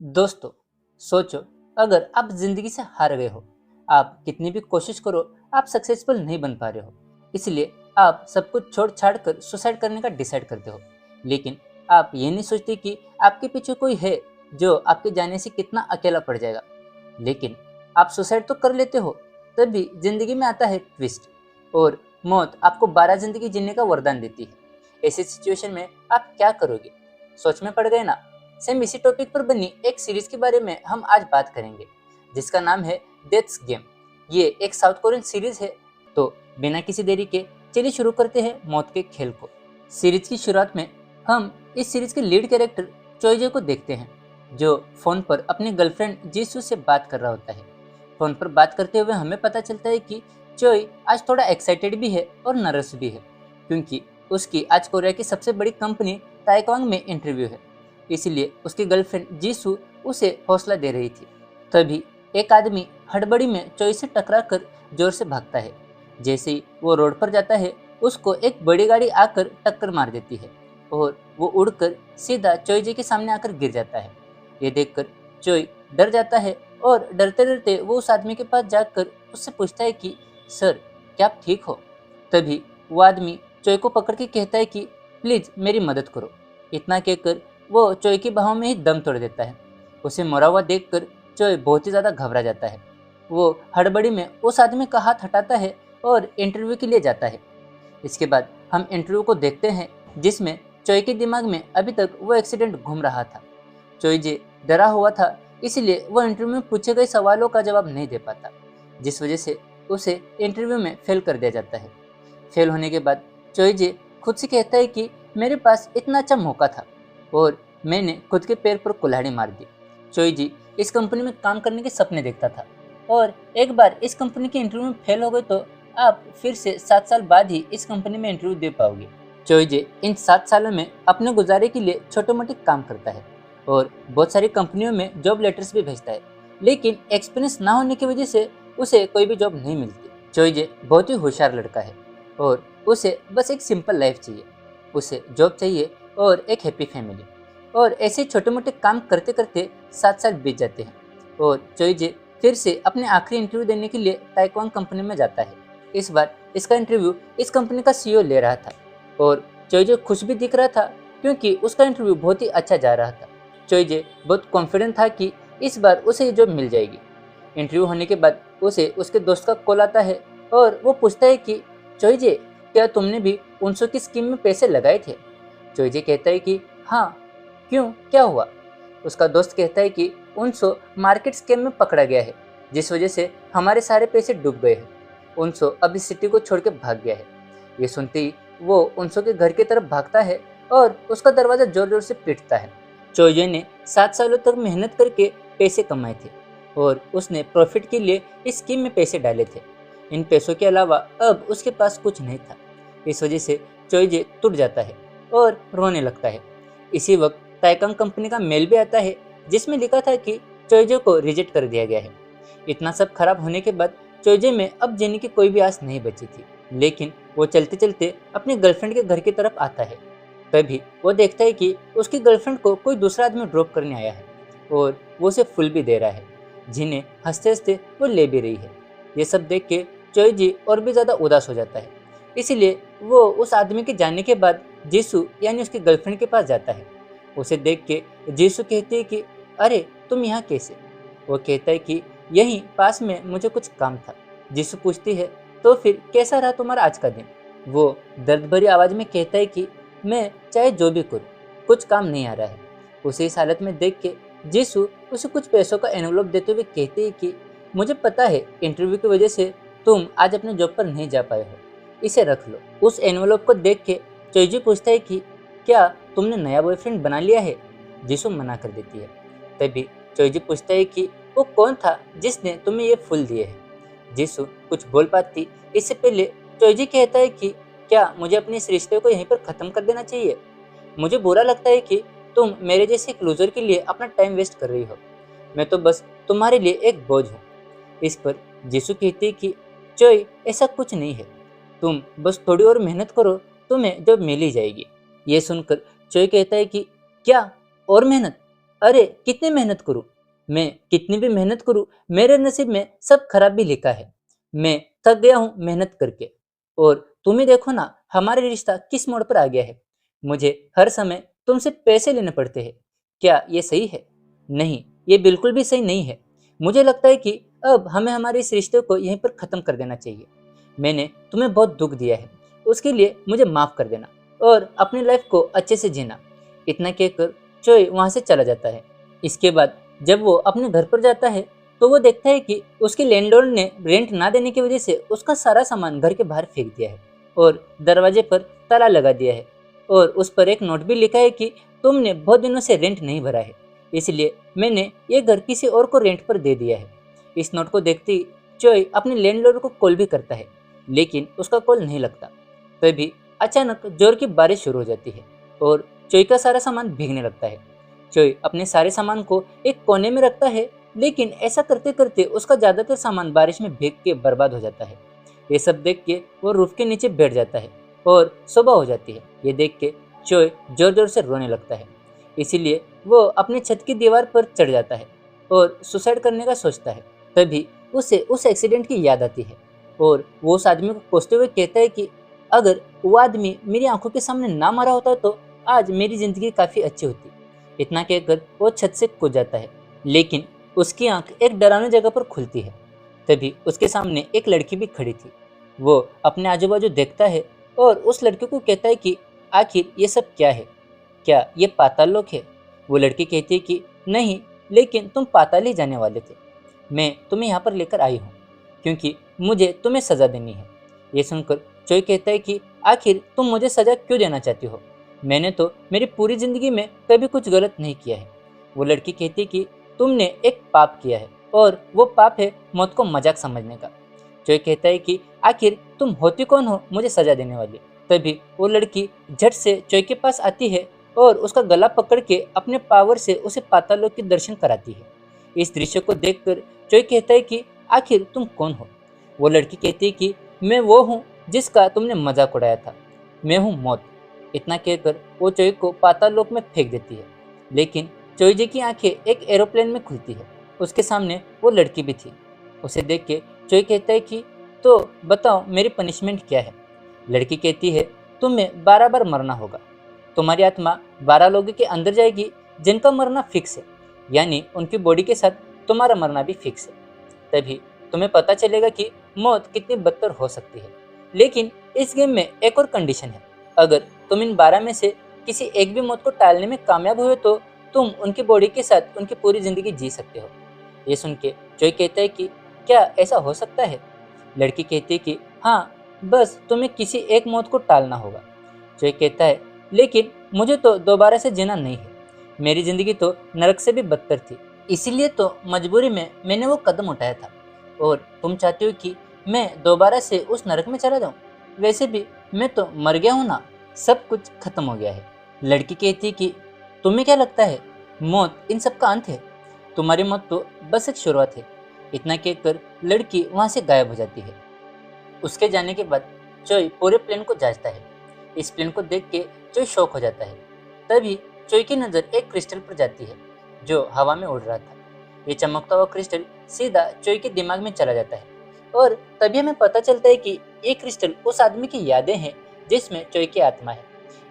दोस्तों, सोचो, अगर आप जिंदगी से हार गए हो, आप कितनी भी कोशिश करो, आप सक्सेसफुल नहीं बन पा रहे हो। इसलिए आप सब कुछ छोड़ छाड़ कर सुसाइड करने का डिसाइड करते हो। लेकिन आप ये नहीं सोचते कि आपके पीछे कोई है जो आपके जाने से कितना अकेला पड़ जाएगा। लेकिन आप सुसाइड तो कर लेते हो, तभी जिंदगी में आता है ट्विस्ट और मौत आपको 12 जिंदगी जीने का वरदान देती है। ऐसी सिचुएशन में आप क्या करोगे? सोच में पड़ गए ना? सेम इसी टॉपिक पर बनी एक सीरीज के बारे में हम आज बात करेंगे, जिसका नाम है डेथ्स गेम। ये एक साउथ कोरियन सीरीज है। तो बिना किसी देरी के चलिए शुरू करते हैं मौत के खेल को। सीरीज की शुरुआत में हम इस सीरीज के लीड कैरेक्टर चोइजे को देखते हैं, जो फोन पर अपनी गर्लफ्रेंड जीसू से बात कर रहा होता है। फोन पर बात करते हुए हमें पता चलता है कि चोई आज थोड़ा एक्साइटेड भी है और नर्वस भी है, क्योंकि उसकी आज कोरिया की सबसे बड़ी कंपनी ताइक्वांग में इंटरव्यू है। इसलिए उसकी गर्लफ्रेंड जीसू उसे हौसला दे रही थी। तभी एक आदमी हड़बड़ी में चोई से टकरा कर जोर से भागता है। जैसे ही वो रोड पर जाता है, उसको एक बड़ी गाड़ी आकर टक्कर मार देती है और वो उड़कर सीधा चोईजे के सामने आकर गिर जाता है। ये देखकर चोई डर जाता है और डरते डरते वो उस आदमी के पास जाकर उससे पूछता है कि सर, क्या आप ठीक हो? तभी वो आदमी चोई को पकड़ के कहता है कि प्लीज मेरी मदद करो। इतना कहकर वो चोई की बाहों में ही दम तोड़ देता है। उसे मरा हुआ देखकर चोई बहुत ही ज्यादा घबरा जाता है। वो हड़बड़ी में उस आदमी का हाथ हटाता है और इंटरव्यू के लिए जाता है। इसके बाद हम इंटरव्यू को देखते हैं, जिसमें चोई के दिमाग में अभी तक वो एक्सीडेंट घूम रहा था। चोई जे डरा हुआ था, इसलिए वो इंटरव्यू में पूछे गए सवालों का जवाब नहीं दे पाता, जिस वजह से उसे इंटरव्यू में फेल कर दिया जाता है। फेल होने के बाद चोई जे खुद से कहता है कि मेरे पास इतना अच्छा मौका था और मैंने खुद के पैर पर कुल्हाड़ी मार दी। चोई जी इस कंपनी में काम करने के सपने देखता था और एक बार इस कंपनी के इंटरव्यू में फेल हो गए तो आप फिर से 7 साल बाद ही इस कंपनी में इंटरव्यू दे पाओगे। चोई जे इन 7 सालों में अपने गुजारे के लिए छोटे मोटे काम करता है और बहुत सारी कंपनियों में जॉब लेटर्स भी भेजता है, लेकिन एक्सपीरियंस ना होने की वजह से उसे कोई भी जॉब नहीं मिलती। चोई जे बहुत ही होशियार लड़का है और उसे बस एक सिंपल लाइफ चाहिए। उसे जॉब चाहिए और एक हैप्पी फैमिली। और ऐसे छोटे मोटे काम करते करते 7 साल बीत जाते हैं और चोइजे फिर से अपने आखिरी इंटरव्यू देने के लिए ताइक्वांग कंपनी में जाता है। इस बार इसका इंटरव्यू इस कंपनी का सीईओ ले रहा था और चोइजे खुश भी दिख रहा था, क्योंकि उसका इंटरव्यू बहुत ही अच्छा जा रहा था। चोइजे बहुत कॉन्फिडेंट था कि इस बार उसे ये जॉब मिल जाएगी। इंटरव्यू होने के बाद उसे उसके दोस्त का कॉल आता है और वो पूछता है कि चोइजे, क्या तुमने भी 900 की स्कीम में पैसे लगाए थे? चोइजे कहता है कि हाँ, क्यों, क्या हुआ? उसका दोस्त कहता है कि 900 मार्केट स्कैम में पकड़ा गया है, जिस वजह से हमारे सारे पैसे डूब गए हैं। 900 अब इस सिटी को छोड़ के भाग गया है। ये सुनते ही वो 900 के घर की तरफ भागता है और उसका दरवाजा जोर जोर से पीटता है। चोइजे ने 7 सालों तक मेहनत करके पैसे कमाए थे और उसने प्रॉफिट के लिए इस स्कीम में पैसे डाले थे। इन पैसों के अलावा अब उसके पास कुछ नहीं था। इस वजह से चोइजे टूट जाता है और रोने लगता है। इसी वक्त ताइक्वांग कंपनी का मेल भी आता है, जिसमें लिखा था कि चोइजे को रिजेक्ट कर दिया गया है। इतना सब खराब होने के बाद चोइजे में अब जीने की कोई भी आस नहीं बची थी, लेकिन वो चलते चलते अपनी गर्लफ्रेंड के घर की तरफ आता है। तभी वो देखता है कि उसकी गर्लफ्रेंड को कोई दूसरा आदमी ड्रॉप करने आया है और वो उसे फूल भी दे रहा है, जिन्हें हंसते हंसते वो ले भी रही है। ये सब देख के चोइजी और भी ज्यादा उदास हो जाता है। इसलिए वो उस आदमी के जाने के बाद जीसू यानी उसकी गर्लफ्रेंड के पास जाता है। उसे देख के जीसू कहती है कि अरे, तुम यहाँ कैसे? वो कहता है कि यहीं पास में मुझे कुछ काम था। जीसू पूछती है, तो फिर कैसा रहा तुम्हारा आज का दिन? वो दर्द भरी आवाज में कहता है कि मैं चाहे जो भी करूँ, कुछ काम नहीं आ रहा है। उसे इस हालत में देख के जीसू उसे कुछ पैसों का एनवलप देते हुए कहती है कि मुझे पता है इंटरव्यू की वजह से तुम आज अपने जॉब पर नहीं जा पाए हो, इसे रख लो। उस एनवलप को देख के चोइजी पूछता है कि क्या तुमने नया बॉयफ्रेंड बना लिया है? जीसू मना कर देती है। तभी चोइजी पूछता है कि वो कौन था जिसने तुम्हें ये फूल दिए हैं? जीसू कुछ बोल पाती इससे पहले चोइजी कहता है कि क्या मुझे अपने इस रिश्ते को यहीं पर खत्म कर देना चाहिए? मुझे बुरा लगता है कि तुम मेरे जैसे एक लूजर के लिए अपना टाइम वेस्ट कर रही हो। मैं तो बस तुम्हारे लिए एक बोझ हूँ। इस पर जीसू कहती है कि चोई, ऐसा कुछ नहीं है, तुम बस थोड़ी और मेहनत करो, तुम्हें जॉब मिल ही जाएगी। ये सुनकर चोई कहता है कि क्या और मेहनत? अरे कितनी मेहनत करूं, मैं कितनी भी मेहनत करूं, मेरे नसीब में सब खराब भी लिखा है। मैं थक गया हूं मेहनत करके। और तुम ही देखो ना, हमारा रिश्ता किस मोड़ पर आ गया है। मुझे हर समय तुमसे पैसे लेने पड़ते हैं। क्या ये सही है? नहीं, ये बिल्कुल भी सही नहीं है। मुझे लगता है कि अब हमें हमारे इस रिश्ते को यहीं पर ख़त्म कर देना चाहिए। मैंने तुम्हें बहुत दुख दिया है, उसके लिए मुझे माफ़ कर देना और अपनी लाइफ को अच्छे से जीना। इतना कहकर चोई वहाँ से चला जाता है। इसके बाद जब वो अपने घर पर जाता है तो वो देखता है कि उसके लैंडलॉर्ड ने रेंट ना देने की वजह से उसका सारा सामान घर के बाहर फेंक दिया है और दरवाजे पर ताला लगा दिया है। और उस पर एक नोट भी लिखा है कि तुमने बहुत दिनों से रेंट नहीं भरा है, इसलिए मैंने ये घर किसी और को रेंट पर दे दिया है। इस नोट को देखते ही चोई अपने लैंडलॉर्ड को कॉल भी करता है, लेकिन उसका कॉल नहीं लगता। तभी अचानक जोर की बारिश शुरू हो जाती है और चोई का सारा सामान भीगने लगता है। चोई अपने सारे सामान को एक कोने में रखता है, लेकिन ऐसा करते करते उसका ज्यादातर सामान बारिश में भीग के बर्बाद हो जाता है। ये सब देख के वो रूफ के नीचे बैठ जाता है और सुबह हो जाती है। ये देख के चोई जोर जोर से रोने लगता है। इसीलिए वो अपने छत की दीवार पर चढ़ जाता है और सुसाइड करने का सोचता है। तभी उसे उस एक्सीडेंट की याद आती है और वो उस आदमी को कोसते हुए कहता है कि अगर वो आदमी मेरी आंखों के सामने ना मरा होता तो आज मेरी जिंदगी काफी अच्छी होती। इतना कहकर वो छत से कूद जाता है, लेकिन उसकी आंख एक डरावनी जगह पर खुलती है। तभी उसके सामने एक लड़की भी खड़ी थी। वो अपने आजू बाजू देखता है और उस लड़की को कहता है कि आखिर ये सब क्या है, क्या ये पाताल लोक है? वो लड़की कहती है कि नहीं, लेकिन तुम पाताल ही जाने वाले थे। मैं तुम्हें यहाँ पर लेकर आई हूँ क्योंकि मुझे तुम्हें सज़ा देनी है। ये सुनकर चोई कहता है कि आखिर तुम मुझे सज़ा क्यों देना चाहती हो? मैंने तो मेरी पूरी ज़िंदगी में कभी कुछ गलत नहीं किया है। वो लड़की कहती है कि तुमने एक पाप किया है और वो पाप है मौत को मजाक समझने का। चोई कहता है कि आखिर तुम होती कौन हो मुझे सज़ा देने वाली? तभी वो लड़की झट से चोई के पास आती है और उसका गला पकड़ के अपने पावर से उसे पाताल लोक के दर्शन कराती है। इस दृश्य को देखकर चोई कहता है कि आखिर तुम कौन हो? वो लड़की कहती है कि मैं वो हूँ जिसका तुमने मजाक उड़ाया था। मैं हूँ मौत। इतना कहकर वो चोई को पाताल लोक में फेंक देती है। लेकिन चोई जी की आंखें एक एरोप्लेन में खुलती है। उसके सामने वो लड़की भी थी। उसे देख के चोई कहता है कि तो बताओ मेरी पनिशमेंट क्या है? लड़की कहती है तुम्हें 12 बार मरना होगा। तुम्हारी आत्मा 12 लोगों के अंदर जाएगी जिनका मरना फिक्स है, यानी उनकी बॉडी के साथ तुम्हारा मरना भी फिक्स है। तभी तुम्हें पता चलेगा कि मौत कितनी बदतर हो सकती है। लेकिन इस गेम में एक और कंडीशन है, अगर तुम इन 12 में से किसी एक भी मौत को टालने में कामयाब हुए तो तुम उनकी बॉडी के साथ उनकी पूरी जिंदगी जी सकते हो। ये सुन के जॉय कहता है कि क्या ऐसा हो सकता है? लड़की कहती है कि हाँ, बस तुम्हें किसी एक मौत को टालना होगा। जॉय कहता है लेकिन मुझे तो दोबारा से जीना नहीं है, मेरी जिंदगी तो नरक से भी बदतर थी, इसीलिए तो मजबूरी में मैंने वो कदम उठाया था। और तुम चाहती हो कि मैं दोबारा से उस नरक में चला जाऊं? वैसे भी मैं तो मर गया हूं ना, सब कुछ खत्म हो गया है। लड़की कहती कि तुम्हें क्या लगता है मौत इन सब का अंत है? तुम्हारी मौत तो बस एक शुरुआत है। इतना कहकर लड़की वहां से गायब हो जाती है। उसके जाने के बाद चोई पूरे प्लेन को जांचता है। इस प्लेन को देख के चोई शॉक हो जाता है। तभी चोई की नज़र एक क्रिस्टल पर जाती है जो हवा में उड़ रहा था। ये चमकता हुआ क्रिस्टल सीधा चोई के दिमाग में चला जाता है और तभी हमें पता चलता है कि ये क्रिस्टल उस आदमी की यादें हैं जिसमें चोई की आत्मा है।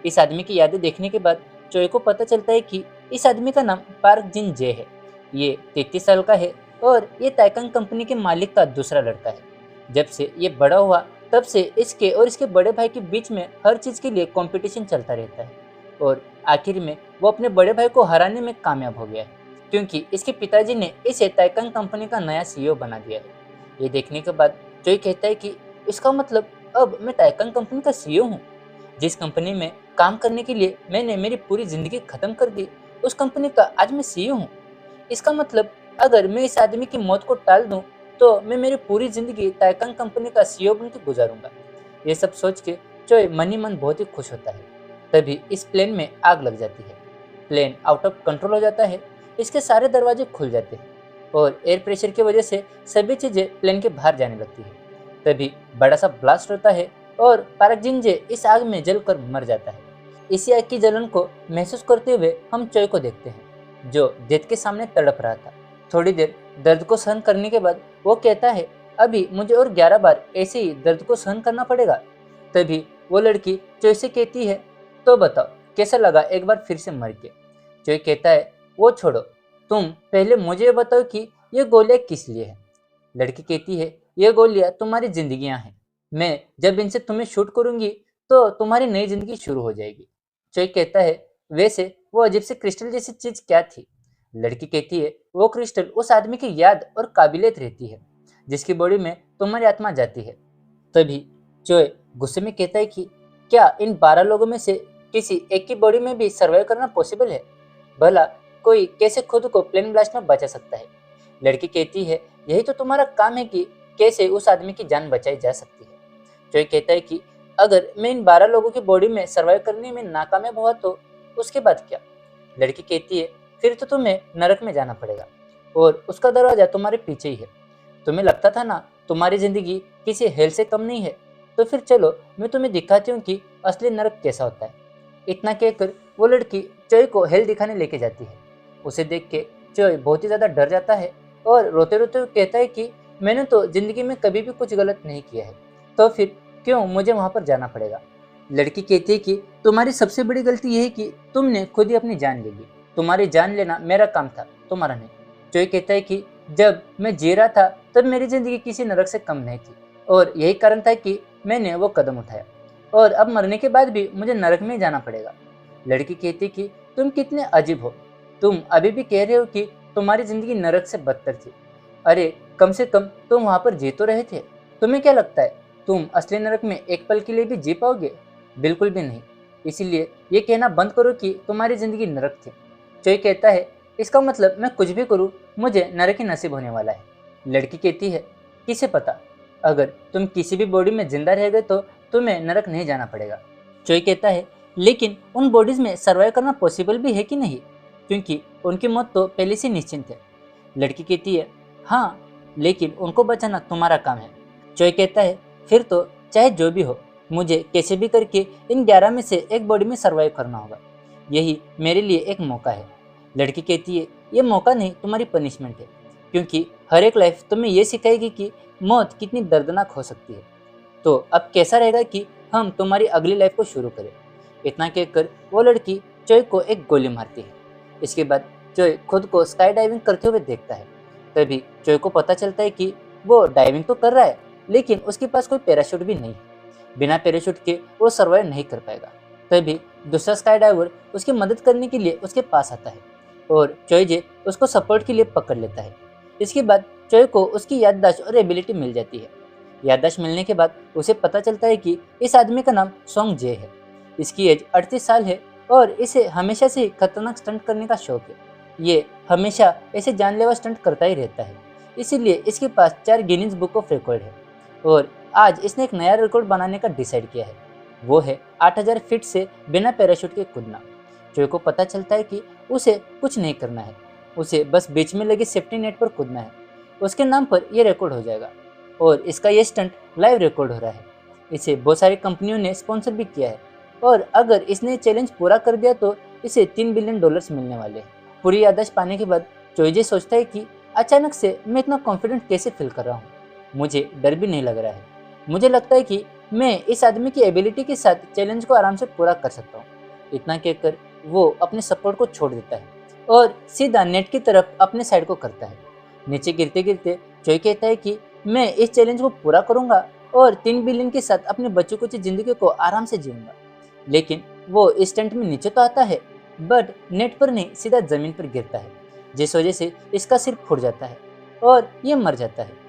इस आदमी की यादें देखने के बाद चोई को पता चलता है कि इस आदमी का नाम पार्क जिन जे है। ये 33 साल का है और ये ताइकंग कंपनी के मालिक का दूसरा लड़का है। जब से ये बड़ा हुआ तब से इसके और इसके बड़े भाई के बीच में हर चीज़ के लिए कंपटीशन चलता रहता है और आखिर में वो अपने बड़े भाई को हराने में कामयाब हो गया है क्योंकि इसके पिताजी ने इसे ताइकंग कंपनी का नया सीईओ बना दिया है। ये देखने के बाद जोई कहता है कि इसका मतलब अब मैं ताइकंग कंपनी का सीईओ हूँ। जिस कंपनी में काम करने के लिए मैंने मेरी पूरी जिंदगी खत्म कर दी, उस कंपनी का आज मैं सीईओ हूँ। इसका मतलब अगर मैं इस आदमी की मौत को टाल दूं तो मैं मेरी पूरी जिंदगी ताइकंग कंपनी का सीईओ बन के गुजारूंगा। ये सब सोच के चोय मन ही मन बहुत ही खुश होता है। तभी इस प्लेन में आग लग जाती है। प्लेन आउट ऑफ कंट्रोल हो जाता है। इसके सारे दरवाजे खुल जाते हैं और एयर प्रेशर की वजह से सभी चीजें प्लेन के बाहर जाने लगती है। तभी बड़ा सा ब्लास्ट होता है और पार्क जिनजे इस आग में जलकर मर जाता है। इसी आग की जलन को महसूस करते हुए हम चोय को देखते हैं। जो डेथ के सामने तड़प रहा था। थोड़ी देर दर्द को सहन करने के बाद वो कहता है, अभी मुझे और 11 बार ऐसे ही दर्द को सहन करना पड़ेगा। तभी वो लड़की चोय से कहती है, तो बताओ कैसा लगा एक बार फिर से मर के। चोय कहता है, वो छोड़ो, तुम पहले मुझे ये बताओ कि ये गोलियां किस लिए है। लड़की कहती है, ये गोलियां तुम्हारी जिंदगियां हैं, मैं जब इनसे तुम्हें शूट करूंगी तो तुम्हारी नई जिंदगी शुरू हो जाएगी। चोय कहता है, वैसे वो अजीब से क्रिस्टल जैसी चीज क्या थी। लड़की कहती है, वो क्रिस्टल उस आदमी की याद और काबिलियत रहती है जिसकी बॉडी में तुम्हारी आत्मा जाती है। तभी चोय गुस्से में कहता है कि क्या इन 12 लोगों में से किसी एक की बॉडी में भी सर्वाइव करना पॉसिबल है? भला कोई कैसे खुद को प्लेन ब्लास्ट में बचा सकता है? लड़की कहती है, यही तो तुम्हारा काम है कि कैसे उस आदमी की जान बचाई जा सकती है। चोय कहता है कि अगर मैं इन 12 लोगों की बॉडी में सर्वाइव करने में नाकामयाब हुआ तो उसके बाद क्या? लड़की कहती है, फिर तो तुम्हें नरक में जाना पड़ेगा और उसका दरवाजा तुम्हारे पीछे ही है। तुम्हें लगता था ना तुम्हारी जिंदगी किसी हेल से कम नहीं है, तो फिर चलो मैं तुम्हें दिखाती हूँ कि असली नरक कैसा होता है। इतना कहकर वो लड़की चोय को हेल दिखाने लेके जाती है। उसे देख के चोय बहुत ही ज्यादा डर जाता है और रोते रोते कहता है कि मैंने तो जिंदगी में कभी भी कुछ गलत नहीं किया है, तो फिर क्यों मुझे वहां पर जाना पड़ेगा। लड़की कहती है कि तुम्हारी सबसे बड़ी गलती यह है कि तुमने खुद ही अपनी जान ले ली। तुम्हारी जान लेना मेरा काम था, तुम्हारा नहीं। चोय कहता है कि जब मैं जी रहा था तब मेरी जिंदगी किसी नरक से कम नहीं थी और यही कारण था कि मैंने वो कदम उठाया और अब मरने के बाद भी मुझे नरक में जाना पड़ेगा। लड़की कहती कि तुम कितने अजीब हो, तुम अभी भी कह रहे हो कि तुम्हारी जिंदगी नरक से बदतर थी। अरे कम से कम तुम वहां पर जी तो रहे थे। तुम्हें क्या लगता है तुम असली नरक में एक पल के लिए भी जी पाओगे? बिल्कुल भी नहीं। इसीलिए ये कहना बंद करो कि तुम्हारी जिंदगी नरक थी। चोय कहता है, इसका मतलब मैं कुछ भी करूँ मुझे नरक ही नसीब होने वाला है। लड़की कहती है, किसे पता, अगर तुम किसी भी बॉडी में जिंदा रह गए तो तुम्हें नरक नहीं जाना पड़ेगा। चोय कहता है, लेकिन उन बॉडीज में सर्वाइव करना पॉसिबल भी है कि नहीं, क्योंकि उनकी मौत तो पहले से निश्चित है। लड़की कहती है, हाँ, लेकिन उनको बचाना तुम्हारा काम है। चोय कहता है, फिर तो चाहे जो भी हो मुझे कैसे भी करके इन 11 में से एक बॉडी में सर्वाइव करना होगा। यही मेरे लिए एक मौका है। लड़की कहती है, ये मौका नहीं, तुम्हारी पनिशमेंट है, क्योंकि हर एक लाइफ तुम्हें ये सिखाएगी कि मौत कितनी दर्दनाक हो सकती है। तो अब कैसा रहेगा कि हम तुम्हारी अगली लाइफ को शुरू करें। इतना कहकर वो लड़की चोय को एक गोली मारती है। इसके बाद चोय खुद को स्काई डाइविंग करते हुए देखता है। तभी चोय को पता चलता है कि वो डाइविंग तो कर रहा है, लेकिन उसके पास कोई पैराशूट भी नहीं है। बिना पैराशूट के वो सर्वाइव नहीं कर पाएगा। तभी दूसरा स्काई डाइवर उसकी मदद करने के लिए उसके पास आता है और चोय उसको सपोर्ट के लिए पकड़ लेता है। इसके बाद चोय को उसकी याददाश्त और एबिलिटी मिल जाती है। याददाश्त मिलने के बाद उसे पता चलता है कि इस आदमी का नाम सोंग जे है। इसकी एज 38 साल है और इसे हमेशा से खतरनाक स्टंट करने का शौक है। ये हमेशा ऐसे जानलेवा स्टंट करता ही रहता है, इसीलिए इसके पास 4 गिनीज बुक ऑफ रिकॉर्ड है और आज इसने एक नया रिकॉर्ड बनाने का डिसाइड किया है। वो है 8000 फीट से बिना पैराशूट के कूदना। चोय को पता चलता है कि उसे कुछ नहीं करना है, उसे बस बीच में लगे सेफ्टी नेट पर कूदना है। उसके नाम पर यह रिकॉर्ड हो जाएगा और इसका ये स्टंट लाइव रिकॉर्ड हो रहा है। इसे बहुत सारी कंपनियों ने स्पॉन्सर भी किया है और अगर इसने चैलेंज पूरा कर दिया तो इसे $3 बिलियन मिलने वाले हैं। पूरी याददाश्त पाने के बाद चोय सोचता है कि अचानक से मैं इतना कॉन्फिडेंट कैसे फील कर रहा हूँ, मुझे डर भी नहीं लग रहा है। मुझे लगता है कि मैं इस आदमी की एबिलिटी के साथ चैलेंज को आराम से पूरा कर सकता हूँ। इतना कहकर वो अपने सपोर्ट को छोड़ देता है और सीधा नेट की तरफ अपने साइड को करता है। नीचे गिरते गिरते चोय कहता है कि मैं इस चैलेंज को पूरा करूंगा और 3 बिलियन के साथ अपने बच्चों को जिंदगी को आराम से जीऊंगा। लेकिन वो इस स्टंट में नीचे तो आता है, बट नेट पर नहीं, सीधा जमीन पर गिरता है, जिस वजह से इसका सिर फूट जाता है और ये मर जाता है।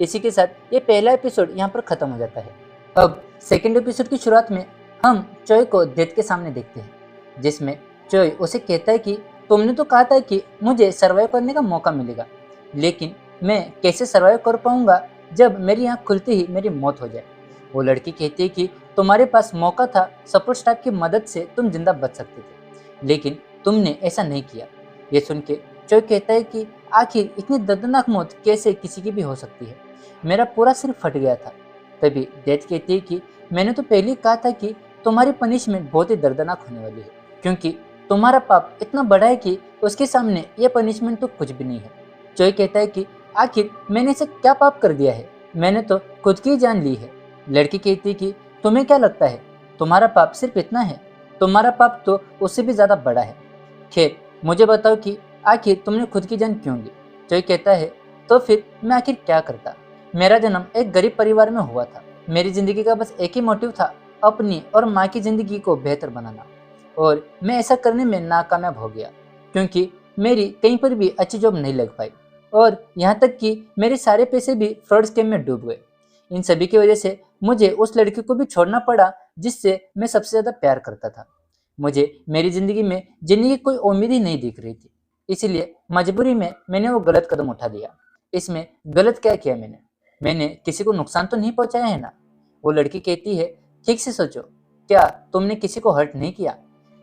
इसी के साथ ये पहला एपिसोड यहाँ पर खत्म हो जाता है। अब सेकेंड एपिसोड की शुरुआत में हम चोय को डेथ के सामने देखते हैं, जिसमें चोय उसे कहता है कि तुमने तो कहा था कि मुझे सर्वाइव करने का मौका मिलेगा, लेकिन मैं कैसे सर्वाइव कर पाऊंगा जब मेरी आँख खुलते ही मेरी मौत हो जाए। वो लड़की कहती है कि तुम्हारे पास मौका था, सपोर्ट स्टाफ की मदद से तुम जिंदा बच सकते थे, लेकिन तुमने ऐसा नहीं किया। ये सुन के चोय कहता है कि आखिर इतनी दर्दनाक मौत कैसे किसी की भी हो सकती है, मेरा पूरा सिर फट गया था। तभी डेथ कहती है कि मैंने तो पहले ही कहा था कि तुम्हारी पनिशमेंट बहुत ही दर्दनाक होने वाली है, क्योंकि तुम्हारा पाप इतना बड़ा है कि उसके सामने ये पनिशमेंट तो कुछ भी नहीं है। चोई कहता है कि आखिर मैंने इसे क्या पाप कर दिया है, मैंने तो खुद की जान ली है। लड़की कहती है कि तुम्हें क्या लगता है, तुम्हारा पाप सिर्फ इतना है, तुम्हारा पाप तो उससे भी ज्यादा बड़ा है। खैर मुझे बताओ कि आखिर तुमने खुद की जान क्यों ली। चोई कहता है तो फिर मैं आखिर क्या करता, मेरा जन्म एक गरीब परिवार में हुआ था, मेरी जिंदगी का बस एक ही मोटिव था, अपनी और माँ की जिंदगी को बेहतर बनाना, और मैं ऐसा करने में नाकामयाब हो गया क्योंकि मेरी कहीं पर भी अच्छी जॉब नहीं लग पाई, और यहाँ तक कि मेरे सारे पैसे भी फ्रॉड स्कैम में डूब गए। इन सभी की वजह से मुझे उस लड़की को भी छोड़ना पड़ा जिससे मैं सबसे ज्यादा प्यार करता था। मुझे मेरी जिंदगी में जीने की कोई उम्मीद ही नहीं दिख रही थी, इसीलिए मजबूरी में मैंने वो गलत कदम उठा लिया। इसमें गलत क्या किया मैंने किसी को नुकसान तो नहीं पहुंचाया है ना। वो लड़की कहती है ठीक से सोचो, क्या तुमने किसी को हर्ट नहीं किया।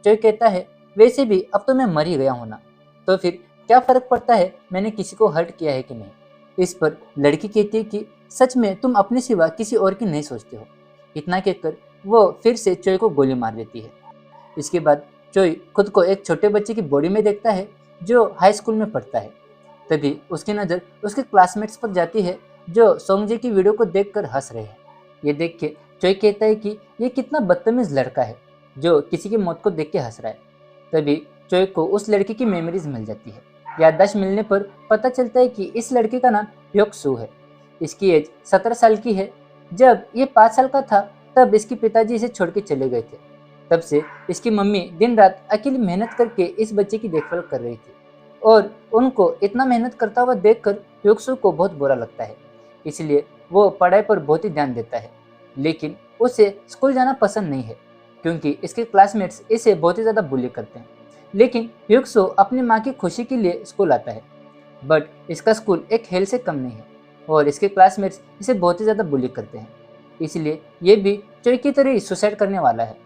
चोई कहता है वैसे भी अब तो मैं मर ही गया हूं ना, तो फिर क्या फर्क पड़ता है मैंने किसी को हर्ट किया है कि नहीं। इस पर लड़की कहती है कि सच में तुम अपने सिवा किसी और की नहीं सोचते हो। इतना कहकर वो फिर से चोई को गोली मार देती है। इसके बाद चोई खुद को एक छोटे बच्चे की बॉडी में देखता है जो हाई स्कूल में पढ़ता है। तभी उसकी नज़र उसके क्लासमेट्स पर जाती है जो सोंगजे की वीडियो को देखकर हंस रहे हैं। ये देख के चोई कहता है कि ये कितना बदतमीज लड़का है जो किसी की मौत को देख के हंस रहा है। तभी चोई को उस लड़की की मेमोरीज मिल जाती है। याददाश्त मिलने पर पता चलता है कि इस लड़के का नाम ह्योक सू है। इसकी एज 17 साल की है। जब ये 5 साल का था तब इसके पिताजी इसे छोड़ के चले गए थे। तब से इसकी मम्मी दिन रात अकेली मेहनत करके इस बच्चे की देखभाल कर रही थी, और उनको इतना मेहनत करता हुआ देखकर ह्योक सू को बहुत बुरा लगता है। इसलिए वो पढ़ाई पर बहुत ही ध्यान देता है, लेकिन उसे स्कूल जाना पसंद नहीं है क्योंकि इसके क्लासमेट्स इसे बहुत ही ज़्यादा बुली करते हैं। लेकिन ह्योक सू अपनी माँ की खुशी के लिए स्कूल आता है, बट इसका स्कूल एक हेल से कम नहीं है और इसके क्लासमेट्स इसे बहुत ही ज़्यादा बुली करते हैं। इसलिए ये भी चोई की तरह ही सुसाइड करने वाला है।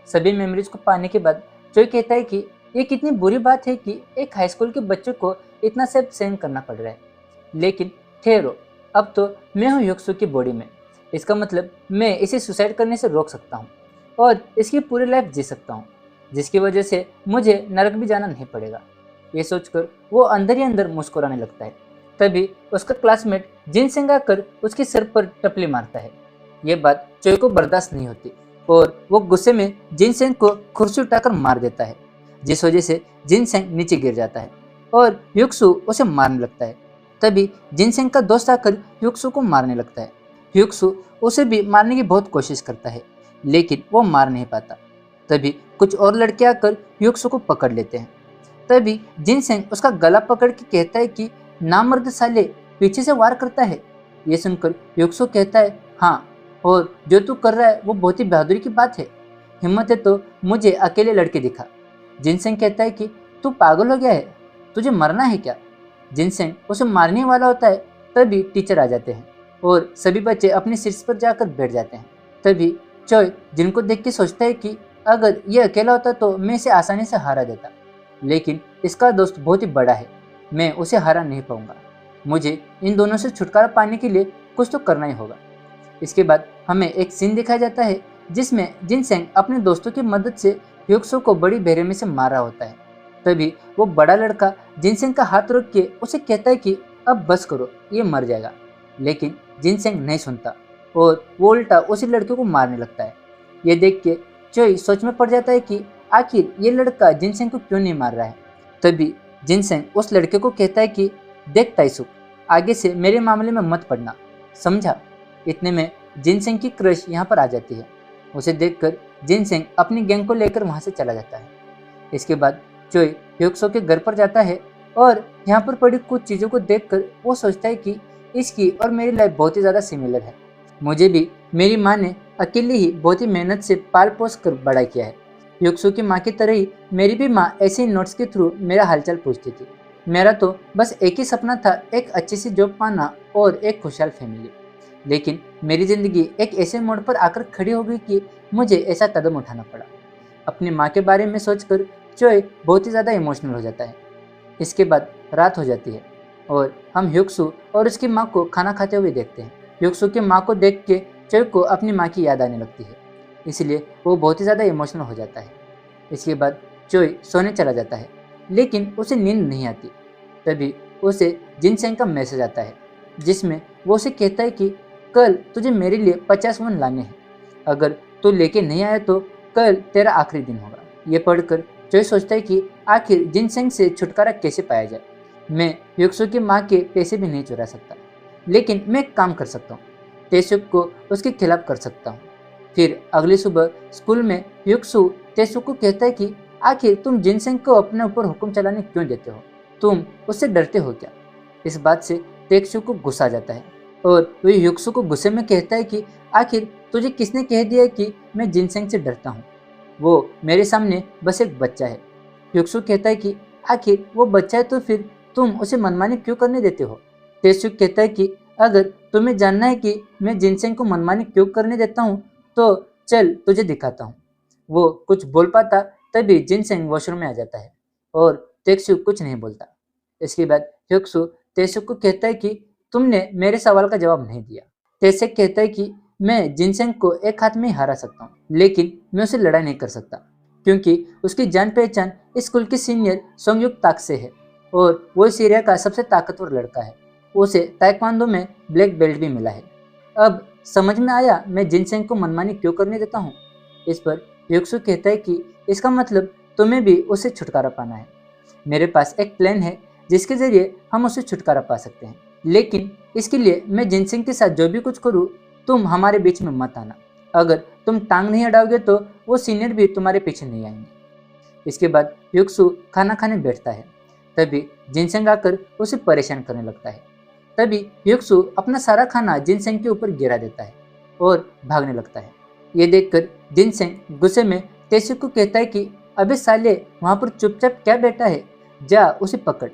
सभी मेमोरीज को पाने के बाद चोई कहता है कि ये कितनी बुरी बात है कि एक हाई स्कूल के बच्चे को इतना सब सहन करना पड़ रहा है। लेकिन ठहरो, अब तो मैं हूँ ह्योक सू की बॉडी में, इसका मतलब मैं इसे सुसाइड करने से रोक सकता हूँ और इसकी पूरी लाइफ जी सकता हूँ, जिसकी वजह से मुझे नरक भी जाना नहीं पड़ेगा। ये सोचकर वो अंदर ही अंदर मुस्कुराने लगता है। तभी उसका क्लासमेट जिनसेंग आकर उसके सिर पर टपली मारता है। ये बात चोई को बर्दाश्त नहीं होती और वो गुस्से में जिनसेंग को कुर्सी उठाकर मार देता है, जिस वजह से जिनसेंग नीचे गिर जाता है और ह्योक सू उसे मारने लगता है। तभी जिनसेंग का दोस्त आकर ह्योक सू को मारने लगता है। ह्योक सू उसे भी मारने की बहुत कोशिश करता है, लेकिन वो मार नहीं पाता। तभी कुछ और लड़के आकर ह्योक सू को पकड़ लेते हैं। तभी जिनसेंग उसका गला पकड़ के कहता है कि नामर्द साले, पीछे से वार करता है। ये सुनकर ह्योक सू कहता है हाँ, और जो तू कर रहा है वो बहुत ही बहादुरी की बात है, हिम्मत है तो मुझे अकेले लड़के दिखा। जिनसेंग कहता है कि तू पागल हो गया है, तुझे मरना है क्या। जिनसेंग उसे मारने वाला होता है। तभी टीचर आ जाते हैं और सभी बच्चे अपने सीट्स पर जाकर बैठ जाते हैं। तभी चोई जिनको देख के सोचता है कि अगर ये अकेला होता तो मैं इसे आसानी से हरा देता, लेकिन इसका दोस्त बहुत ही बड़ा है, मैं उसे हरा नहीं पाऊंगा। मुझे इन दोनों से छुटकारा पाने के लिए कुछ तो करना ही होगा। इसके बाद हमें एक सीन दिखाया जाता है जिसमें जिनसेंग अपने दोस्तों की मदद से ह्योक सू को बड़ी बेरहमी से मारा होता है। तभी वो बड़ा लड़का जिनसेंग का हाथ रोक के उसे कहता है कि अब बस करो, ये मर जाएगा। लेकिन जिनसेंग नहीं सुनता और वो उल्टा उसी लड़के को मारने लगता है। ये देख के चोई सोच में पड़ जाता है कि आखिर ये लड़का जिनसेंग को क्यों नहीं मार रहा है। तभी जिनसेंग उस लड़के को कहता है कि देख ताइसुक, आगे से मेरे मामले में मत पड़ना, समझा। इतने में जिनसेंग की क्रश यहाँ पर आ जाती है। उसे देखकर जिनसेंग अपनी गैंग को लेकर वहाँ से चला जाता है। इसके बाद चोई ह्योक सू के घर पर जाता है और यहाँ पर पड़ी कुछ चीज़ों को देखकर वो सोचता है कि इसकी और मेरी लाइफ बहुत ही ज़्यादा सिमिलर है। मुझे भी मेरी माँ ने अकेले ही बहुत ही मेहनत से पाल पोस कर बड़ा किया है। ह्योक सू की माँ की तरह ही मेरी भी माँ ऐसे ही नोट्स के थ्रू मेरा हालचाल पूछती थी। मेरा तो बस एक ही सपना था, एक अच्छी सी जॉब पाना और एक खुशहाल फैमिली। लेकिन मेरी ज़िंदगी एक ऐसे मोड़ पर आकर खड़ी हो गई कि मुझे ऐसा कदम उठाना पड़ा। अपनी माँ के बारे में सोचकर चोई बहुत ही ज़्यादा इमोशनल हो जाता है। इसके बाद रात हो जाती है और हम ह्योक सू और उसकी माँ को खाना खाते हुए देखते हैं। ह्योक सू की माँ को देख के चोई को अपनी माँ की याद आने लगती है, इसलिए वो बहुत ही ज़्यादा इमोशनल हो जाता है। इसके बाद चोई सोने चला जाता है, लेकिन उसे नींद नहीं आती। तभी उसे जिनसेंग का मैसेज आता है, जिसमें वो उसे कहता है कि कल तुझे मेरे लिए 50 वन लाने हैं। अगर तू लेके नहीं आया तो कल तेरा आखिरी दिन होगा। ये पढ़कर चोई सोचता है कि आखिर जिनसेंग से छुटकारा कैसे पाया जाए। मैं युक्सु की माँ के पैसे भी नहीं चुरा सकता, लेकिन मैं एक काम कर सकता हूँ, तेसुक को उसके खिलाफ कर सकता हूँ। फिर अगली सुबह स्कूल में युक्सु तेसुक को कहता है कि आखिर तुम जिनसेंग को अपने ऊपर हुक्म चलाने क्यों देते हो? तुम उससे डरते हो क्या? इस बात से तेसुक को गुस्सा आ जाता है और वह युक्सु को गुस्से में कहता है कि आखिर तुझे किसने कह दिया कि मैं जिनसेंग से डरता हूँ? वो मेरे सामने बस एक बच्चा है। युक्सु कहता है कि आखिर वो बच्चा है तो फिर तुम उसे मनमानी क्यों करने देते हो? तेसुक कहता है कि अगर तुम्हें जानना है कि मैं जिनसेंग को मनमानी क्यों करने देता हूँ तो चल तुझे दिखाता हूँ। वो कुछ बोल पाता तभी जिनसेंग वॉशरूम में आ जाता है और तेसुक कुछ नहीं बोलता। इसके बाद युक्सु तेसुक को कहता है कि तुमने मेरे सवाल का जवाब नहीं दिया। तेसुक कहता है कि मैं जिनसेंग को एक हाथ में ही हरा सकता हूँ, लेकिन मैं उसे लड़ाई नहीं कर सकता क्योंकि उसकी जान पहचान स्कूल के सीनियर सोंगयुक ताक से है और वो सीरिया का सबसे ताकतवर लड़का है। उसे ताइक्वांडो में ब्लैक बेल्ट भी मिला है। अब समझ में आया मैं जिनसेंग को मनमानी क्यों करने देता हूँ। इस पर युक्सु कहता है कि इसका मतलब तुम्हें भी उससे छुटकारा पाना है। मेरे पास एक प्लान है जिसके जरिए हम उससे छुटकारा पा सकते हैं, लेकिन इसके लिए मैं जिनसेंग के साथ जो भी कुछ करूँ तुम हमारे बीच में मत आना। अगर तुम टांग नहीं अड़ाओगे तो वो सीनियर भी तुम्हारे पीछे नहीं आएंगे। इसके बाद युक्सु खाना खाने बैठता है। तभी जिनसेंग आकर उसे परेशान करने लगता है। तभी युक्सु अपना सारा खाना जिनसेंग के ऊपर गिरा देता है और भागने लगता है। ये देखकर जिनसेंग गुस्से में तेसुक को कहता है कि अबे साले वहां पर चुपचाप क्या बैठा है, जा उसे पकड़।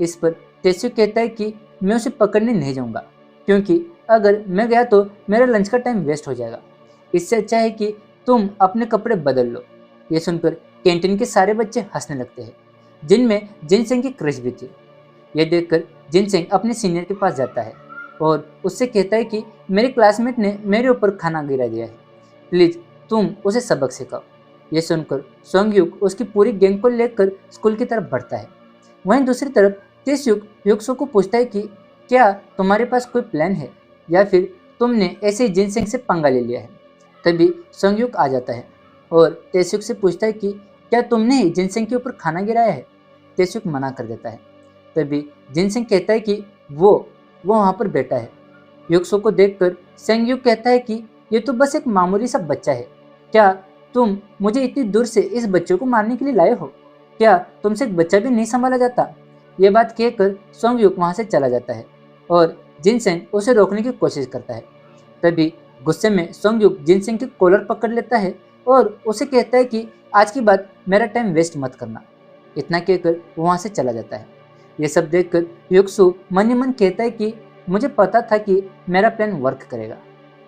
इस पर तेसुक कहता है कि मैं उसे पकड़ने नहीं जाऊंगा क्योंकि अगर मैं गया तो मेरा लंच का टाइम वेस्ट हो जाएगा। इससे अच्छा है कि तुम अपने कपड़े बदल लो। ये सुनकर कैंटीन के सारे बच्चे हंसने लगते हैं, जिनमें जिनसेंग की क्रश भी थी। यह देखकर जिनसेंग अपने सीनियर के पास जाता है और उससे कहता है कि मेरे क्लासमेट ने मेरे ऊपर खाना गिरा दिया है, प्लीज तुम उसे सबक सिखाओ। यह सुनकर सोंगयुक उसकी पूरी गैंग को लेकर स्कूल की तरफ बढ़ता है। वहीं दूसरी तरफ तेसुक युक्सु को पूछता है कि क्या तुम्हारे पास कोई प्लान है या फिर तुमने ऐसे ही जिनसेंग से पंगा ले लिया है। तभी सोंगयुक आ जाता है और तेसुक से पूछता है कि क्या तुमने ही जिनसेंग के ऊपर खाना गिराया है। तेसुक मना कर देता है। तभी जिनसेंग कहता है कि वो वहाँ पर बैठा है। युक्सु को देखकर सोंगयुक कहता है कि ये तो बस एक मामूली सा बच्चा है, क्या तुम मुझे इतनी दूर से इस बच्चे को मारने के लिए लाए हो? क्या तुमसे एक बच्चा भी नहीं संभाला जाता? ये बात कहकर सोंगयुक वहाँ से चला जाता है और जिनसेंग उसे रोकने की कोशिश करता है। तभी गुस्से में सोंगयुक जिनसेंग की कॉलर पकड़ लेता है और उसे कहता है कि आज की बात मेरा टाइम वेस्ट मत करना। इतना कहकर वो वहाँ से चला जाता है। ये सब देखकर युक्सु मन ही मन कहता है कि मुझे पता था कि मेरा प्लान वर्क करेगा।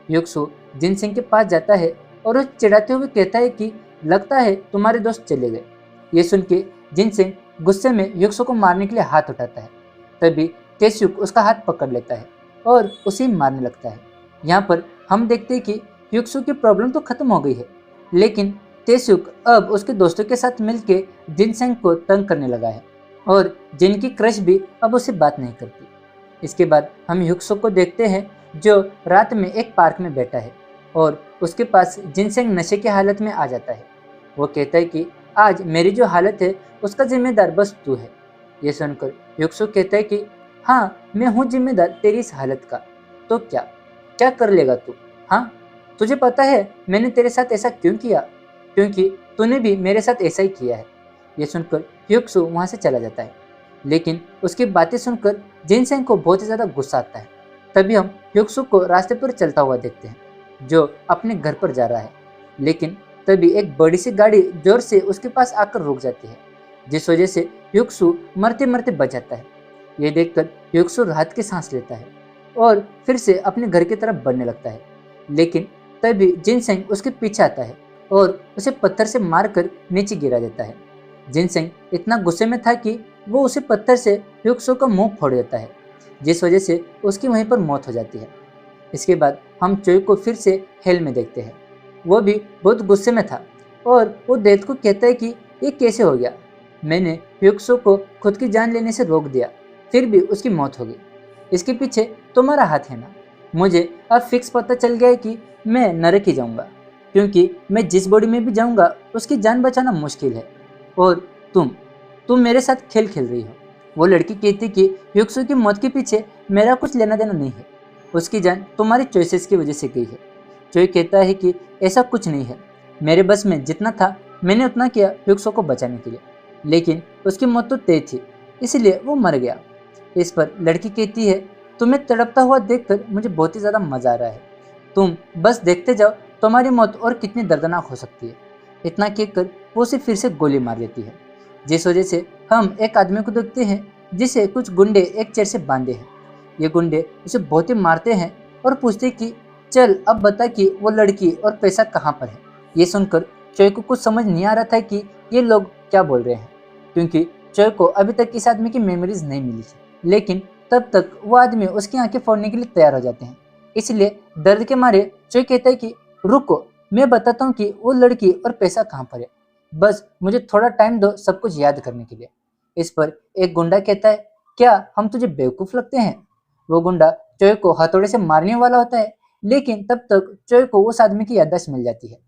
युक्सु जिनसेंग के पास जाता है और उसे चिढ़ाते हुए कहता है कि लगता है तुम्हारे दोस्त चले गए। ये सुन के जिनसेंग गुस्से में युक्सु को मारने के लिए हाथ उठाता है। तभी तेसुक उसका हाथ पकड़ लेता है और उसे मारने लगता है। यहाँ पर हम देखते हैं कि युक्सु की प्रॉब्लम तो खत्म हो गई है, लेकिन तेसुक अब उसके दोस्तों के साथ मिलकर जिनसेंग को तंग करने लगा है और जिनकी क्रश भी अब उससे बात नहीं करती। इसके बाद हम युक्सु को देखते हैं जो रात में एक पार्क में बैठा है और उसके पास जिनसेंग नशे की हालत में आ जाता है। वो कहता है कि आज मेरी जो हालत है उसका जिम्मेदार बस तू है। ये सुनकर युक्सु कहता है कि हाँ मैं हूँ जिम्मेदार तेरी इस हालत का, तो क्या क्या कर लेगा तू? हाँ तुझे पता है मैंने तेरे साथ ऐसा क्यों किया? क्योंकि तूने भी मेरे साथ ऐसा ही किया है। ये सुनकर युक्सु वहाँ से चला जाता है, लेकिन उसकी बातें सुनकर जिनसेंग को बहुत ही ज़्यादा गुस्सा आता है। तभी हम युक्सु को रास्ते पर चलता हुआ देखते हैं जो अपने घर पर जा रहा है, लेकिन तभी एक बड़ी सी गाड़ी जोर से उसके पास आकर रुक जाती है, जिस वजह से युक्सु मरते मरते बच जाता है। ये देखकर युक्सु राहत की सांस लेता है और फिर से अपने घर की तरफ बढ़ने लगता है, लेकिन तभी जिनसेंग उसके पीछे आता है और उसे पत्थर से मारकर नीचे गिरा देता है। जिनसेंग इतना गुस्से में था कि वो उसे पत्थर से युक्सु का मुंह फोड़ देता है, जिस वजह से उसकी वहीं पर मौत हो जाती है। इसके बाद हम चोई को फिर से हेल में देखते हैं। वो भी बहुत गुस्से में था और वो डेथ को कहता है कि ये कैसे हो गया? मैंने ह्यूक्सो को खुद की जान लेने से रोक दिया, फिर भी उसकी मौत हो गई। इसके पीछे तुम्हारा हाथ है ना? मुझे अब फिक्स पता चल गया है कि मैं नरक ही जाऊंगा, क्योंकि मैं जिस बॉडी में भी जाऊंगा उसकी जान बचाना मुश्किल है। और तुम तुम मेरे साथ खेल खेल रही हो। वो लड़की कहती कि ह्यूक्सो की मौत के पीछे मेरा कुछ लेना देना नहीं है, उसकी जान तुम्हारी चॉइसेस की वजह से गई है। जोई कहता है कि ऐसा कुछ नहीं है, मेरे बस में जितना था मैंने उतना किया ह्यूक्सो को बचाने के लिए, लेकिन उसकी मौत तो तय थी, इसलिए वो मर गया। इस पर लड़की कहती है, तुम्हें तड़पता हुआ देखकर मुझे बहुत ही ज़्यादा मजा आ रहा है, तुम बस देखते जाओ तुम्हारी मौत और कितनी दर्दनाक हो सकती है। इतना कहकर वो उसे फिर से गोली मार देती है, जिस वजह से हम एक आदमी को देखते हैं जिसे कुछ गुंडे एक चेयर से बांधे हैं। ये गुंडे उसे बहुत ही मारते हैं और पूछते कि चल अब बता कि वो लड़की और पैसा कहाँ पर है। ये सुनकर चोय को कुछ समझ नहीं आ रहा था कि ये लोग क्या बोल रहे हैं, क्योंकि चोय को अभी तक इस आदमी की मेमोरीज नहीं मिली थी। लेकिन तब तक वो आदमी उसकी आंखें फोड़ने के लिए तैयार हो जाते हैं। इसलिए दर्द के मारे चोय कहता है कि रुको, मैं बताता हूँ कि वो लड़की और पैसा कहाँ पर है, बस मुझे थोड़ा टाइम दो सब कुछ याद करने के लिए। इस पर एक गुंडा कहता है, क्या हम तुझे बेवकूफ लगते हैं? वो गुंडा चोय को हथौड़े से मारने वाला होता है, लेकिन तब तक चोय को उस आदमी की याददाश्त मिल जाती है।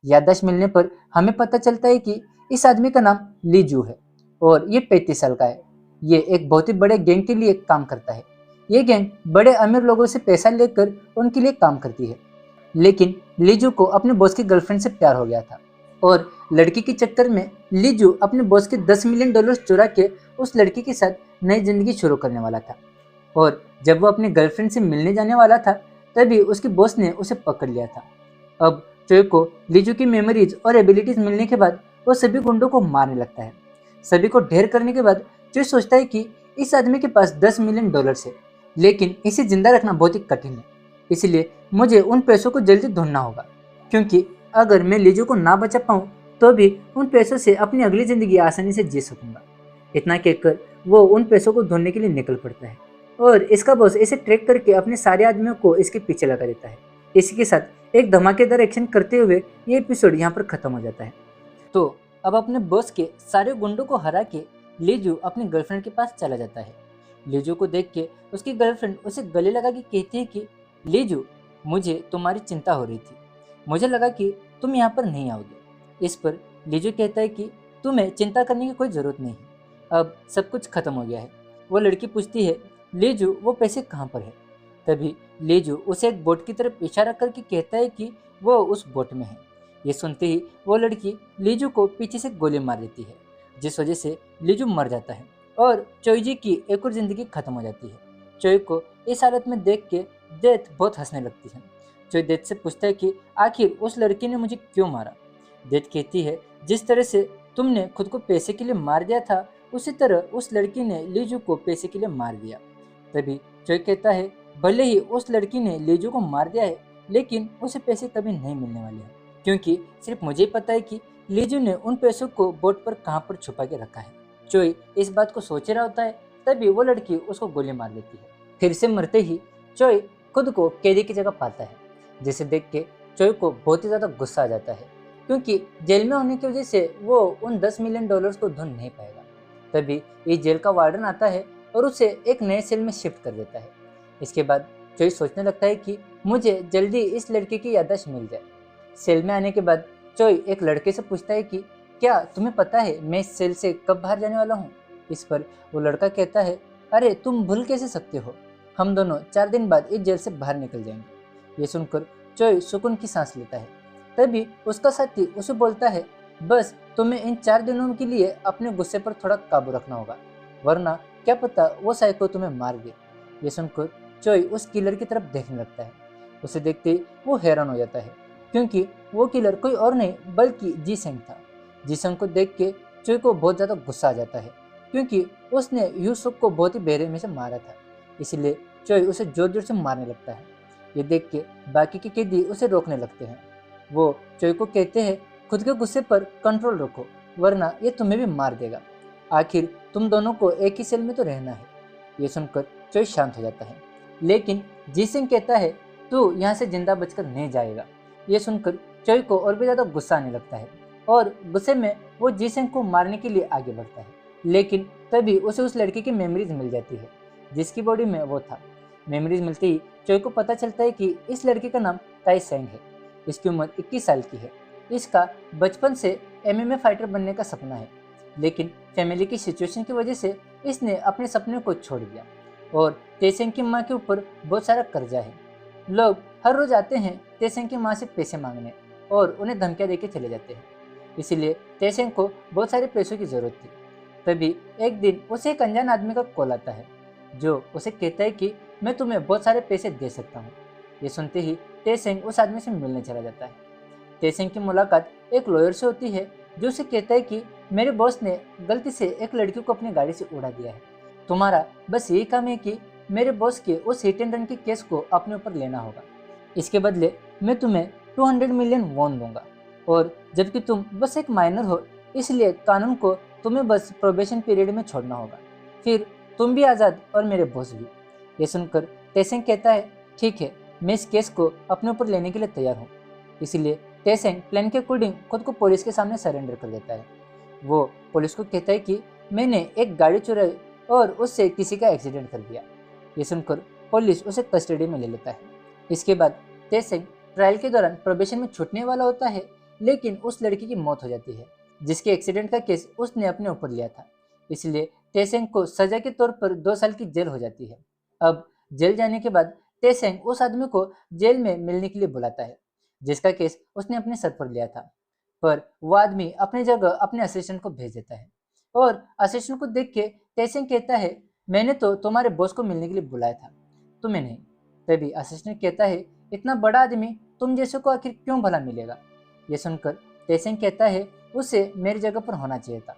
याददाश्त मिलने पर हमें पता चलता है कि इस आदमी का नाम लीजू है और ये 35 साल का है। ये एक बहुत ही बड़े गैंग के लिए काम करता है। ये गैंग बड़े अमीर लोगों से पैसा लेकर उनके लिए काम करती है। लेकिन लीजू को अपने बॉस की गर्लफ्रेंड से प्यार हो गया था और लड़की के चक्कर में लीजू अपने बॉस के $10 मिलियन चुरा के उस लड़की के साथ नई जिंदगी शुरू करने वाला था। और जब वो अपनी गर्लफ्रेंड से मिलने जाने वाला था तभी उसके बॉस ने उसे पकड़ लिया था। अब चोय को लीजू की मेमोरीज और एबिलिटीज मिलने के बाद वो सभी गुंडों को मारने लगता है। सभी को ढेर करने के बाद चोय सोचता है कि इस आदमी के पास $10 मिलियन है, लेकिन इसे जिंदा रखना बहुत ही कठिन है, इसलिए मुझे उन पैसों को जल्दी ढूंढना होगा, क्योंकि अगर मैं लीजू को ना बचा पाऊँ तो भी उन पैसों से अपनी अगली जिंदगी आसानी से जी सकूंगा। इतना कहकर वो उन पैसों को ढूंढने के लिए निकल पड़ता है और इसका बॉस इसे ट्रैक करके अपने सारे आदमियों को इसके पीछे लगा देता है। इसी के साथ एक धमाकेदार एक्शन करते हुए ये एपिसोड यहाँ पर खत्म हो जाता है। तो अब अपने बॉस के सारे गुंडों को हरा के लीजू अपनी गर्लफ्रेंड के पास चला जाता है। लीजू को देख के उसकी गर्लफ्रेंड उसे गले लगा के कहती है कि लीजू, मुझे तुम्हारी चिंता हो रही थी, मुझे लगा कि तुम यहाँ पर नहीं आओगे। इस पर लीजू कहता है कि तुम्हें चिंता करने की कोई ज़रूरत नहीं है, अब सब कुछ खत्म हो गया है। वो लड़की पूछती है, लीजू वो पैसे कहाँ पर है? तभी लीजू उसे एक बोट की तरफ इशारा करके कहता है कि वो उस बोट में है। ये सुनते ही वो लड़की लीजू को पीछे से गोली मार देती है, जिस वजह से लीजू मर जाता है और चोय जी की एक और जिंदगी खत्म हो जाती है। चोय को इस हालत में देख के डेथ बहुत हंसने लगती है। चोय डेथ से पूछता है कि आखिर उस लड़की ने मुझे क्यों मारा? डेथ कहती है, जिस तरह से तुमने खुद को पैसे के लिए मार दिया था उसी तरह उस लड़की ने लीजू को पैसे के लिए मार दिया। तभी चोय कहता है, भले ही उस लड़की ने लीजू को मार दिया है, लेकिन उसे पैसे कभी नहीं मिलने वाले हैं, क्योंकि सिर्फ मुझे ही पता है कि लीजू ने उन पैसों को बोट पर कहाँ पर छुपा के रखा है। चोय इस बात को सोच रहा होता है, तभी वो लड़की उसको गोली मार देती है। फिर से मरते ही चोय खुद को कैदी की जगह पाता है, जिसे देख के चोय को बहुत ही ज़्यादा गुस्सा आ जाता है, क्योंकि जेल में होने की वजह से वो उन $10 मिलियन को ढूंढ नहीं पाएगा। तभी इस जेल का वार्डन आता है और उसे एक नए सेल में शिफ्ट कर देता है। इसके बाद चोय सोचने लगता है कि मुझे जल्दी इस लड़के की याददाश्त मिल जाए। सेल में आने के बाद चोय एक लड़के से पूछता है कि क्या तुम्हें पता है मैं इस सेल से कब बाहर जाने वाला हूँ? इस पर वो लड़का कहता है, अरे तुम भूल कैसे सकते हो, हम दोनों 4 दिन बाद इस जेल से बाहर निकल जाएंगे। ये सुनकर चोय सुकून की सांस लेता है। तभी उसका साथी उसे बोलता है, बस तुम्हें इन 4 दिनों के लिए अपने गुस्से पर थोड़ा काबू रखना होगा, वरना क्या पता वो साइको तुम्हें मार दे। ये सुनकर चोय उस किलर की तरफ देखने लगता है। उसे देखते ही वो हैरान हो जाता है, क्योंकि वो किलर कोई और नहीं बल्कि जी-सेंग था। जी-सेंग को देख के चोय को बहुत ज़्यादा गुस्सा आ जाता है, क्योंकि उसने यूसुफ को बहुत ही बेरहमी से मारा था, इसलिए चोय उसे जोर जोर से मारने लगता है। ये देख के बाकी के कैदी उसे रोकने लगते हैं। वो चोय को कहते हैं, खुद के गुस्से पर कंट्रोल रखो, वरना ये तुम्हें भी मार देगा, आखिर तुम दोनों को एक ही सेल में तो रहना है। ये सुनकर चोय शांत हो जाता है, लेकिन जी-सेंग कहता है, तू यहाँ से जिंदा बचकर नहीं जाएगा। ये सुनकर चोय को और भी ज़्यादा गुस्सा आने लगता है। और गुस्से में वो जीसेंग को मारने के लिए आगे बढ़ता है। लेकिन तभी उसे उस लड़के की मेमोरीज मिल जाती है जिसकी बॉडी में वो था। मेमोरीज मिलते ही चोई को पता चलता है कि इस लड़के का नाम ताई सेंग है। इसकी उम्र 21 साल की है। इसका बचपन से एमएमए फाइटर बनने का सपना है, लेकिन फैमिली की सिचुएशन की वजह से इसने अपने सपने को छोड़ दिया। और तेसेंग की माँ के ऊपर बहुत सारा कर्जा है। लोग हर रोज आते हैं तेसेंग की माँ से पैसे मांगने और उन्हें धमकियां देके चले जाते हैं। इसीलिए तेसेंग को बहुत सारे पैसों की जरूरत थी। तभी एक दिन उसे एक अनजान आदमी का कॉल आता है जो उसे कहता है कि मैं तुम्हें बहुत सारे पैसे दे सकता हूँ। ये सुनते ही तेसेंग उस आदमी से मिलने चला जाता है। तेसेंग की मुलाकात एक लॉयर से होती है जो उसे कहता है कि मेरे बॉस ने गलती से एक लड़की को अपनी गाड़ी से उड़ा दिया है। तुम्हारा बस यही काम है कि मेरे बॉस के उस हिट एंड रन के केस को अपने ऊपर लेना होगा। इसके बदले मैं तुम्हें 200 मिलियन वॉन दूंगा। और जबकि तुम बस एक माइनर हो, इसलिए कानून को तुम्हें बस प्रोबेशन पीरियड में छोड़ना होगा। फिर तुम भी आज़ाद और मेरे बॉस भी। ये सुनकर तेसेंग कहता है ठीक है, मैं इस केस को अपने ऊपर लेने के लिए तैयार हूँ। इसलिए तेसेंग प्लान के अकॉर्डिंग खुद को पुलिस के सामने सरेंडर कर देता है। वो पुलिस को कहता है कि मैंने एक गाड़ी चुराई और उससे किसी का एक्सीडेंट कर दिया। ये सुनकर पुलिस उसे कस्टडी में ले लेता है। इसके बाद तेसेंग ट्रायल के दौरान प्रोबेशन में छूटने वाला होता है, लेकिन उस लड़की की मौत हो जाती है जिसके एक्सीडेंट का केस उसने अपने ऊपर लिया था। इसलिए तेसेंग को सजा के तौर पर 2 साल की जेल हो जाती है। अब जेल जाने के बाद तेसेंग उस आदमी को जेल में मिलने के लिए बुलाता है जिसका केस उसने अपने सर पर लिया था। पर वो आदमी अपनी जगह अपने असिस्टेंट को भेज देता है और असिस्टेंट को देख के तेसेंग कहता है मैंने तो तुम्हारे बॉस को मिलने के लिए बुलाया था, तुम्हें नहीं। तभी असिस्टेंट कहता है इतना बड़ा आदमी तुम जैसे को आखिर क्यों भला मिलेगा। ये सुनकर तेसेंग कहता है उसे मेरी जगह पर होना चाहिए था।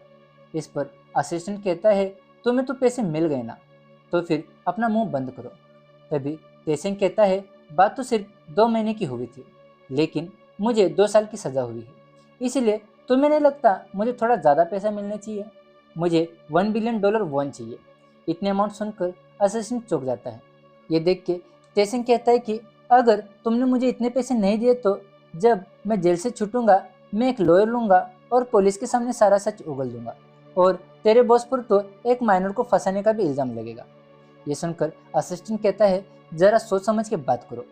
इस पर असिस्टेंट कहता है तुम्हें तो पैसे मिल गए ना, तो फिर अपना मुंह बंद करो। तभी तेसेंग कहता है बात तो सिर्फ 2 महीने की हुई थी, लेकिन मुझे 2 साल की सजा हुई है। इसीलिए तुम्हें नहीं लगता मुझे थोड़ा ज़्यादा पैसा मिलना चाहिए? मुझे $1 बिलियन वॉन चाहिए। इतने अमाउंट सुनकर असिस्टेंट चौंक जाता है। ये देख के तेसेंग कहता है कि अगर तुमने मुझे इतने पैसे नहीं दिए तो जब मैं जेल से छूटूंगा मैं एक लॉयर लूंगा और पुलिस के सामने सारा सच उगल दूंगा और तेरे बॉस पर तो एक माइनर को फंसाने का भी इल्जाम लगेगा। ये सुनकर असिस्टेंट कहता है जरा सोच समझ के बात करो,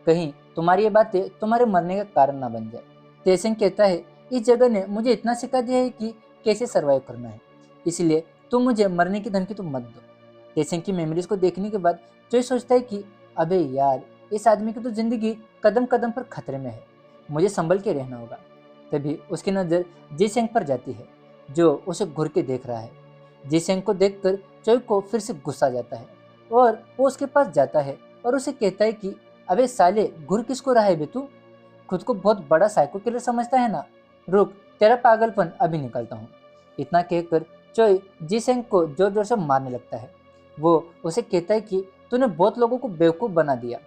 कहीं तुम्हारी ये बातें तुम्हारे मरने का कारण ना बन जाए। तेसेंग कहता है इस जगह ने मुझे इतना सिखा दिया है कि कैसे सर्वाइव करना है, इसलिए तुम मुझे मरने की धमकी तो मत दो। तेसेंग की मेमोरीज को देखने के बाद चोई सोचता है कि अबे यार, इस आदमी की तो जिंदगी कदम कदम पर खतरे में है, मुझे संभल के रहना होगा। तभी उसकी नज़र जीसेंग पर जाती है जो उसे घूर के देख रहा है। जीसेंग को देखकर चोई को फिर से गुस्सा आ जाता है और वो उसके पास जाता है और उसे कहता है कि अबे साले, घूर किसको रहा है बे तू? खुद को बहुत बड़ा साइको किलर समझता है ना? रुक, तेरा पागलपन अभी निकलता हूँ। इतना कहकर चोई जीसेंग को जोर जोर से मारने लगता है। वो उसे कहता है कि तूने बहुत लोगों को बेवकूफ़ बना दिया,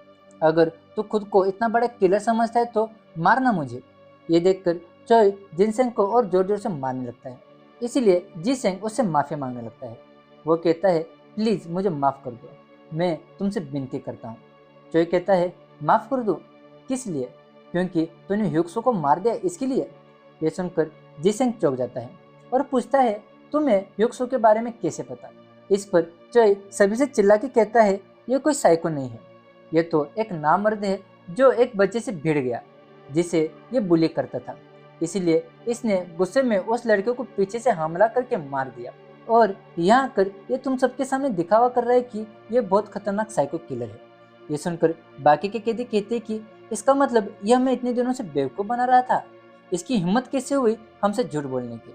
अगर तू खुद को इतना बड़ा किलर समझता है तो मारना मुझे। ये देखकर चोई जिनसेंग को और जोर जोर से मारने लगता है। इसीलिए जीसेंग उससे माफ़ी मांगने लगता है। वो कहता है प्लीज़ मुझे माफ़ कर दो, मैं तुमसे विनती करता हूँ। चोई कहता है माफ़ कर दूँ? किस लिए? क्योंकि तूने ह्यूक्सो को मार दिया इसके लिए? ये सुनकर जीसेंग चौंक जाता है और पूछता है तुम्हें ह्यूक्सो के बारे में कैसे पता? इस पर चोई सभी से चिल्ला के कहता है ये कोई साइको नहीं है, ये तो एक नामर्द है जो एक बच्चे से भिड़ गया जिसे ये बुली करता था। इसीलिए इसने गुस्से में उस लड़के को पीछे से हमला करके मार दिया और यहाँ आकर ये तुम सबके सामने दिखावा कर रहा है कि ये बहुत खतरनाक साइको किलर है। ये सुनकर बाकी के कैदी कहते हैं कि इसका मतलब यह हमें इतने दिनों से बेवकूफ़ बना रहा था, इसकी हिम्मत कैसे हुई हमसे झूठ बोलने की।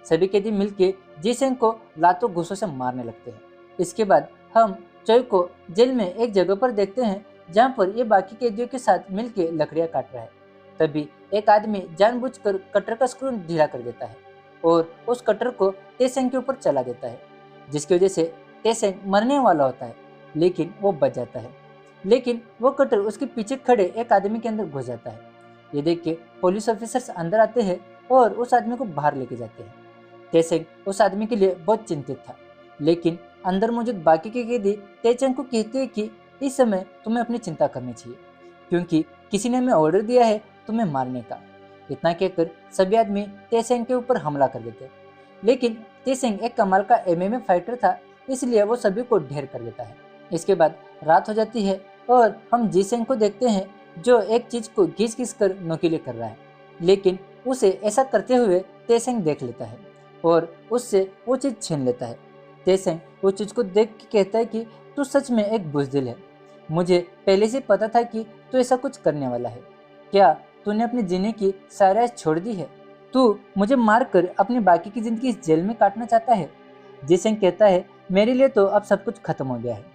सभी कैदी मिलके जीसेंग को लातों घूंसों से मारने लगते हैं। इसके बाद हम चोई को जेल में एक जगह पर देखते हैं जहाँ पर ये बाकी कैदियों के साथ मिलके लकड़ियाँ काट रहा है। तभी एक आदमी जानबूझकर कटर का स्क्रू ढीला कर देता है और उस कटर को तेसेंग के ऊपर चला देता है, जिसकी वजह से तेसेंग मरने वाला होता है, लेकिन वो बच जाता है। लेकिन वो कटर उसके पीछे खड़े एक आदमी के अंदर घुस जाता है। ये देख के पुलिस ऑफिसर्स अंदर आते हैं और उस आदमी को बाहर लेके जाते हैं। तेसेंग उस आदमी के लिए बहुत चिंतित था, लेकिन अंदर मौजूद बाकी के कैदी तेसेंग को कहते हैं कि इस समय तुम्हें अपनी चिंता करनी चाहिए, क्योंकि किसी ने हमें ऑर्डर दिया है तुम्हें मारने का। इतना कहकर सभी आदमी तेसेंग के ऊपर हमला कर देते। लेकिन तेसेंग एक कमाल का एमएमए फाइटर था, इसलिए वो सभी को ढेर कर देता है। इसके बाद रात हो जाती है और हम जीसेंग को देखते हैं जो एक चीज को घिस घिस कर नुकीले कर रहा है। लेकिन उसे ऐसा करते हुए तेसेंग देख लेता है और उससे वो चीज छीन लेता है। तेसेंग वो चीज को देख के कहता है कि तू सच में एक बुजदिल है। मुझे पहले से पता था कि तू ऐसा कुछ करने वाला है। क्या तूने अपनी जीने की सारी आस छोड़ दी है? तू मुझे मार कर अपनी बाकी की जिंदगी इस जेल में काटना चाहता है? जिसेंग कहता है, मेरे लिए तो अब सब कुछ खत्म हो गया है,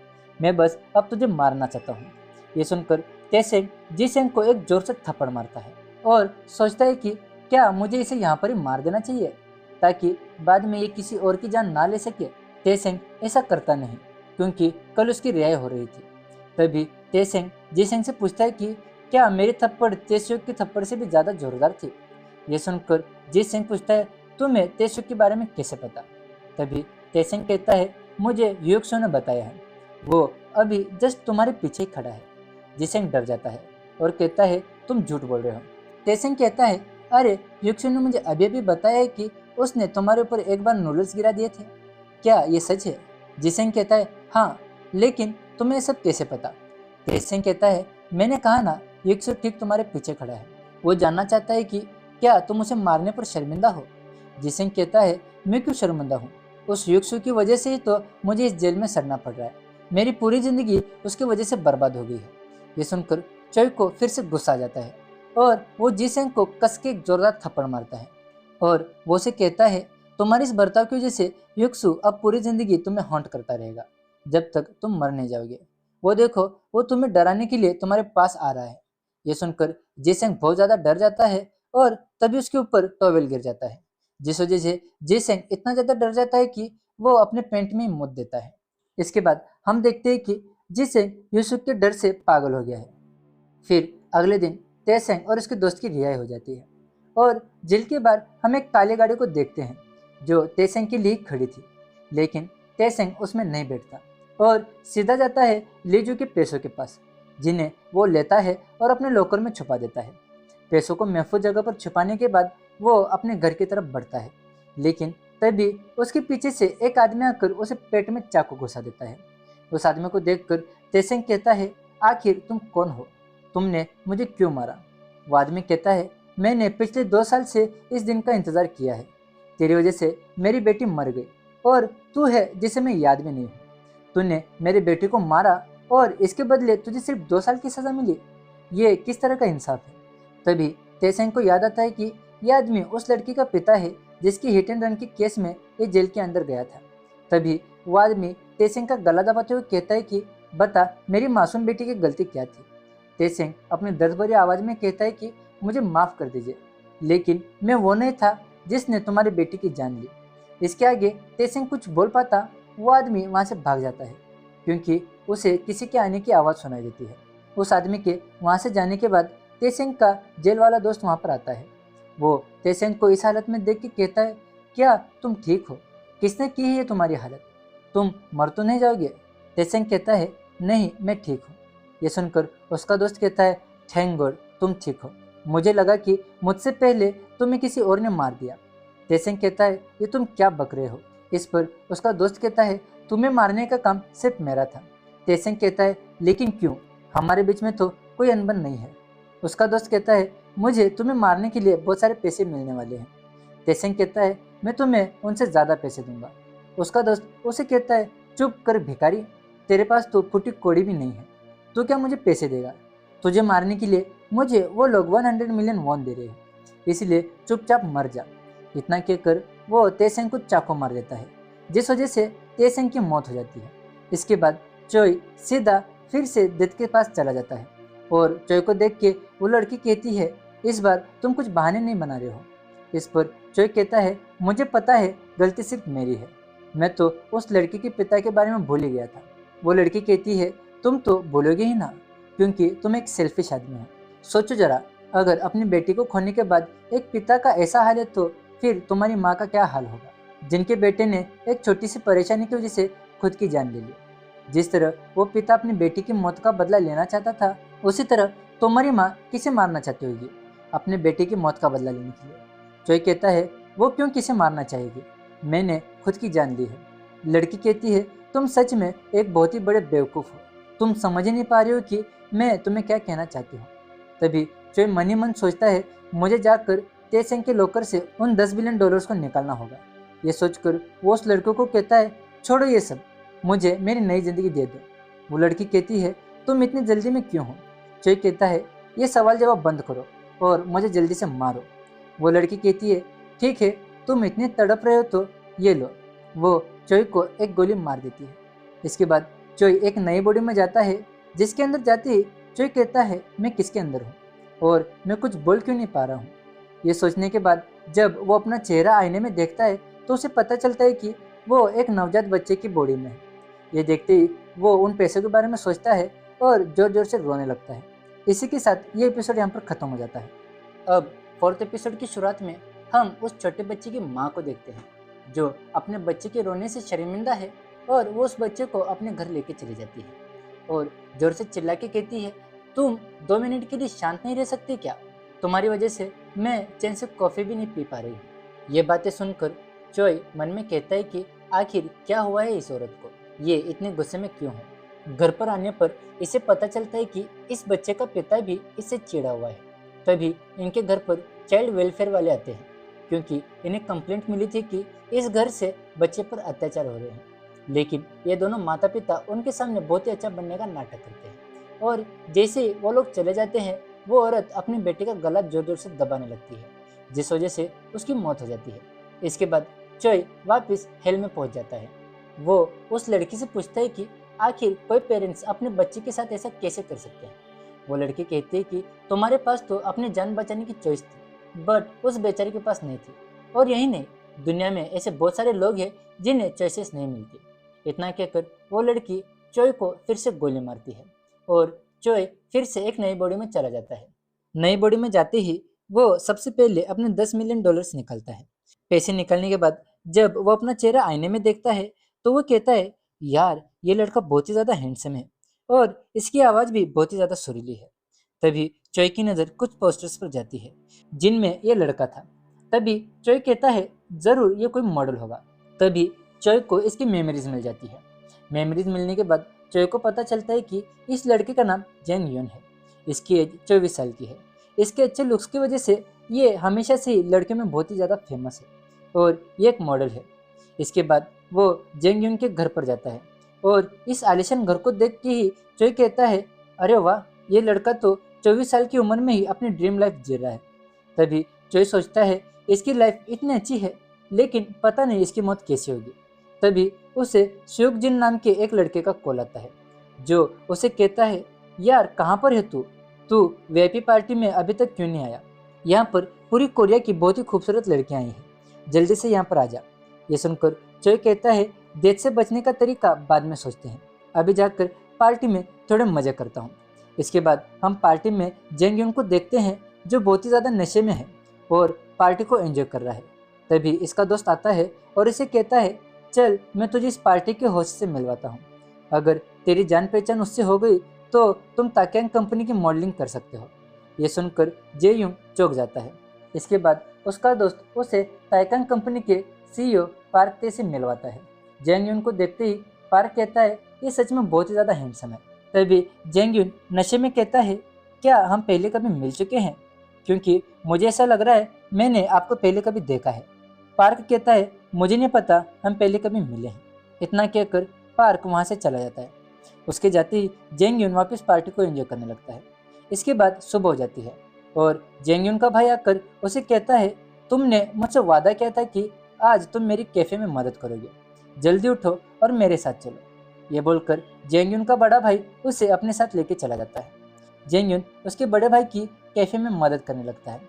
मैं बस अब तुझे मारना चाहता हूँ। ये सुनकर तेसेंग जिसेंग को एक जोर से थप्पड़ मारता है और सोचता है कि क्या मुझे इसे यहाँ पर ही मार देना चाहिए ताकि बाद में ये किसी और की जान ना ले सके। तेसेंग ऐसा करता नहीं क्योंकि कल उसकी रिहाई हो रही थी। तभी तेसेंग जिसेंग से पूछता है कि क्या मेरी थप्पड़ तेसुक की थप्पड़ से भी ज्यादा जोरदार थी? ये सुनकर जिसेंग पूछता है, तुम्हें तेसुक के बारे में कैसे पता? तभी तेसेंग कहता है, मुझे युक्सो ने बताया है, वो अभी जस्ट तुम्हारे पीछे ही खड़ा है। जिसेंग डर जाता है और कहता है, तुम झूठ बोल रहे हो। तेसेंग कहता है, अरे युक्सो ने मुझे अभी अभी बताया है कि उसने तुम्हारे ऊपर एक बार नूडल्स गिरा दिए थे, क्या ये सच है? जिसेंग कहता है, हाँ, लेकिन तुम्हें सब कैसे पता? तेसेंग कहता है, मैंने कहा ना, युक्सो ठीक तुम्हारे पीछे खड़ा है, वो जानना चाहता है कि क्या तुम उसे मारने पर शर्मिंदा हो? जिसेंग कहता है, मैं क्यों शर्मिंदा हूँ, उस युक्सो की वजह से ही तो मुझे इस जेल में सड़ना पड़ रहा है, मेरी पूरी जिंदगी उसकी वजह से बर्बाद हो गई है। ये सुनकर चोई को फिर से गुस्सा आ जाता है और वो जिसेंग को कस के एक जोरदार थप्पड़ मारता है और वो उसे कहता है, तुम्हारी इस बर्ताव की वजह से युक्सु अब पूरी जिंदगी तुम्हें हॉन्ट करता रहेगा जब तक तुम मर नहीं जाओगे। वो देखो, वो तुम्हें डराने के लिए तुम्हारे पास आ रहा है। ये सुनकर जिसेंग बहुत ज्यादा डर जाता है और तभी उसके ऊपर टॉवेल गिर जाता है, जिस वजह से जिसेंग इतना ज्यादा डर जाता है कि वो अपने पेंट में ही मुत देता है। इसके बाद हम देखते हैं कि जिसेंग यूसुफ के डर से पागल हो गया है। फिर अगले दिन तेसेंग और उसके दोस्त की रिहाई हो जाती है और जेल के बाहर हम एक काली गाड़ी को देखते हैं जो तेसेंग के लिए खड़ी थी। लेकिन तेसेंग उसमें नहीं बैठता और सीधा जाता है लीजू के पैसों के पास, जिन्हें वो लेता है और अपने लॉकर में छुपा देता है। पैसों को महफूज जगह पर छुपाने के बाद वो अपने घर की तरफ बढ़ता है, लेकिन तभी उसके पीछे से एक आदमी आकर उसे पेट में चाकू घुसा देता है। उस आदमी को देखकर तेसेंग कहता है, आखिर तुम कौन हो? तुमने मुझे क्यों मारा? वो आदमी कहता है, मैंने पिछले 2 साल से इस दिन का इंतजार किया है। तेरी वजह से मेरी बेटी मर गई और तू है जिसे मैं याद भी नहीं हूँ। तूने मेरी बेटी को मारा और इसके बदले तुझे सिर्फ 2 साल की सजा मिली। ये किस तरह का इंसाफ है? तभी तेसेंग को याद आता है कि यह आदमी उस लड़की का पिता है जिसकी हिट एंड रन के केस में ये जेल के अंदर गया था। तभी वो आदमी तेसेंग का गला दबाते हुए कहता है कि बता, मेरी मासूम बेटी की गलती क्या थी? तेसेंग अपनी दर्द भरी आवाज में कहता है कि मुझे माफ कर दीजिए, लेकिन मैं वो नहीं था जिसने तुम्हारी बेटी की जान ली। इसके आगे तेसेंग कुछ बोल पाता, वो आदमी वहां से भाग जाता है क्योंकि उसे किसी के आने की आवाज़ सुनाई देती है। उस आदमी के वहां से जाने के बाद तेसेंग का जेल वाला दोस्त वहां पर आता है। वो तेसेंग को इस हालत में देख के कहता है, क्या तुम ठीक हो? किसने की है ये तुम्हारी हालत? तुम मर तो नहीं जाओगे? तेसेंग कहता है, नहीं, मैं ठीक हूँ। ये सुनकर उसका दोस्त कहता है, थैंक गॉड तुम ठीक हो, मुझे लगा कि मुझसे पहले तुम्हें किसी और ने मार दिया। तेसेंग कहता है, ये तुम क्या बक रहे हो? इस पर उसका दोस्त कहता है, तुम्हें मारने का काम सिर्फ मेरा था। तेसेंग कहता है, लेकिन क्यों? हमारे बीच में तो कोई अनबन नहीं है। उसका दोस्त कहता है, मुझे तुम्हें मारने के लिए बहुत सारे पैसे मिलने वाले हैं। तेसेंग कहता है, मैं तुम्हें उनसे ज़्यादा पैसे दूंगा। उसका दोस्त उसे कहता है, चुप कर भिखारी, तेरे पास तो फूटी कौड़ी भी नहीं है, तो क्या मुझे पैसे देगा? तुझे मारने के लिए मुझे वो लोग 100 मिलियन वॉन दे रहे हैं, इसलिए चुपचाप मर जा। इतना कहकर वो तेसेंग को चाकू मार देता है, जिस वजह से तेसेंग की मौत हो जाती है। इसके बाद चोई सीधा फिर से डेथ के पास चला जाता है और चोई को देख के वो लड़की कहती है, इस बार तुम कुछ बहाने नहीं बना रहे हो। इस पर चोई कहता है, मुझे पता है गलती सिर्फ मेरी है, मैं तो उस लड़की के पिता के बारे में भूल ही गया था। वो लड़की कहती है, तुम तो भूलोगे ही ना, क्योंकि तुम एक सेल्फिश आदमी हो। सोचो जरा, अगर अपनी बेटी को खोने के बाद एक पिता का ऐसा हाल है तो फिर तुम्हारी माँ का क्या हाल होगा, जिनके बेटे ने एक छोटी सी परेशानी की वजह से खुद की जान ले ली। जिस तरह वो पिता अपनी बेटी की मौत का बदला लेना चाहता था, उसी तरह तुम्हारी माँ किसे मारना चाहती होगी। अपने बेटे की मौत का बदला लेने के लिए। चोई कहता है वो क्यों किसे मारना चाहेगी, मैंने खुद की जान ली है। लड़की कहती है तुम सच में एक बहुत ही बड़े बेवकूफ़ हो, तुम समझ ही नहीं पा रहे हो कि मैं तुम्हें क्या कहना चाहती हूँ। तभी चोई मन ही मन सोचता है मुझे जाकर तेसेंग के लॉकर से उन 10 बिलियन डॉलर्स को निकालना होगा। ये सोचकर वो उस लड़के को कहता है छोड़ो ये सब, मुझे मेरी नई जिंदगी दे दो। वो लड़की कहती है तुम इतनी जल्दी में क्यों हो। चोई कहता है ये सवाल जवाब बंद करो और मुझे जल्दी से मारो। वो लड़की कहती है ठीक है, तुम इतने तड़प रहे हो तो ये लो। वो चोई को एक गोली मार देती है। इसके बाद चोई एक नई बॉडी में जाता है, जिसके अंदर जाते ही चोई कहता है मैं किसके अंदर हूँ और मैं कुछ बोल क्यों नहीं पा रहा हूँ। ये सोचने के बाद जब वो अपना चेहरा आईने में देखता है तो उसे पता चलता है कि वो एक नवजात बच्चे की बॉडी में है। ये देखते ही वो उन पैसों के बारे में सोचता है और जोर जोर से रोने लगता है। इसी के साथ ये एपिसोड यहाँ पर खत्म हो जाता है। अब फोर्थ एपिसोड की शुरुआत में हम उस छोटे बच्चे की माँ को देखते हैं, जो अपने बच्चे के रोने से शर्मिंदा है और वो उस बच्चे को अपने घर लेके चली जाती है और जोर से चिल्ला के कहती है तुम 2 मिनट के लिए शांत नहीं रह सकते क्या, तुम्हारी वजह से मैं चैन से कॉफ़ी भी नहीं पी पा रही हूँ। ये बातें सुनकर चोई मन में कहता है कि आखिर क्या हुआ है इस औरत को, ये इतने गुस्से में क्यों है। घर पर आने पर इसे पता चलता है कि इस बच्चे का पिता भी इससे चिढ़ा हुआ है। तभी इनके घर पर चाइल्ड वेलफेयर वाले आते हैं, क्योंकि इन्हें कंप्लेंट मिली थी कि इस घर से बच्चे पर अत्याचार हो रहे हैं। लेकिन ये दोनों माता पिता उनके सामने बहुत ही अच्छा बनने का नाटक करते हैं और जैसे ही वो लोग चले जाते हैं वो औरत अपने बेटे का गला जोर जोर से दबाने लगती है, जिस वजह से उसकी मौत हो जाती है। इसके बाद चोई वापस हेल में पहुंच जाता है। वो उस लड़की से पूछता है कि आखिर कोई पेरेंट्स अपने बच्चे के साथ ऐसा कैसे कर सकते हैं। वो लड़की कहती है कि तुम्हारे पास तो अपनी जान बचाने की चॉइस थी, बट उस बेचारे के पास नहीं थी। और यही नहीं, दुनिया में ऐसे बहुत सारे लोग हैं जिन्हें चॉइसेस नहीं मिलती। इतना कहकर वो लड़की चोई को फिर से गोली मारती है और चोई फिर से एक नई बॉडी में चला जाता है। नई बॉडी में जाते ही वो सबसे पहले अपने 10 मिलियन डॉलर्स निकालता है। पैसे निकालने के बाद जब वो अपना चेहरा आईने में देखता है तो वो कहता है यार ये लड़का बहुत ही ज़्यादा हैंडसम है और इसकी आवाज़ भी बहुत ही ज़्यादा सुरीली है। तभी चोई की नज़र कुछ पोस्टर्स पर जाती है जिनमें ये लड़का था। तभी चोई कहता है ज़रूर ये कोई मॉडल होगा। तभी चोई को इसकी मेमोरीज मिल जाती है। मेमोरीज मिलने के बाद चोई को पता चलता है कि इस लड़के का नाम जेंग यून है। इसकी एज 24 साल की है। इसके अच्छे लुक्स की वजह से ये हमेशा से ही लड़के में बहुत ही ज़्यादा फेमस है और ये एक मॉडल है। इसके बाद वो जेंग यून के घर पर जाता है और इस आलिशान घर को देख के ही चोई कहता है अरे वाह, ये लड़का तो 24 साल की उम्र में ही अपनी ड्रीम लाइफ जी रहा है। तभी चोई सोचता है इसकी लाइफ इतनी अच्छी है, लेकिन पता नहीं इसकी मौत कैसे होगी। तभी उसे श्योक जिन नाम के एक लड़के का कॉल आता है, जो उसे कहता है यार कहाँ पर है तू, तू वीआईपी पार्टी में अभी तक क्यों नहीं आया। यहाँ पर पूरी कोरिया की बहुत ही खूबसूरत लड़कियाँ आई हैं, जल्दी से यहाँ पर आ जा। ये सुनकर चोई कहता है डेथ से बचने का तरीका बाद में सोचते हैं, अभी जाकर पार्टी में थोड़े मजे करता हूँ। इसके बाद हम पार्टी में जेंग यून को देखते हैं, जो बहुत ही ज़्यादा नशे में है और पार्टी को एंजॉय कर रहा है। तभी इसका दोस्त आता है और इसे कहता है चल मैं तुझे इस पार्टी के होस्ट से मिलवाता हूँ, अगर तेरी जान पहचान उससे हो गई तो तुम ताक्यांग कंपनी की मॉडलिंग कर सकते हो। ये सुनकर जे यूंग चौंक जाता है। इसके बाद उसका दोस्त उसे ताक्यांग कंपनी के सीईओ पार्क ते से मिलवाता है। जेंग यून को देखते ही पार्क कहता है ये सच में बहुत ही ज़्यादा हैंडसम है। तभी जेंग यून नशे में कहता है क्या हम पहले कभी मिल चुके हैं, क्योंकि मुझे ऐसा लग रहा है मैंने आपको पहले कभी देखा है। पार्क कहता है मुझे नहीं पता हम पहले कभी मिले हैं। इतना कहकर पार्क वहाँ से चला जाता है। उसके जाते ही जेंग यून वापस पार्टी को एंजॉय करने लगता है। इसके बाद सुबह हो जाती है और जेंग यून का भाई आकर उसे कहता है तुमने मुझसे वादा किया था कि आज तुम मेरी कैफे में मदद करोगे, जल्दी उठो और मेरे साथ चलो। ये बोलकर जेंग यून का बड़ा भाई उसे अपने साथ लेके चला जाता है। जेंग यून उसके बड़े भाई की कैफे में मदद करने लगता है।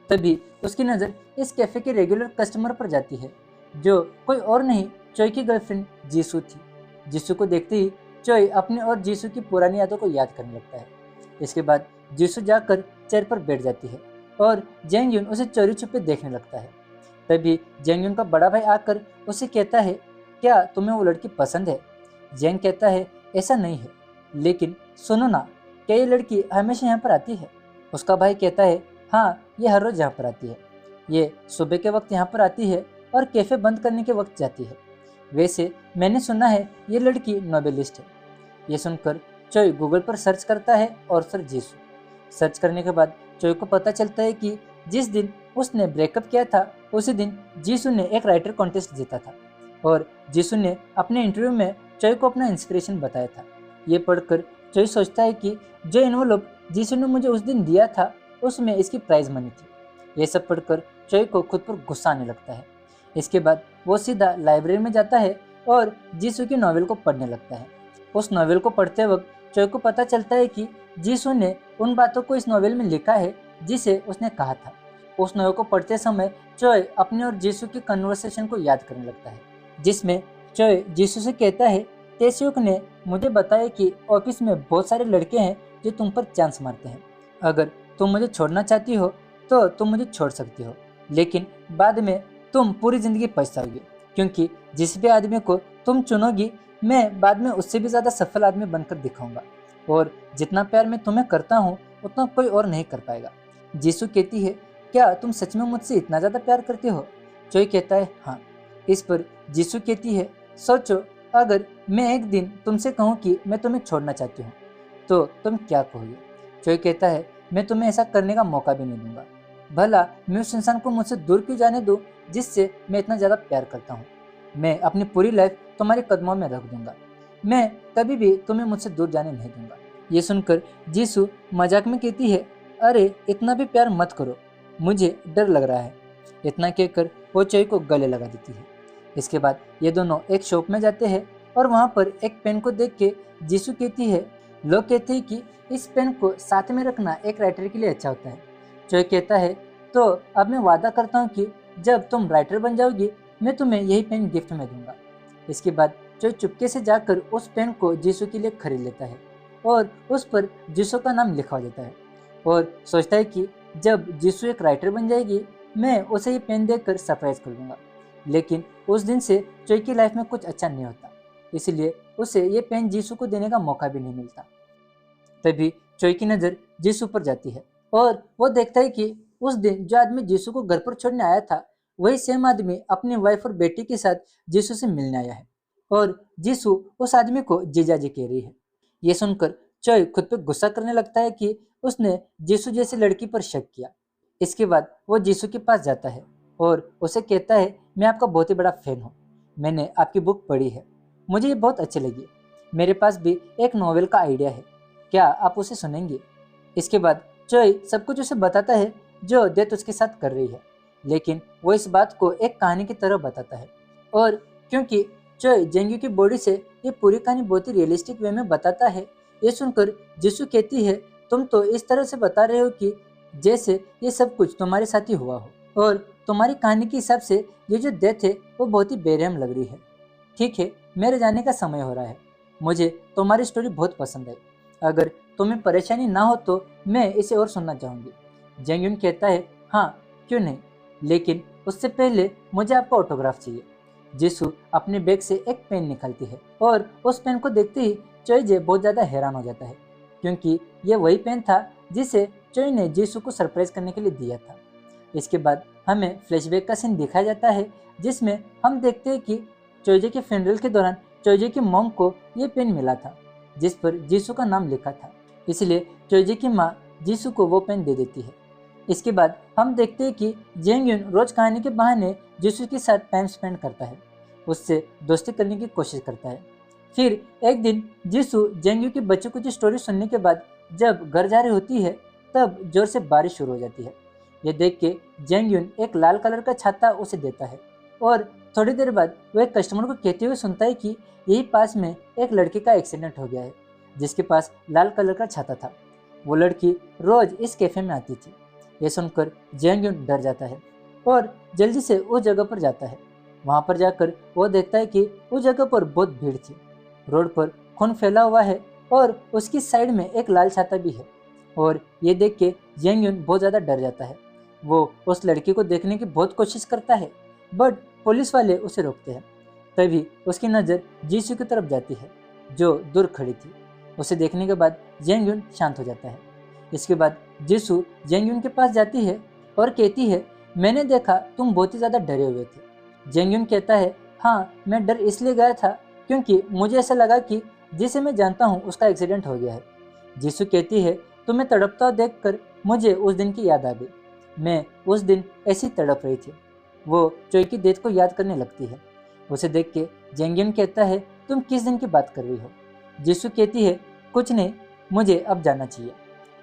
तभी उसकी नज़र इस कैफे के रेगुलर कस्टमर पर जाती है, जो कोई और नहीं चोई की गर्लफ्रेंड जीसू थी। जीसू को देखते ही चोई अपने और जीसू की पुरानी यादों को याद करने लगता है। इसके बाद जीसू जाकर चेयर पर बैठ जाती है और जेंग यून उसे चोरी छुपे देखने लगता है। तभी जेंग यून का बड़ा भाई आकर उसे कहता है क्या तुम्हें वो लड़की पसंद है। जेंग कहता है ऐसा नहीं है, लेकिन सुनो ना, क्या ये लड़की हमेशा यहाँ पर आती है। उसका भाई कहता है हाँ, ये हर रोज़ यहाँ पर आती है। ये सुबह के वक्त यहाँ पर आती है और कैफ़े बंद करने के वक्त जाती है। वैसे मैंने सुना है ये लड़की नोबेलिस्ट है। ये सुनकर चोय गूगल पर सर्च करता है और सर जीसू। सर्च करने के बाद चोय को पता चलता है कि जिस दिन उसने ब्रेकअप किया था उसी दिन जीसू ने एक राइटर कॉन्टेस्ट जीता था और जीसू ने अपने इंटरव्यू में चोय को अपना इंस्पिरेशन बताया था। ये पढ़कर चोय सोचता है कि जो एनवलप जीसू ने मुझे उस दिन दिया था उसमें इसकी प्राइज मनी थी। ये सब पढ़कर चोय को खुद पर गुस्सा आने लगता है। इसके बाद वो सीधा लाइब्रेरी में जाता है और जीसू की नॉवेल को पढ़ने लगता है। उस नॉवेल को पढ़ते वक्त चोय को पता चलता है कि जीसू ने उन बातों को इस नॉवेल में लिखा है जिसे उसने कहा था। उस नॉवेल को पढ़ते समय चोय अपने और जीसू की कन्वर्सेशन को याद करने लगता है, जिसमें चोय जीसू से कहता है, तेस्युक ने मुझे बताया कि ऑफिस में बहुत सारे लड़के हैं जो तुम पर चांस मारते हैं। अगर तुम मुझे छोड़ना चाहती हो तो तुम मुझे छोड़ सकती हो, लेकिन बाद में तुम पूरी जिंदगी पछताओगी, क्योंकि जिस भी आदमी को तुम चुनोगी मैं बाद में उससे भी ज़्यादा सफल आदमी बनकर दिखाऊंगा और जितना प्यार मैं तुम्हें करता हूँ उतना कोई और नहीं कर पाएगा। जीसू कहती है, क्या तुम सच में मुझसे इतना ज़्यादा प्यार करते हो? चोय कहता है, हाँ। इस पर जीसू कहती है, सोचो अगर मैं एक दिन तुमसे कहूँ कि मैं तुम्हें छोड़ना चाहती हूँ तो तुम क्या कहोगे? चोय कहता है, मैं तुम्हें ऐसा करने का मौका भी नहीं दूंगा। भला मैं उस इंसान को मुझसे दूर क्यों जाने दूं जिससे मैं इतना ज़्यादा प्यार करता हूँ। मैं अपनी पूरी लाइफ तुम्हारे कदमों में रख दूंगा। मैं कभी भी तुम्हें मुझसे दूर जाने नहीं दूंगा। ये सुनकर जीसू मजाक में कहती है, अरे इतना भी प्यार मत करो, मुझे डर लग रहा है। इतना कहकर वो चोय को गले लगा देती है। इसके बाद ये दोनों एक शॉप में जाते हैं और वहाँ पर एक पेन को देख के जीसू कहती है, लोग कहते हैं कि इस पेन को साथ में रखना एक राइटर के लिए अच्छा होता है। चोय कहता है, तो अब मैं वादा करता हूँ कि जब तुम राइटर बन जाओगी मैं तुम्हें यही पेन गिफ्ट में दूंगा। इसके बाद चोय चुपके से जाकर उस पेन को जीसू के लिए खरीद लेता है और उस पर जीसू का नाम लिखवा देता है और सोचता है कि जब जीसू एक राइटर बन जाएगी मैं उसे ये पेन देकर सरप्राइज कर दूंगा। लेकिन उस दिन से चोय की लाइफ में कुछ अच्छा नहीं होता, इसलिए उसे ये पेन जीसू को देने का मौका भी नहीं मिलता। तभी चोय की नज़र जीसू पर जाती है और वो देखता है कि उस दिन जो आदमी जीसू को घर पर छोड़ने आया था वही सेम आदमी अपनी वाइफ और बेटी के साथ जीसू से मिलने आया है और जीसू उस आदमी को जीजाजी कह रही है। ये सुनकर चोय खुद पे गुस्सा करने लगता है कि उसने जीसू जैसी लड़की पर शक किया। इसके बाद वो जीसू के पास जाता है और उसे कहता है, मैं आपका बहुत ही बड़ा फैन हूँ, मैंने आपकी बुक पढ़ी है, मुझे ये बहुत अच्छी लगी। मेरे पास भी एक नॉवेल का आइडिया है, क्या आप उसे सुनेंगे? इसके बाद चोय सब कुछ उसे बताता है जो डेथ उसके साथ कर रही है, लेकिन वो इस बात को एक कहानी की तरह बताता है और क्योंकि चोय जेंग्यू की बॉडी से ये पूरी कहानी बहुत ही रियलिस्टिक वे में बताता है, ये सुनकर जीसू कहती है, तुम तो इस तरह से बता रहे हो कि जैसे ये सब कुछ तुम्हारे साथ ही हुआ हो और तुम्हारी कहानी के हिसाब से ये जो डेथ है वो बहुत ही बेरहम लग रही है। ठीक है, मेरे जाने का समय हो रहा है, मुझे तुम्हारी स्टोरी बहुत पसंद आई, अगर तुम्हें परेशानी ना हो तो मैं इसे और सुनना चाहूँगी। जेंग्यून कहता है, हाँ क्यों नहीं, लेकिन उससे पहले मुझे आपका ऑटोग्राफ चाहिए। जीसू अपने बैग से एक पेन निकालती है और उस पेन को देखते ही चोय बहुत ज़्यादा हैरान हो जाता है, क्योंकि ये वही पेन था जिसे चोय ने जीसू को सरप्राइज करने के लिए दिया था। इसके बाद हमें फ्लैशबैक का सीन दिखाया जाता है जिसमें हम देखते हैं कि चोय के फ्यूनरल के दौरान चोय की मॉम को ये पेन मिला था जिस पर जीसू का नाम लिखा था, इसलिए चोय की माँ जीसू को वो पेन दे देती है। इसके बाद हम देखते हैं कि जेंग्यून रोज कहानी के बहाने जीसू के साथ टाइम स्पेंड करता है, उससे दोस्ती करने की कोशिश करता है। फिर एक दिन जीसू जेंग्यू की बच्चों की स्टोरी सुनने के बाद जब घर जा रही होती है तब जोर से बारिश शुरू हो जाती है। ये देख के जेंग्यून एक लाल कलर का छाता उसे देता है और थोड़ी देर बाद वो एक कस्टमर को कहते हुए सुनता है कि यही पास में एक लड़के का एक्सीडेंट हो गया है जिसके पास लाल कलर का छाता था। वो लड़की रोज इस कैफे में आती थी। ये सुनकर जेंग्यून डर जाता है और जल्दी से उस जगह पर जाता है। वहाँ पर जाकर वो देखता है कि उस जगह पर बहुत भीड़ थी, रोड पर खून फैला हुआ है और उसकी साइड में एक लाल छाता भी है और ये देख के जेंग्यून बहुत ज़्यादा डर जाता है। वो उस लड़की को देखने की बहुत कोशिश करता है बट पुलिस वाले उसे रोकते हैं। तभी उसकी नज़र जीसू की तरफ जाती है जो दूर खड़ी थी। उसे देखने के बाद जेंग्यून शांत हो जाता है। इसके बाद जीसू जेंगयुन के पास जाती है और कहती है, मैंने देखा तुम बहुत ही ज़्यादा डरे हुए थे। जेंगयुन कहता है, हाँ मैं डर इसलिए गया था क्योंकि मुझे ऐसा लगा कि जिसे मैं जानता हूँ उसका एक्सीडेंट हो गया है। जीसू कहती है, तुम्हें तड़पता देखकर मुझे उस दिन की याद आ गई। मैं उस दिन ऐसी तड़प रही थी। वो चोई की डेथ को याद करने लगती है। उसे देख के जेंगयुन कहता है, तुम किस दिन की बात कर रही हो? जीसू कहती है, कुछ नहीं, मुझे अब जाना चाहिए।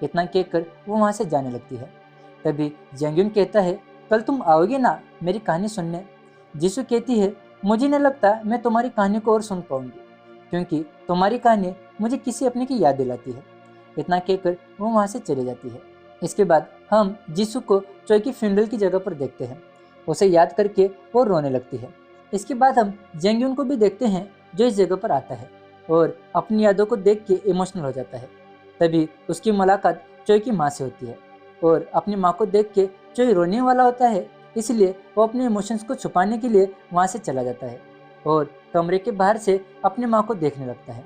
इतना कहकर वो वहाँ से जाने लगती है। तभी जेंगयुन कहता है, कल तुम आओगे ना मेरी कहानी सुनने? जीसू कहती है, मुझे नहीं लगता मैं तुम्हारी कहानी को और सुन पाऊंगी, क्योंकि तुम्हारी कहानी मुझे किसी अपने की याद दिलाती है। इतना कहकर वो वहाँ से चली जाती है। इसके बाद हम जीसू को चोई की फ्यूनरल की जगह पर देखते हैं। उसे याद करके वो रोने लगती है। इसके बाद हम जेंगयुन को भी देखते हैं जो इस जगह पर आता है और अपनी यादों को देख के इमोशनल हो जाता है। तभी उसकी मुलाकात चोई की माँ से होती है और अपनी माँ को देख के चोई रोने वाला होता है, इसलिए वो अपने इमोशंस को छुपाने के लिए वहाँ से चला जाता है और कमरे के बाहर से अपनी माँ को देखने लगता है।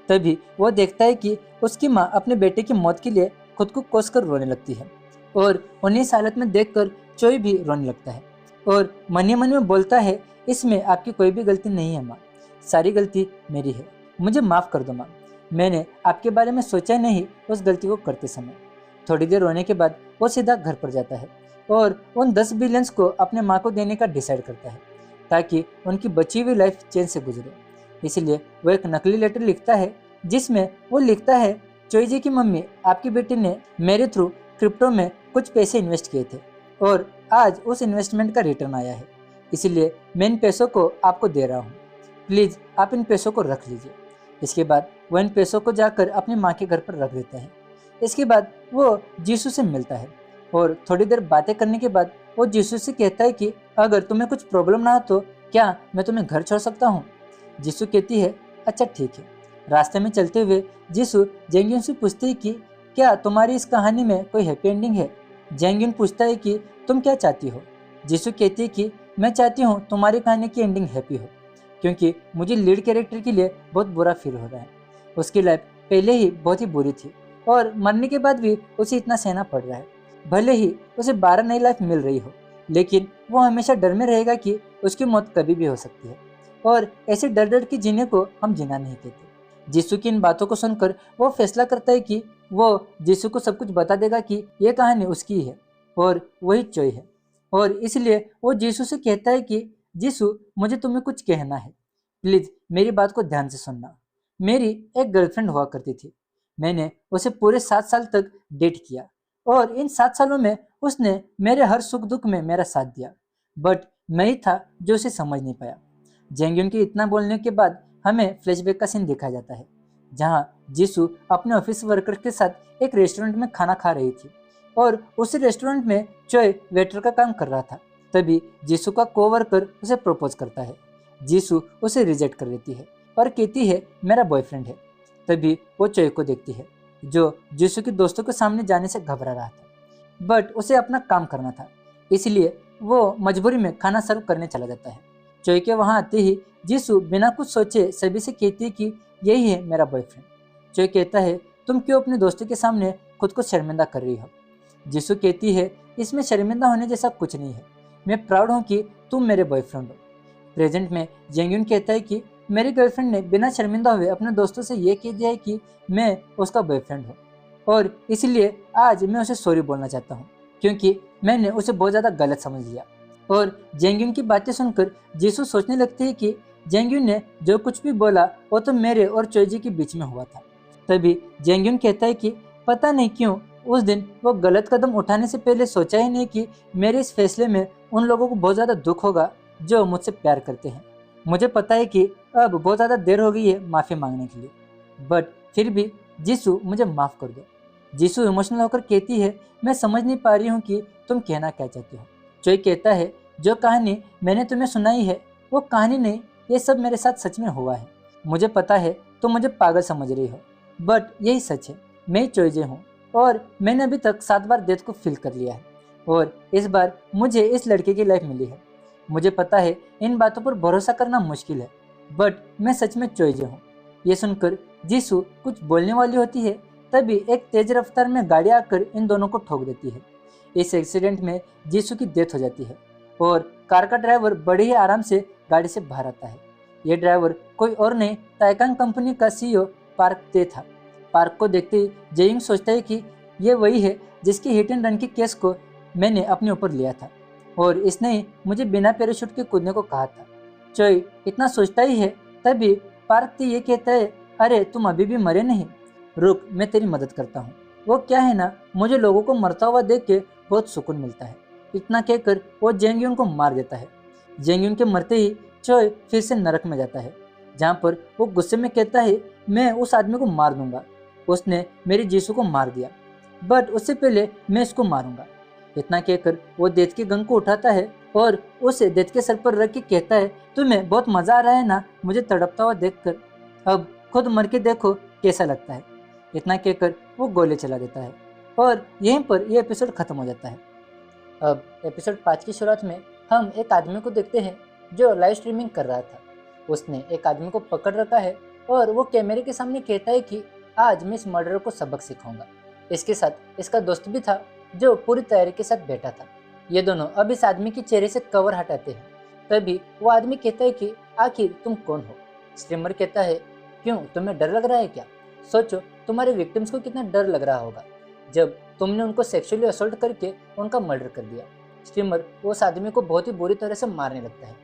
तभी वो देखता है कि उसकी माँ अपने बेटे की मौत के लिए खुद को कोस कर रोने लगती है और उन्हें इस हालत में देखकर चोई भी रोने लगता है और मन ही मन में बोलता है, इसमें आपकी कोई भी गलती नहीं है माँ, सारी गलती मेरी है, मुझे माफ़ कर दो माँ, मैंने आपके बारे में सोचा ही नहीं उस गलती को करते समय। थोड़ी देर रोने के बाद वो सीधा घर पर जाता है और उन 10 बिलियंस को अपने माँ को देने का डिसाइड करता है ताकि उनकी बची हुई लाइफ चैन से गुजरे। इसलिए वो एक नकली लेटर लिखता है जिसमें वो लिखता है, चोई जी की मम्मी आपकी बेटी ने मेरे थ्रू क्रिप्टो में कुछ पैसे इन्वेस्ट किए थे और आज उस इन्वेस्टमेंट का रिटर्न आया है, इसीलिए मैं इन पैसों को आपको दे रहा हूँ, प्लीज़ आप इन पैसों को रख लीजिए। इसके बाद वो इन पैसों को जाकर अपनी माँ के घर पर रख देता है। इसके बाद वो जीसू से मिलता है और थोड़ी देर बातें करने के बाद वो जीसू से कहता है कि अगर तुम्हें कुछ प्रॉब्लम ना हो तो क्या मैं तुम्हें घर छोड़ सकता हूँ? जीसू कहती है, अच्छा ठीक है। रास्ते में चलते हुए जीसू जेंगयुन से पूछती है कि क्या तुम्हारी इस कहानी में कोई हैप्पी एंडिंग है? जेंगयुन पूछता है कि तुम क्या चाहती हो? जीसू कहती है कि मैं चाहती हूँ तुम्हारी कहानी की एंडिंग हैप्पी हो, क्योंकि मुझे लीड कैरेक्टर के लिए बहुत बुरा फील हो रहा है। उसकी लाइफ पहले ही बहुत ही बुरी थी और मरने के बाद भी उसे इतना सहना पड़ रहा है। भले ही उसे 12 नई लाइफ मिल रही हो, लेकिन वो हमेशा डर में रहेगा कि उसकी मौत कभी भी हो सकती है और ऐसे डर डर के जीने को हम जीना नहीं कहते। जीसू की इन बातों को सुनकर वो फैसला करता है कि वो जीसू को सब कुछ बता देगा कि ये कहानी उसकी है और वही चोई है, और इसलिए वो जीसू से कहता है कि जीसू मुझे तुम्हें कुछ कहना है, प्लीज़ मेरी बात को ध्यान से सुनना। मेरी एक गर्लफ्रेंड हुआ करती थी, मैंने उसे पूरे 7 साल तक डेट किया और इन 7 सालों में उसने मेरे हर सुख दुख में मेरा साथ दिया, बट मैं ही था जो उसे समझ नहीं पाया। जेंगयुन के इतना बोलने के बाद हमें फ्लैशबैक का सीन दिखाया जाता है जहां जीसू अपने ऑफिस वर्कर के साथ एक रेस्टोरेंट में खाना खा रही थी और उसी रेस्टोरेंट में चोय वेटर का काम कर रहा था। तभी जीसू का कोवर्कर उसे प्रपोज करता है। जीसू उसे रिजेक्ट कर देती है और कहती है मेरा बॉयफ्रेंड है। तभी वो चोय को देखती है जो जीसू के दोस्तों के सामने जाने से घबरा रहा था, बट उसे अपना काम करना था, इसलिए वो मजबूरी में खाना सर्व करने चला जाता है। चोय के वहाँ आते ही जीसू बिना कुछ सोचे सभी से कहती है कि यही है मेरा बॉयफ्रेंड। चोय कहता है, तुम क्यों अपने दोस्तों के सामने खुद को शर्मिंदा कर रही हो? जीसू कहती है, इसमें शर्मिंदा होने जैसा कुछ नहीं है, मैं प्राउड हूँ कि तुम मेरे बॉयफ्रेंड हो। प्रेजेंट में जेंगयुन कहता है कि मेरी गर्लफ्रेंड ने बिना शर्मिंदा हुए अपने दोस्तों से ये कह दिया है कि मैं उसका बॉयफ्रेंड हूँ और इसलिए आज मैं उसे सॉरी बोलना चाहता हूँ क्योंकि मैंने उसे बहुत ज़्यादा गलत समझ लिया। और जेंगयुन की बातें सुनकर जीसू सोचने लगती है कि जेंगयुन ने जो कुछ भी बोला वो तो मेरे और चोइजी के बीच में हुआ था। तभी जेंगयुन कहता है कि पता नहीं क्यों उस दिन वो गलत कदम उठाने से पहले सोचा ही नहीं कि मेरे इस फैसले में उन लोगों को बहुत ज़्यादा दुख होगा जो मुझसे प्यार करते हैं। मुझे पता है कि अब बहुत ज़्यादा देर हो गई है माफ़ी मांगने के लिए, बट फिर भी जीसू मुझे माफ़ कर दो। जीसू इमोशनल होकर कहती है, मैं समझ नहीं पा रही हूँ कि तुम कहना क्या चाहती हो। चोई कहता है, जो कहानी मैंने तुम्हें सुनाई है वो कहानी नहीं, ये सब मेरे साथ सच में हुआ है। मुझे पता है तुम मुझे पागल समझ रही हो, बट यही सच है, मैं ही चोइजे हूँ और मैंने अभी तक 7 बार डेथ को फील कर लिया है और इस बार मुझे इस लड़के की लाइफ मिली है। मुझे पता है इन बातों पर भरोसा करना मुश्किल है, बट मैं सच में चोइजे हूँ। ये सुनकर जीसू कुछ बोलने वाली होती है तभी एक तेज रफ्तार में गाड़ी आकर इन दोनों को ठोक देती है। इस एक्सीडेंट में जीसू की डेथ हो जाती है और कार का ड्राइवर बड़े ही आराम से गाड़ी से बाहर आता है। ये ड्राइवर कोई और नहीं, ताइकान कंपनी का सीईओ पार्क ते था। पार्क को देखते ही जेइंग सोचता है कि ये वही है जिसकी हिट एंड रन की केस को मैंने अपने ऊपर लिया था और इसने ही मुझे बिना पैराशूट के कूदने को कहा था। चोई इतना सोचता ही है, तभी पार्क ते ये कहता है, अरे तुम अभी भी मरे नहीं, रुक मैं तेरी मदद करता हूँ। वो क्या है ना, मुझे लोगों को मरता हुआ देख के बहुत सुकून मिलता है। इतना कहकर वो जेंगयुन को मार देता है। जेंगयुन के मरते ही चोय फिर से नरक में जाता है, जहाँ पर वो गुस्से में कहता है, मैं उस आदमी को मार दूंगा, उसने मेरी जीसू को मार दिया, बट उससे पहले मैं इसको मारूंगा। इतना कहकर वो देत की गन को उठाता है और उसे देत के सर पर रख के कहता है, तुम्हें बहुत मजा आ रहा है ना मुझे तड़पता हुआ देखकर, अब खुद मर के देखो कैसा लगता है। इतना कहकर वो गोले चला देता है और यहीं पर ये एपिसोड खत्म हो जाता है। अब एपिसोड 5 की शुरुआत में हम एक आदमी को देखते हैं जो लाइव स्ट्रीमिंग कर रहा था। उसने एक आदमी को पकड़ रखा है और वो कैमरे के सामने कहता है कि आज मैं इस मर्डर को सबक सिखाऊंगा। इसके साथ इसका दोस्त भी था जो पूरी तैयारी के साथ बैठा था। ये दोनों अब इस आदमी के चेहरे से कवर हटाते हैं। तभी वो आदमी कहता है कि आखिर तुम कौन हो। स्ट्रीमर कहता है, क्यों तुम्हें डर लग रहा है क्या? सोचो तुम्हारे विक्टिम्स को कितना डर लग रहा होगा जब तुमने उनको सेक्सुअली असॉल्ट करके उनका मर्डर कर दिया। स्ट्रीमर उस आदमी को बहुत ही बुरी तरह से मारने लगता है।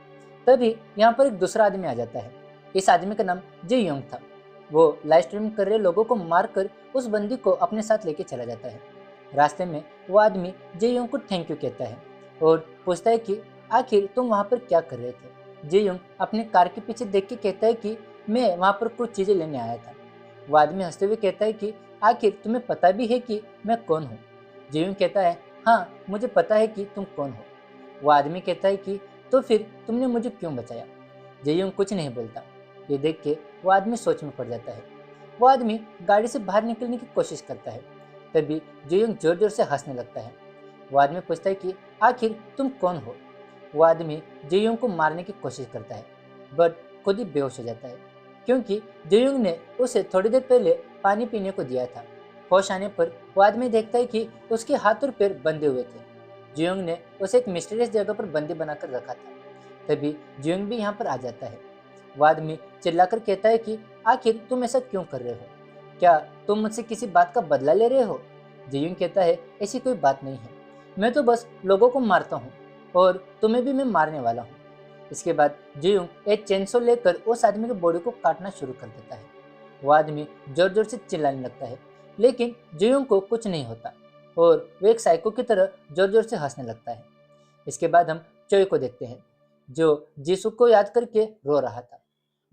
तभी यहाँ पर एक दूसरा आदमी आ जाता है। इस आदमी का नाम जे योंग था। वो लाइव स्ट्रीमिंग कर रहे लोगों को मारकर उस बंदी को अपने साथ लेके चला जाता है। रास्ते में वो आदमी जे योंग को थैंक यू कहता है और पूछता है कि आखिर तुम वहाँ पर क्या कर रहे थे। जे योंग अपनी कार के पीछे देख के कहता है कि मैं वहाँ पर कुछ चीज़ें लेने आया था। वो आदमी हंसते हुए कहता है कि आखिर तुम्हें पता भी है कि मैं कौन हूँ। जे योंग कहता है, हाँ मुझे पता है कि तुम कौन हो। वो आदमी कहता है कि तो फिर तुमने मुझे क्यों बचाया। जे योंग कुछ नहीं बोलता। ये देख के वो आदमी सोच में पड़ जाता है। वो आदमी गाड़ी से बाहर निकलने की कोशिश करता है। तभी जे योंग जोर जोर से हंसने लगता है। वो आदमी पूछता है कि आखिर तुम कौन हो। वो आदमी जे योंग को मारने की कोशिश करता है बट खुद ही बेहोश हो जाता है क्योंकि जे योंग ने उसे थोड़ी देर पहले पानी पीने को दिया था। होश आने पर वो आदमी देखता है कि उसके हाथ और पैर बंधे हुए थे। जे योंग ने उसे एक मिस्टीरियस जगह पर बंदी बनाकर रखा था। तभी जे योंग भी यहाँ पर आ जाता है। वो आदमी चिल्लाकर कहता है कि आखिर तुम ऐसा क्यों कर रहे हो, क्या तुम मुझसे किसी बात का बदला ले रहे हो। जे योंग कहता है, ऐसी कोई बात नहीं है, मैं तो बस लोगों को मारता हूँ और तुम्हें भी मैं मारने वाला हूँ। इसके बाद जे योंग एक चेनसो लेकर उस आदमी की बॉडी को काटना शुरू कर देता है। वो आदमी जोर जोर से चिल्लाने लगता है लेकिन जे योंग को कुछ नहीं होता और वो एक साइको की तरह जोर जोर से हंसने लगता है। इसके बाद हम चोय को देखते हैं जो जीसू को याद करके रो रहा था।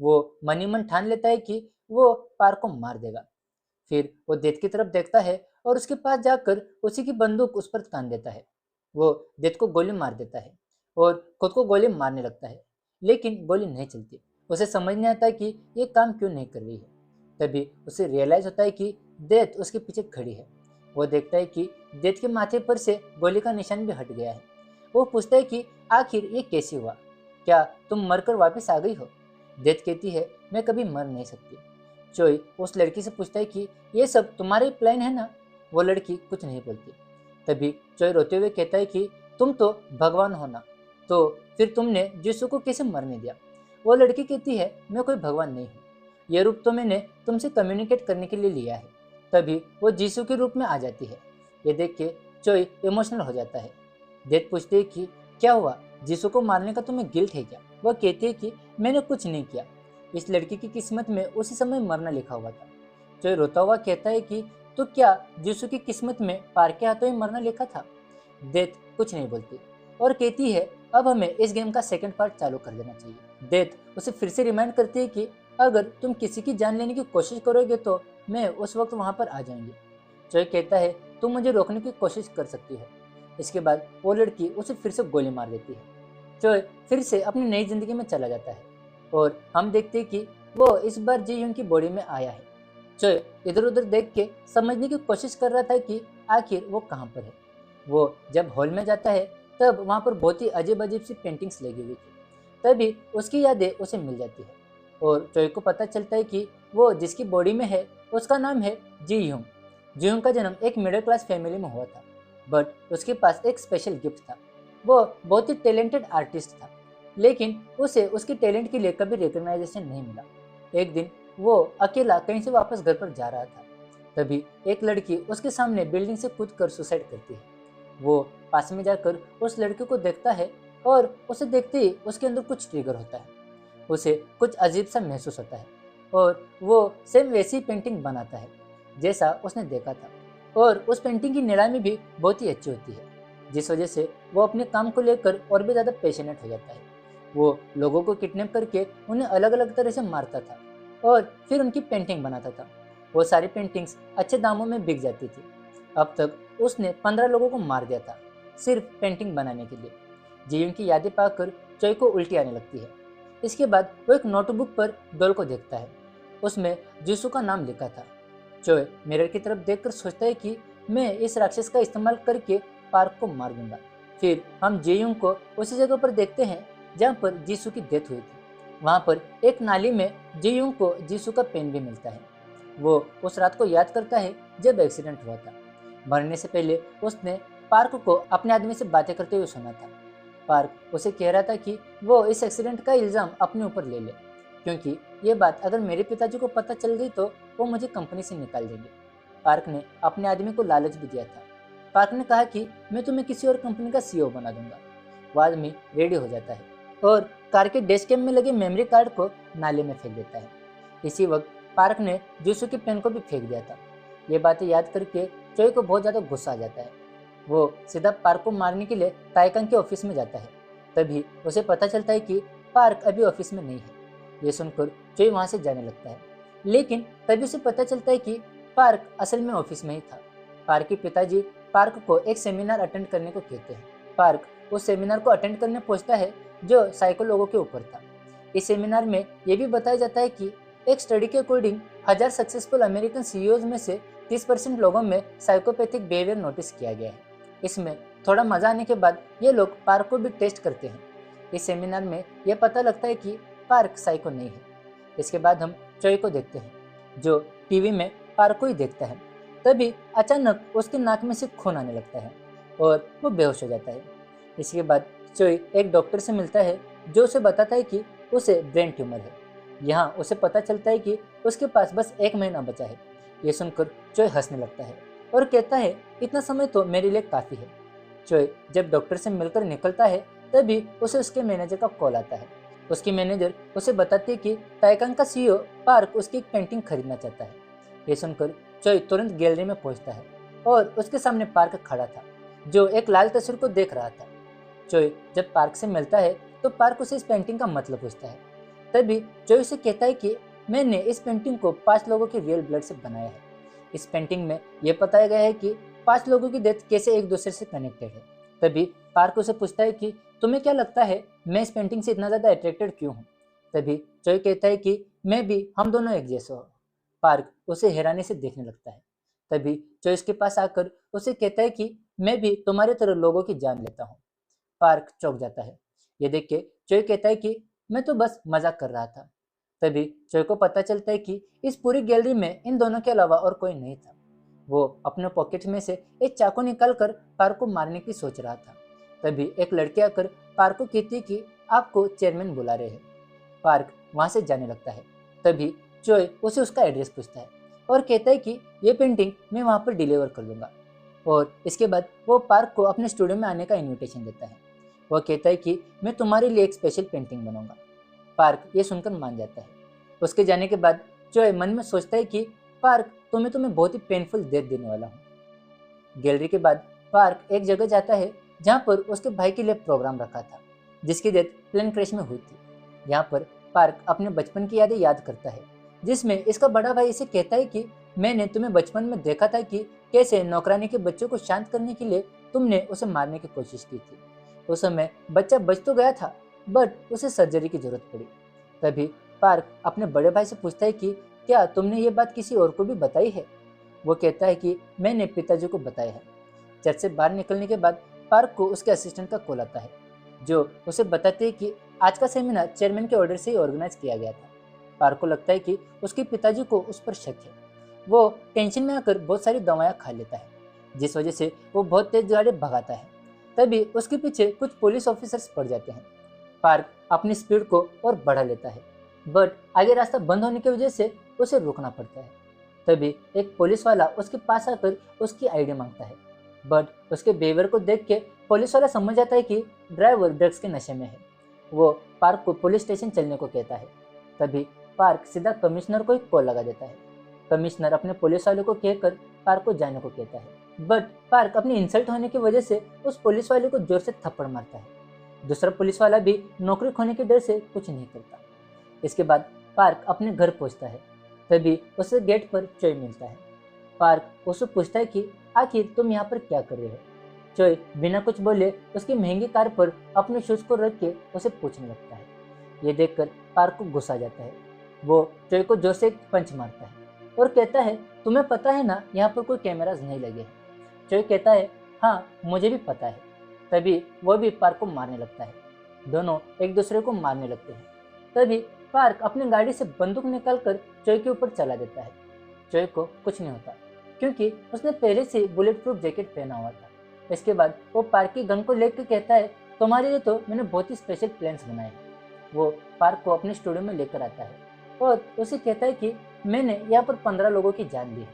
वो मन ही मन ठान लेता है कि वो पार्क को मार देगा। फिर वो डेथ की तरफ देखता है और उसके पास जाकर उसी की बंदूक उस पर तान देता है। वो डेथ को गोली मार देता है और खुद को गोली मारने लगता है लेकिन गोली नहीं चलती। उसे समझ नहीं आता कि ये काम क्यों नहीं कर रही है। तभी उसे रियलाइज होता है कि डेथ उसके पीछे खड़ी है। वो देखता है कि डेथ के माथे पर से गोली का निशान भी हट गया है। वो पूछता है कि आखिर ये कैसे हुआ, क्या तुम मरकर वापस आ गई हो। डेथ कहती है, मैं कभी मर नहीं सकती। चोई उस लड़की से पूछता है कि ये सब तुम्हारे प्लान है ना। वो लड़की कुछ नहीं बोलती। तभी चोई रोते हुए कहता है कि तुम तो भगवान हो ना, तो फिर तुमने यीशु को कैसे मरने दिया। वो लड़की कहती है, मैं कोई भगवान नहीं हूँ, ये रूप तो मैंने तुमसे कम्युनिकेट करने के लिए लिया है। तभी वो यीशु के रूप में आ जाती है। ये देख के चोई इमोशनल हो जाता है। डेथ पूछती है कि क्या हुआ, यीशु को मारने का तुम्हें गिल्ट है क्या। वह कहती है कि मैंने कुछ नहीं किया, इस लड़की की किस्मत में उसी समय मरना लिखा हुआ था। चोई रोता हुआ कहता है कि तो क्या यीशु की किस्मत में पार के हाथों ही मरना लिखा था। डेथ कुछ नहीं बोलती और कहती है, अब हमें इस गेम का सेकंड पार्ट चालू कर देना चाहिए। डेथ उसे फिर से रिमाइंड करती है कि अगर तुम किसी की जान लेने की कोशिश करोगे तो मैं उस वक्त वहां पर आ जाऊंगी। चोई कहता है, तुम मुझे रोकने की कोशिश कर सकती हो। इसके बाद वो लड़की उसे फिर से गोली मार देती है। चोय फिर से अपनी नई जिंदगी में चला जाता है और हम देखते हैं कि वो इस बार जी यूं की बॉडी में आया है। चोय इधर उधर देख के समझने की कोशिश कर रहा था कि आखिर वो कहाँ पर है। वो जब हॉल में जाता है तब वहाँ पर बहुत ही अजीब अजीब सी पेंटिंग्स लगी हुई थी। तभी उसकी यादें उसे मिल जाती है और चोय को पता चलता है कि वो जिसकी बॉडी में है उसका नाम है जी यूं। जियोंग का जन्म एक मिडिल क्लास फैमिली में हुआ था, बट उसके पास एक स्पेशल गिफ्ट था। वो बहुत ही टैलेंटेड आर्टिस्ट था, लेकिन उसे उसके टैलेंट के लिए कभी रिकग्नाइजेशन नहीं मिला। एक दिन वो अकेला कहीं से वापस घर पर जा रहा था, तभी एक लड़की उसके सामने बिल्डिंग से कूद कर सुसाइड करती है। वो पास में जाकर उस लड़के को देखता है और उसे देखते ही उसके अंदर कुछ ट्रिगर होता है। उसे कुछ अजीब सा महसूस होता है और वो सेम वैसी पेंटिंग बनाता है जैसा उसने देखा था, और उस पेंटिंग की नीलामी भी बहुत ही अच्छी होती है, जिस वजह से वो अपने काम को लेकर और भी ज़्यादा पैशनेट हो जाता है। वो लोगों को किडनैप करके उन्हें अलग अलग तरह से मारता था और फिर उनकी पेंटिंग बनाता था। वो सारी पेंटिंग्स अच्छे दामों में बिक जाती थी। अब तक उसने 15 लोगों को मार दिया था, सिर्फ पेंटिंग बनाने के लिए। जीवन की यादें पाकर चोई को उल्टी आने लगती है। इसके बाद वो एक नोटबुक पर डॉल को देखता है। उसमें जीसू का नाम लिखा था। चोय मिरर की तरफ देखकर सोचता है कि मैं इस राक्षस का इस्तेमाल करके पार्क को मार दूंगा। फिर हम जेयूंग को उसी जगह पर देखते हैं जहाँ पर जीसू की डेथ हुई थी। वहाँ पर एक नाली में जेयूंग को जीसू का पेन भी मिलता है। वो उस रात को याद करता है जब एक्सीडेंट हुआ था। मरने से पहले उसने पार्क को अपने आदमी से बातें करते हुए सुना था। पार्क उसे कह रहा था कि वो इस एक्सीडेंट का इल्ज़ाम अपने ऊपर ले ले, क्योंकि ये बात अगर मेरे पिताजी को पता चल गई तो वो मुझे कंपनी से निकाल देंगे। पार्क ने अपने आदमी को लालच भी दिया था। पार्क ने कहा कि मैं तुम्हें किसी और कंपनी का सीईओ बना दूंगा। वो आदमी रेडी हो जाता है और कार के डैशकैम में लगे मेमोरी कार्ड को नाले में फेंक देता है। इसी वक्त पार्क ने जूसू की पेन को भी फेंक दिया था। ये बातें याद करके चोई को बहुत ज़्यादा गुस्सा आ जाता है। वो सीधा पार्क को मारने के लिए ताइकंग के ऑफिस में जाता है। तभी उसे पता चलता है कि पार्क अभी ऑफिस में नहीं है। ये सुनकर चोई वहाँ से जाने लगता है, लेकिन तभी उसे पता चलता है कि पार्क असल में ऑफिस में ही था। पार्क के पिताजी पार्क को एक सेमिनार अटेंड करने को कहते हैं। पार्क उस सेमिनार को अटेंड करने पहुंचता है जो साइको लोगों के ऊपर था। इस सेमिनार में यह भी बताया जाता है कि एक स्टडी के अकॉर्डिंग 1000 सक्सेसफुल अमेरिकन सीईओज में से 30% लोगों में साइकोपैथिक बिहेवियर नोटिस किया गया है। इसमें थोड़ा मजा आने के बाद ये लोग पार्क को भी टेस्ट करते हैं। इस सेमिनार में यह पता लगता है कि पार्क साइको नहीं है। इसके बाद हम चोई को देखते हैं जो टीवी में पार्क को ही देखता है। तभी अचानक उसके नाक में से खून आने लगता है और वो बेहोश हो जाता है। इसके बाद चोई एक डॉक्टर से मिलता है जो उसे बताता है कि उसे ब्रेन ट्यूमर है। यहाँ उसे पता चलता है कि उसके पास बस 1 महीना बचा है। ये सुनकर चोई हंसने लगता है और कहता है इतना समय तो मेरे लिए काफ़ी है। चोई जब डॉक्टर से मिलकर निकलता है तभी उसे उसके मैनेजर का कॉल आता है। उसकी मैनेजर उसे बताती है कि ताइकंग का सीईओ पार्क उसकी एक पेंटिंग खरीदना चाहता है। ये सुनकर चोई तुरंत गैलरी में पहुंचता है और उसके सामने पार्क खड़ा था जो एक लाल तस्वीर को देख रहा था। चोई जब पार्क से मिलता है तो पार्क उसे इस पेंटिंग का मतलब पूछता है। तभी चोई उसे कहता है कि मैंने इस पेंटिंग को 5 लोगों के रियल ब्लड से बनाया है। इस पेंटिंग में यह बताया गया है कि 5 लोगों की डेथ कैसे एक दूसरे से कनेक्टेड है। तभी पार्क उसे पूछता है कि तुम्हें क्या लगता है मैं इस पेंटिंग से इतना ज़्यादा अट्रैक्टेड क्यों हूँ। तभी चोई कहता है कि मैं भी, हम दोनों एक जैसे हो। पार्क उसे हैरानी से देखने लगता है। तभी चोई उसके पास आकर उसे कहता है कि मैं भी तुम्हारी तरह लोगों की जान लेता हूँ। पार्क चौंक जाता है। ये देख के चोई कहता है कि मैं तो बस मजाक कर रहा था। तभी चोई को पता चलता है कि इस पूरी गैलरी में इन दोनों के अलावा और कोई नहीं था। वो अपने पॉकेट में से एक चाकू निकालकर पार्क को मारने की सोच रहा था। तभी एक लड़की आकर पार्क को कहती कि आपको चेयरमैन बुला रहे हैं। पार्क वहां से जाने लगता है। तभी चोई उसे उसका एड्रेस पूछता है और कहता है कि ये पेंटिंग मैं वहां पर डिलीवर कर दूंगा। और इसके बाद वो पार्क को अपने स्टूडियो में आने का इनविटेशन देता है। वह कहता है कि मैं तुम्हारे लिए एक स्पेशल पेंटिंग बनाऊंगा। पार्क ये सुनकर मान जाता है। उसके जाने के बाद चोय मन में सोचता है कि पार्क तुम्हें बहुत ही पेनफुल डेथ देने वाला हूँ। गैलरी के बाद पार्क एक जगह जाता है जहाँ पर उसके भाई के लिए प्रोग्राम रखा था, जिसकी डेथ प्लेन क्रैश में हुई थी। यहाँ पर पार्क अपने बचपन की यादें याद करता है, जिसमें इसका बड़ा भाई इसे कहता है कि मैंने तुम्हें बचपन में देखा था कि कैसे नौकरानी के बच्चों को शांत करने के लिए तुमने उसे मारने की कोशिश की थी। उस समय बच्चा बच तो गया था, बट उसे सर्जरी की जरूरत पड़ी। तभी पार्क अपने बड़े भाई से पूछता है कि क्या तुमने ये बात किसी और को भी बताई है। वो कहता है कि मैंने पिताजी को बताया है। चर्च से बाहर निकलने के बाद पार्क को उसके असिस्टेंट का कॉल आता है, जो उसे बताते हैं कि आज का सेमिनार चेयरमैन के ऑर्डर से ही ऑर्गेनाइज किया गया था। पार्क को लगता है कि उसके पिताजी को उस पर शक है। वो टेंशन में आकर बहुत सारी दवाइयाँ खा लेता है, जिस वजह से वो बहुत तेज गाड़ी भगाता है। तभी उसके पीछे कुछ पुलिस ऑफिसर्स पड़ जाते हैं। पार्क अपनी स्पीड को और बढ़ा लेता है, बट आगे रास्ता बंद होने की वजह से उसे रुकना पड़ता है। तभी एक पुलिस वाला उसके पास आकर उसकी आईडी मांगता है, बट उसके बिहेवियर को देख के पुलिस वाला समझ जाता है कि ड्राइवर ड्रग्स के नशे में है। वो पार्क को पुलिस स्टेशन चलने को कहता है। तभी पार्क सीधा कमिश्नर को एक कॉल लगा देता है। कमिश्नर अपने पुलिस वाले को कहकर पार्क को जाने को कहता है, बट पार्क अपनी इंसल्ट होने की वजह से उस पुलिस वाले को जोर से थप्पड़ मारता है। दूसरा पुलिस वाला भी नौकरी खोने के डर से कुछ नहीं करता। इसके बाद पार्क अपने घर पहुंचता है। तभी उसे गेट पर चोय मिलता है। पार्क उससे पूछता है कि आखिर तुम यहाँ पर क्या कर रहे हो। चोय बिना कुछ बोले उसकी महंगी कार पर अपने शूज को रख के उसे पूछने लगता है। ये देखकर पार्क को गुस्सा आ जाता है। वो चोय को जोर से एक पंच मारता है और कहता है, तुम्हें पता है ना यहाँ पर कोई कैमराज नहीं लगे हैं। चोय कहता है, हाँ मुझे भी पता है। तभी वो भी पार्क को मारने लगता है। दोनों एक दूसरे को मारने लगते हैं। तभी पार्क अपनी गाड़ी से बंदूक निकालकर चोय के ऊपर चला देता है। चोय को कुछ नहीं होता क्योंकि उसने पहले से बुलेट प्रूफ जैकेट पहना हुआ था। इसके बाद वो पार्क की गन को लेकर कहता है, तुम्हारे लिए तो मैंने बहुत ही स्पेशल प्लान्स बनाए हैं। वो पार्क को अपने स्टूडियो में लेकर आता है और उसे कहता है कि मैंने यहाँ पर 15 लोगों की जान दी है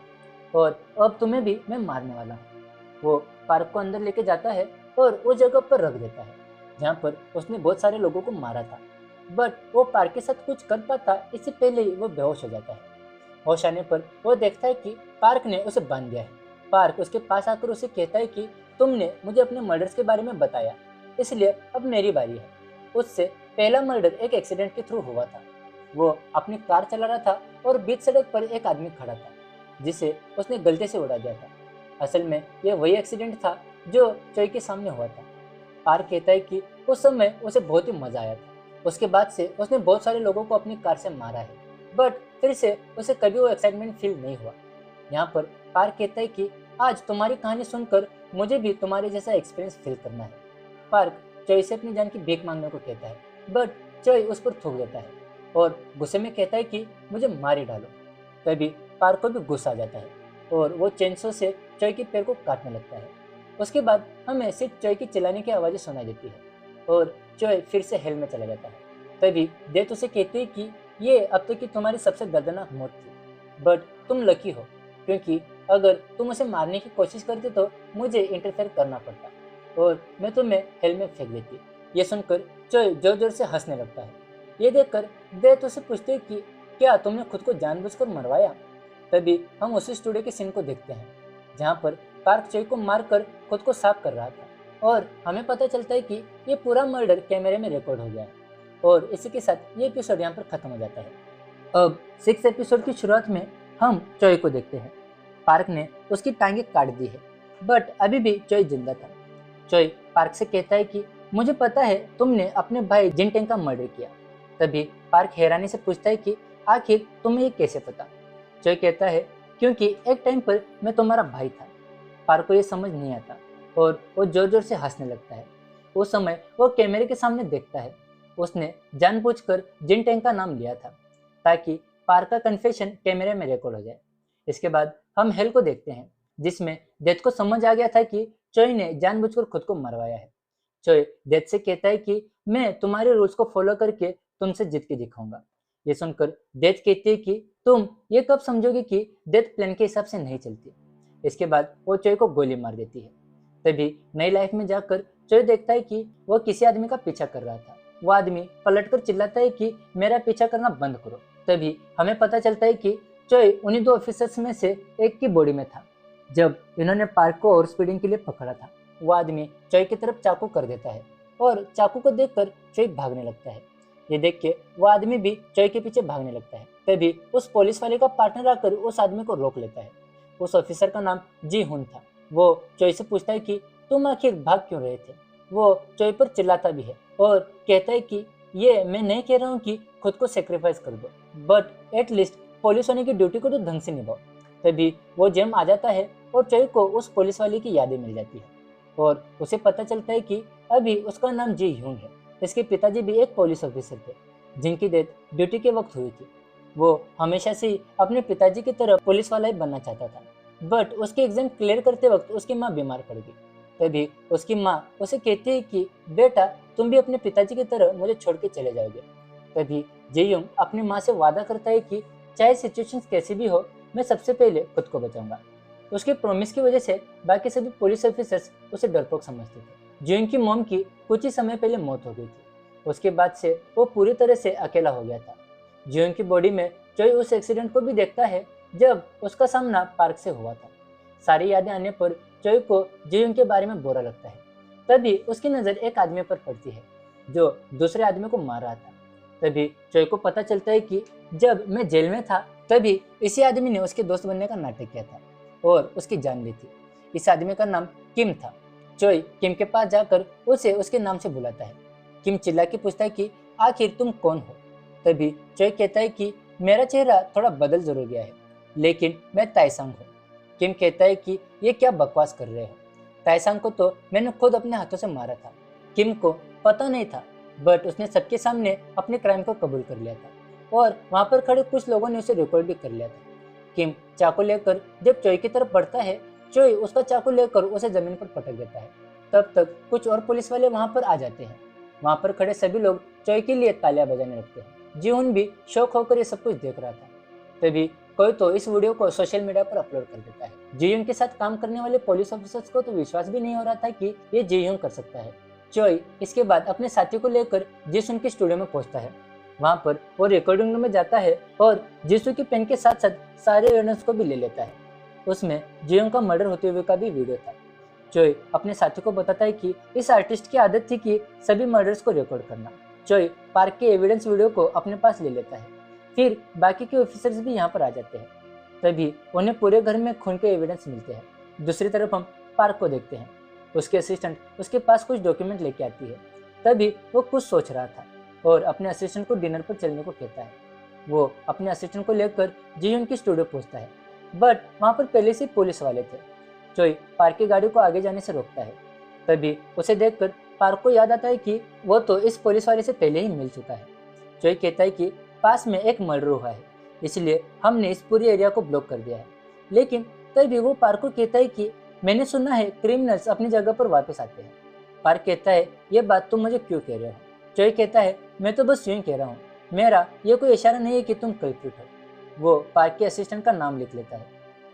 और अब तुम्हें भी मैं मारने वाला हूँ। वो पार्क को अंदर लेके जाता है और उस जगह पर रख देता है जहाँ पर उसने बहुत सारे लोगों को मारा था। बट वो पार्क के साथ कुछ कर पाता इससे पहले ही वो बेहोश हो जाता है। होश आने पर वो देखता है कि पार्क ने उसे बांध दिया है। पार्क उसके पास आकर उसे कहता है कि तुमने मुझे अपने मर्डर्स के बारे में बताया, इसलिए अब मेरी बारी है। उससे पहला मर्डर एक एक्सीडेंट के थ्रू हुआ था। वो अपनी कार चला रहा था और बीच सड़क पर एक आदमी खड़ा था जिसे उसने गलती से उड़ा दिया था। असल में यह वही एक्सीडेंट था जो चोय के सामने हुआ था। पार्क कहता है कि उस समय उसे बहुत ही मजा आया था। उसके बाद से उसने बहुत सारे लोगों को अपनी कार से मारा है, बट फिर से उसे कभी वो एक्साइटमेंट फील नहीं हुआ। यहाँ पर पार्क कहता है कि आज तुम्हारी कहानी सुनकर मुझे भी तुम्हारे जैसा एक्सपीरियंस फील करना है। पार्क चोय से अपनी जान की भीख मांगने को कहता है, बट चोय उस पर थूक देता है और गुस्से में कहता है कि मुझे मार ही डालो। तभी पार्क को भी गुस्सा आ जाता है और वो चेंसो से चोय के पैर को काटने लगता है। उसके बाद हमें सिर्फ चोय की चिल्लाने की आवाज़ें सुनाई देती है और चोय फिर से हेल में चला जाता है। तभी डेथ उसे कहती है कि ये अब तक की तुम्हारी सबसे दर्दनाक मौत थी, बट तुम लकी हो क्योंकि अगर तुम उसे मारने की कोशिश करते तो मुझे इंटरफेयर करना पड़ता और मैं तुम्हें हेल में फेंक देती। ये सुनकर चोय जोर जोर से हंसने लगता है। ये देखकर डेथ उसे पूछते है कि क्या तुमने खुद को जानबूझकर मरवाया। तभी हम उसी स्टूडियो के सीन को देखते हैं जहाँ पर पार्क चोय को मारकर खुद को साफ कर रहा था और हमें पता चलता है कि ये पूरा मर्डर कैमरे में रिकॉर्ड हो गया है। और इसी के साथ ये एपिसोड यहाँ पर खत्म हो जाता है। अब 6 एपिसोड की शुरुआत में हम चोय को देखते हैं। पार्क ने उसकी टांगे काट दी है, बट अभी भी चोय जिंदा था। चोय पार्क से कहता है कि मुझे पता है तुमने अपने भाई जिनटेंग का मर्डर किया। तभी पार्क हैरानी से पूछता है कि आखिर तुम्हें ये कैसे पता। चोय कहता है क्योंकि एक टाइम पर मैं तुम्हारा भाई था। पार्क को ये समझ नहीं आता और वो जोर जोर से हंसने लगता है। उस समय वो कैमरे के सामने देखता है उसने जानबूझकर जिनटेंग का नाम लिया था ताकि पार्क का कन्फेशन कैमरे में रिकॉर्ड हो जाए। इसके बाद हम हेल को देखते हैं जिसमें डेथ को समझ आ गया था कि चोय ने जानबूझकर खुद को मरवाया है। चोय डेथ से कहता है कि मैं तुम्हारे रूल्स को फॉलो करके तुमसे जीत के दिखाऊंगा। ये सुनकर डेथ कहती है कि तुम ये कब समझोगे कि डेथ प्लान के हिसाब से नहीं चलती। इसके बाद वो चोय को गोली मार देती है। तभी नई लाइफ में जाकर चोय देखता है कि वो किसी आदमी का पीछा कर रहा था। वो आदमी पलटकर चिल्लाता है कि मेरा पीछा करना बंद करो। तभी हमें पता चलता है कि चोय उन्हीं 2 ऑफिसर्स में से एक की बॉडी में था जब इन्होंने पार्क को ओवर स्पीडिंग के लिए पकड़ा था। वो आदमी चोय की तरफ चाकू कर देता है और चाकू को देखकर चोय भागने लगता है। ये देख के वो आदमी भी चोय के पीछे भागने लगता है। तभी उस पुलिस वाले का पार्टनर आकर उस आदमी को रोक लेता है। उस ऑफिसर का नाम जी हुन था। वो चोय से पूछता है कि तुम आखिर भाग क्यों रहे थे। वो चोय पर चिल्लाता भी है और कहता है कि ये मैं नहीं कह रहा हूँ कि खुद को सेक्रीफाइस कर दो, बट एटलीस्ट पुलिस वाले की ड्यूटी को तो ढंग से निभाओ। तभी वो जेम आ जाता है और चोय को उस पुलिस वाले की यादें मिल जाती है और उसे पता चलता है कि अभी उसका नाम जी ह्यूंग है। इसके पिताजी भी एक पुलिस ऑफिसर थे जिनकी डेथ ड्यूटी के वक्त हुई थी। वो हमेशा से ही अपने पिताजी की तरह पुलिस वाला ही बनना चाहता था, बट उसके एग्जाम क्लियर करते वक्त उसकी माँ बीमार पड़ गई। तभी उसकी माँ उसे कहती है कि बेटा, तुम भी अपने पिताजी की तरह मुझे छोड़ के चले जाओगे। तभी जेयोंग अपनी माँ से वादा करता है कि चाहे सिचुएशन कैसी भी हो, मैं सबसे पहले खुद को बचाऊंगा। उसके प्रॉमिस की वजह से बाकी सभी पुलिस ऑफिसर्स उसे डरपोक समझते थे। जेयोंग की मॉम की कुछ ही समय पहले मौत हो गई थी। उसके बाद से वो पूरी तरह से अकेला हो गया था। जेयोंग की बॉडी में चोई उस एक्सीडेंट को भी देखता है जब उसका सामना पार्क से हुआ था। सारी यादें आने पर चोई को जेयोंग के बारे में बुरा लगता है। तभी उसकी नज़र एक आदमी पर पड़ती है जो दूसरे आदमी को मार रहा था। तभी चोई को पता चलता है कि जब मैं जेल में था तभी इसी आदमी ने उसके दोस्त बनने का नाटक किया था और उसकी जान ली थी। इस आदमी का नाम किम था। चोई किम के पास जाकर उसे उसके नाम से बुलाता है। किम चिल्ला के पूछता है कि आखिर तुम कौन हो। तभी चोई कहता है कि मेरा चेहरा थोड़ा बदल जरूर गया है, लेकिन मैं ताइसंग हूँ। किम कहता है कि ये क्या बकवास कर रहे हो, ताइसंग को तो मैंने खुद अपने हाथों से मारा था। किम को पता नहीं था, बट उसने सबके सामने अपने क्राइम को कबूल कर लिया था और वहाँ पर खड़े कुछ लोगों ने उसे रिकॉर्ड भी कर लिया था। किम चाकू लेकर जब चोई की तरफ बढ़ता है, चोई उसका चाकू लेकर उसे जमीन पर पटक देता है। तब तक कुछ और पुलिस वाले वहाँ पर आ जाते हैं। वहाँ पर खड़े सभी लोग चोई के लिए तालियां बजाने लगते हैं। जीहुन भी शौक होकर ये सब कुछ देख रहा था। तभी कोई तो इस वीडियो को सोशल मीडिया पर अपलोड कर देता है। जीयुन के साथ काम करने वाले पुलिस ऑफिसर्स को तो विश्वास भी नहीं हो रहा था कि ये जीयुन कर सकता है। चोई इसके बाद अपने साथी को लेकर जिसुन के स्टूडियो में पहुंचता है। वहां पर वो रिकॉर्डिंग रूम में जाता है और जिसु की पेन के साथ साथ सारे एविडेंस को भी ले लेता है। उसमें जीयुन का मर्डर होते हुए का भी वीडियो था। चोई अपने साथी को बताता है कि इस आर्टिस्ट की आदत थी कि सभी मर्डर्स को रिकॉर्ड करना। चोई पार्क के एविडेंस वीडियो को अपने पास ले लेता है। फिर बाकी के ऑफिसर्स भी यहाँ पर आ जाते हैं। तभी उन्हें पूरे घर में खून के एविडेंस मिलते हैं। दूसरी तरफ हम पार्क को देखते हैं। उसके असिस्टेंट उसके पास कुछ डॉक्यूमेंट लेके आती है। तभी वो कुछ सोच रहा था और अपने असिस्टेंट को डिनर पर चलने को कहता है। वो अपने असिस्टेंट को लेकर जीयुन की स्टूडियो पहुंचता है, बट वहाँ पर पहले से पुलिस वाले थे। चोई पार्क की गाड़ी को आगे जाने से रोकता है। तभी उसे देखकर पार्क को याद आता है कि वो तो इस पुलिस वाले से पहले ही मिल चुका है। चोई कहता है कि पास में एक मर्डर हुआ है, इसलिए हमने इस पूरी एरिया को ब्लॉक कर दिया है। लेकिन तभी वो पार्क को कहता है कि मैंने सुना है क्रिमिनल्स अपनी जगह पर वापस आते हैं। पार्क कहता है ये बात तुम मुझे क्यों कह रहे हो। चोई कहता है मैं तो बस यूं ही कह रहा हूँ, मेरा ये कोई इशारा नहीं है कि तुम कल्प्रिट हो। वो पार्क के असिस्टेंट का नाम लिख लेता है।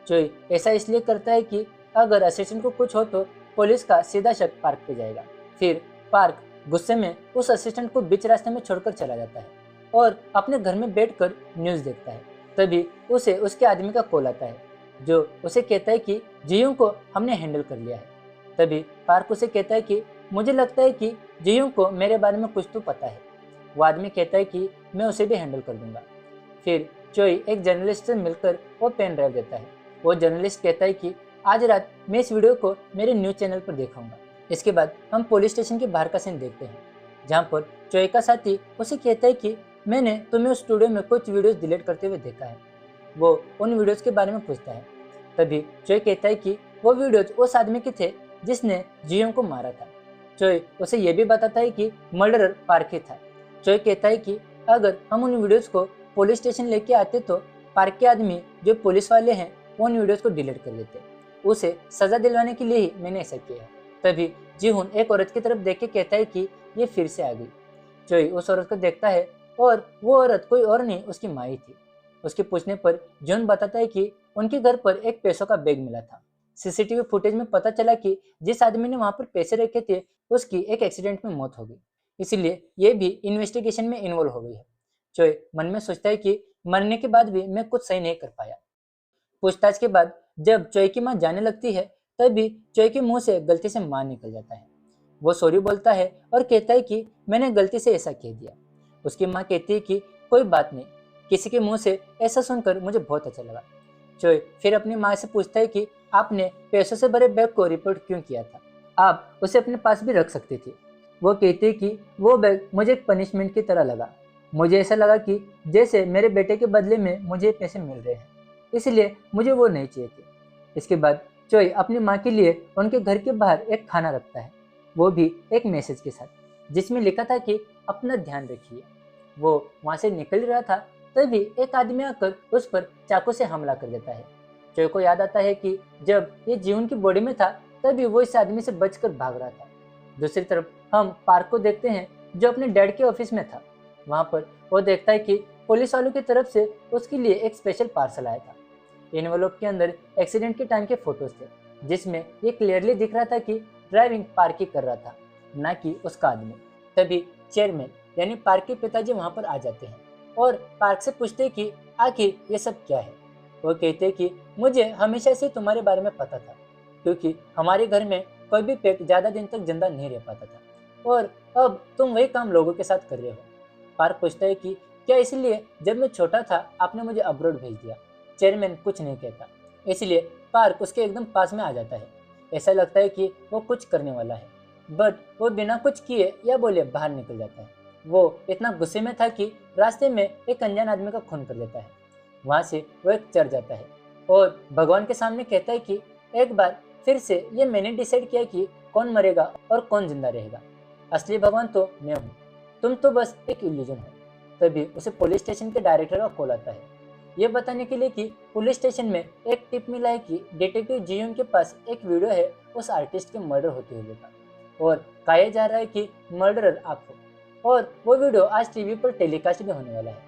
चोई ऐसा इसलिए करता है कि अगर असिस्टेंट को कुछ हो तो पुलिस का सीधा शक पार्क पे जाएगा। फिर पार्क गुस्से में उस असिस्टेंट को बीच रास्ते में छोड़कर चला जाता है और अपने घर में बैठकर न्यूज़ देखता है। तभी उसे उसके आदमी का कॉल आता है जो उसे कहता है कि जियों को हमने हैंडल कर लिया है। तभी पार्क उसे कहता है कि मुझे लगता है कि जियों को मेरे बारे में कुछ तो पता है। वो आदमी कहता है कि मैं उसे भी हैंडल कर दूंगा। फिर चोई एक जर्नलिस्ट से मिलकर वो पेन ड्राइव देता है। वो जर्नलिस्ट कहता है कि आज रात मैं इस वीडियो को मेरे न्यूज़ चैनल पर दिखाऊंगा। इसके बाद हम पुलिस स्टेशन के बाहर का सीन देखते हैं जहाँ पर चोई का साथी उसे कहता है कि मैंने तुम्हें उस स्टूडियो में कुछ वीडियोस डिलीट करते हुए देखा है। वो उन वीडियोस के बारे में पूछता है। तभी चोई कहता है कि वो वीडियोस उस आदमी के थे जिसने जियोंग को मारा था। चोई उसे ये भी बताता है कि मर्डरर पार्क ही था। चोई कहता है कि अगर हम उन वीडियोस को पुलिस स्टेशन लेके आते तो पार्क के आदमी जो पुलिस वाले हैं उन वीडियोस को डिलीट कर देते। उसे सजा दिलवाने के लिए ही मैंने ऐसा किया है। तभी जीहुन एक औरत की तरफ देख के कहता है कि ये फिर से आ गई। चोई उस औरत को देखता है और वो औरत कोई और नहीं उसकी माँ ही थी। उसके पूछने पर जॉन बताता है कि उनके घर पर एक पैसों का बैग मिला था। सीसीटीवी फुटेज में पता चला कि जिस आदमी ने वहां पर पैसे रखे थे उसकी एक एक्सीडेंट में मौत हो गई, इसलिए ये भी इन्वेस्टिगेशन में इन्वॉल्व हो गई है। चोई मन में सोचता है कि मरने के बाद भी मैं कुछ सही नहीं कर पाया। पूछताछ के बाद जब चोई की माँ जाने लगती है तभी चोई के मुंह से गलती से मां निकल जाता है। वो सॉरी बोलता है और कहता है कि मैंने गलती से ऐसा कह दिया। उसकी माँ कहती है कि कोई बात नहीं, किसी के मुंह से ऐसा सुनकर मुझे बहुत अच्छा लगा। चोई फिर अपनी माँ से पूछता है कि आपने पैसों से भरे बैग को रिपोर्ट क्यों किया था, आप उसे अपने पास भी रख सकती थी। वो कहती है कि वो बैग मुझे एक पनिशमेंट की तरह लगा। मुझे ऐसा लगा कि जैसे मेरे बेटे के बदले में मुझे पैसे मिल रहे हैं, इसलिए मुझे वो नहीं चाहिए थे। इसके बाद चोई अपनी माँ के लिए उनके घर के बाहर एक खाना रखता है, वो भी एक मैसेज के साथ जिसमें लिखा था कि अपना ध्यान रखिए। वो वहाँ से निकल रहा था तभी एक आदमी आकर उस पर चाकू से हमला कर देता है। चोय को याद आता है कि जब ये जीवन की बॉडी में था तभी वो इस आदमी से बचकर भाग रहा था। दूसरी तरफ हम पार्क को देखते हैं जो अपने डैड के ऑफिस में था। वहां पर वो देखता है कि पुलिस वालों की तरफ से उसके लिए एक स्पेशल पार्सल आया था। एनवेलप के अंदर एक्सीडेंट के टाइम के फोटोज थे, जिसमें ये क्लियरली दिख रहा था कि ड्राइविंग पार्क ही कर रहा था, ना कि उसका आदमी। तभी चेयरमैन यानी पार्क के पिताजी वहां पर आ जाते हैं और पार्क से पूछते हैं कि आखिर ये सब क्या है। वो कहते हैं कि मुझे हमेशा से तुम्हारे बारे में पता था, क्योंकि हमारे घर में कोई भी पेट ज्यादा दिन तक जिंदा नहीं रह पाता था और अब तुम वही काम लोगों के साथ कर रहे हो। पार्क पूछता है कि क्या इसलिए जब मैं छोटा था आपने मुझे अब्रॉड भेज दिया। चेयरमैन कुछ नहीं कहता, इसलिए पार्क उसके एकदम पास में आ जाता है। ऐसा लगता है कि वो कुछ करने वाला है, बट वो बिना कुछ किए या बोले बाहर निकल जाता है। वो इतना गुस्से में था कि रास्ते में एक अनजान आदमी का खून कर देता है। वहां से वो एक चढ़ जाता है और भगवान के सामने कहता है कि एक बार फिर से ये मैंने डिसाइड किया कि कौन मरेगा और कौन जिंदा रहेगा। असली भगवान तो मैं हूँ, तुम तो बस एक इल्यूजन हो। तभी उसे पुलिस स्टेशन के डायरेक्टर का कॉल आता है, ये बताने के लिए कि पुलिस स्टेशन में एक टिप मिला है कि डिटेक्टिव जीयून के पास एक वीडियो है उस आर्टिस्ट के मर्डर होते हुए का, और कहा जा रहा है कि मर्डरर आप हो, और वो वीडियो आज टीवी पर टेलीकास्ट भी होने वाला है।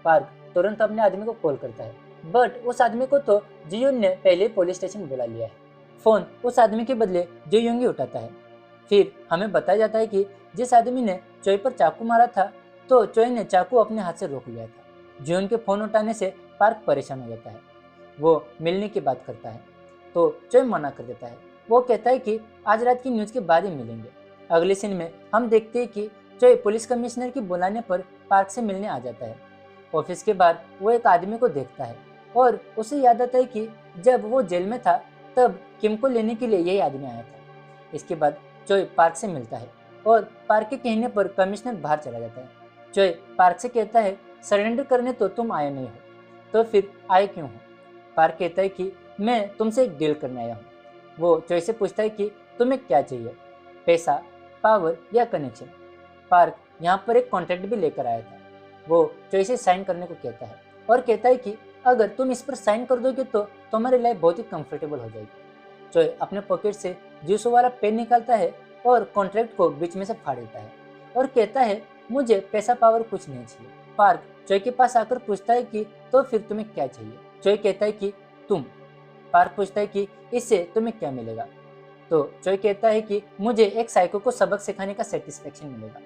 पार्क तुरंत अपने आदमी को कॉल करता है, बट उस आदमी को तो जीयून ने पहले पुलिस स्टेशन बुला लिया है। फोन उस आदमी के बदले जीयून ही उठाता है। फिर हमें बताया जाता है कि जिस आदमी ने चोय पर चाकू मारा था, तो चोय ने चाकू अपने हाथ से रोक लिया था। जीवन के फोन उठाने से पार्क परेशान हो जाता है। वो मिलने की बात करता है तो चोय मना कर देता है। वो कहता है कि आज रात की न्यूज के बाद ही मिलेंगे। अगले सीन में हम देखते हैं कि चोय पुलिस कमिश्नर की बुलाने पर पार्क से मिलने आ जाता है। ऑफिस के बाहर वो एक आदमी को देखता है और उसे याद आता है कि जब वो जेल में था तब किम को लेने के लिए यही आदमी आया था। इसके बाद चोय पार्क से मिलता है और पार्क के कहने पर कमिश्नर बाहर चला जाता है। चोय पार्क से कहता है सरेंडर करने तो तुम आए नहीं हो, तो फिर आए क्यों हो। पार्क कहता है कि मैं तुमसे एक डील करने आया हूँ। वो चोय से पूछता है कि तुम्हें क्या चाहिए, पैसा, पावर या कनेक्शन। पार्क यहाँ पर एक कॉन्ट्रैक्ट भी लेकर आया था। वो चोय से साइन करने को कहता है और कहता है कि अगर तुम इस पर साइन कर दोगे तो तुम्हारी लाइफ बहुत ही कंफर्टेबल हो जाएगी। चोय अपने पॉकेट से जूसो वाला पेन निकालता है और कॉन्ट्रैक्ट को बीच में से फाड़ देता है और कहता है मुझे पैसा पावर कुछ नहीं चाहिए। पार्क चोय के पास आकर पूछता है कि तो फिर तुम्हें क्या चाहिए। चोय कहता है कि तुम। पार्क पूछता है कि इससे तुम्हें क्या मिलेगा। तो चोय कहता है कि मुझे एक साइको को सबक सिखाने का सेटिस्फेक्शन मिलेगा,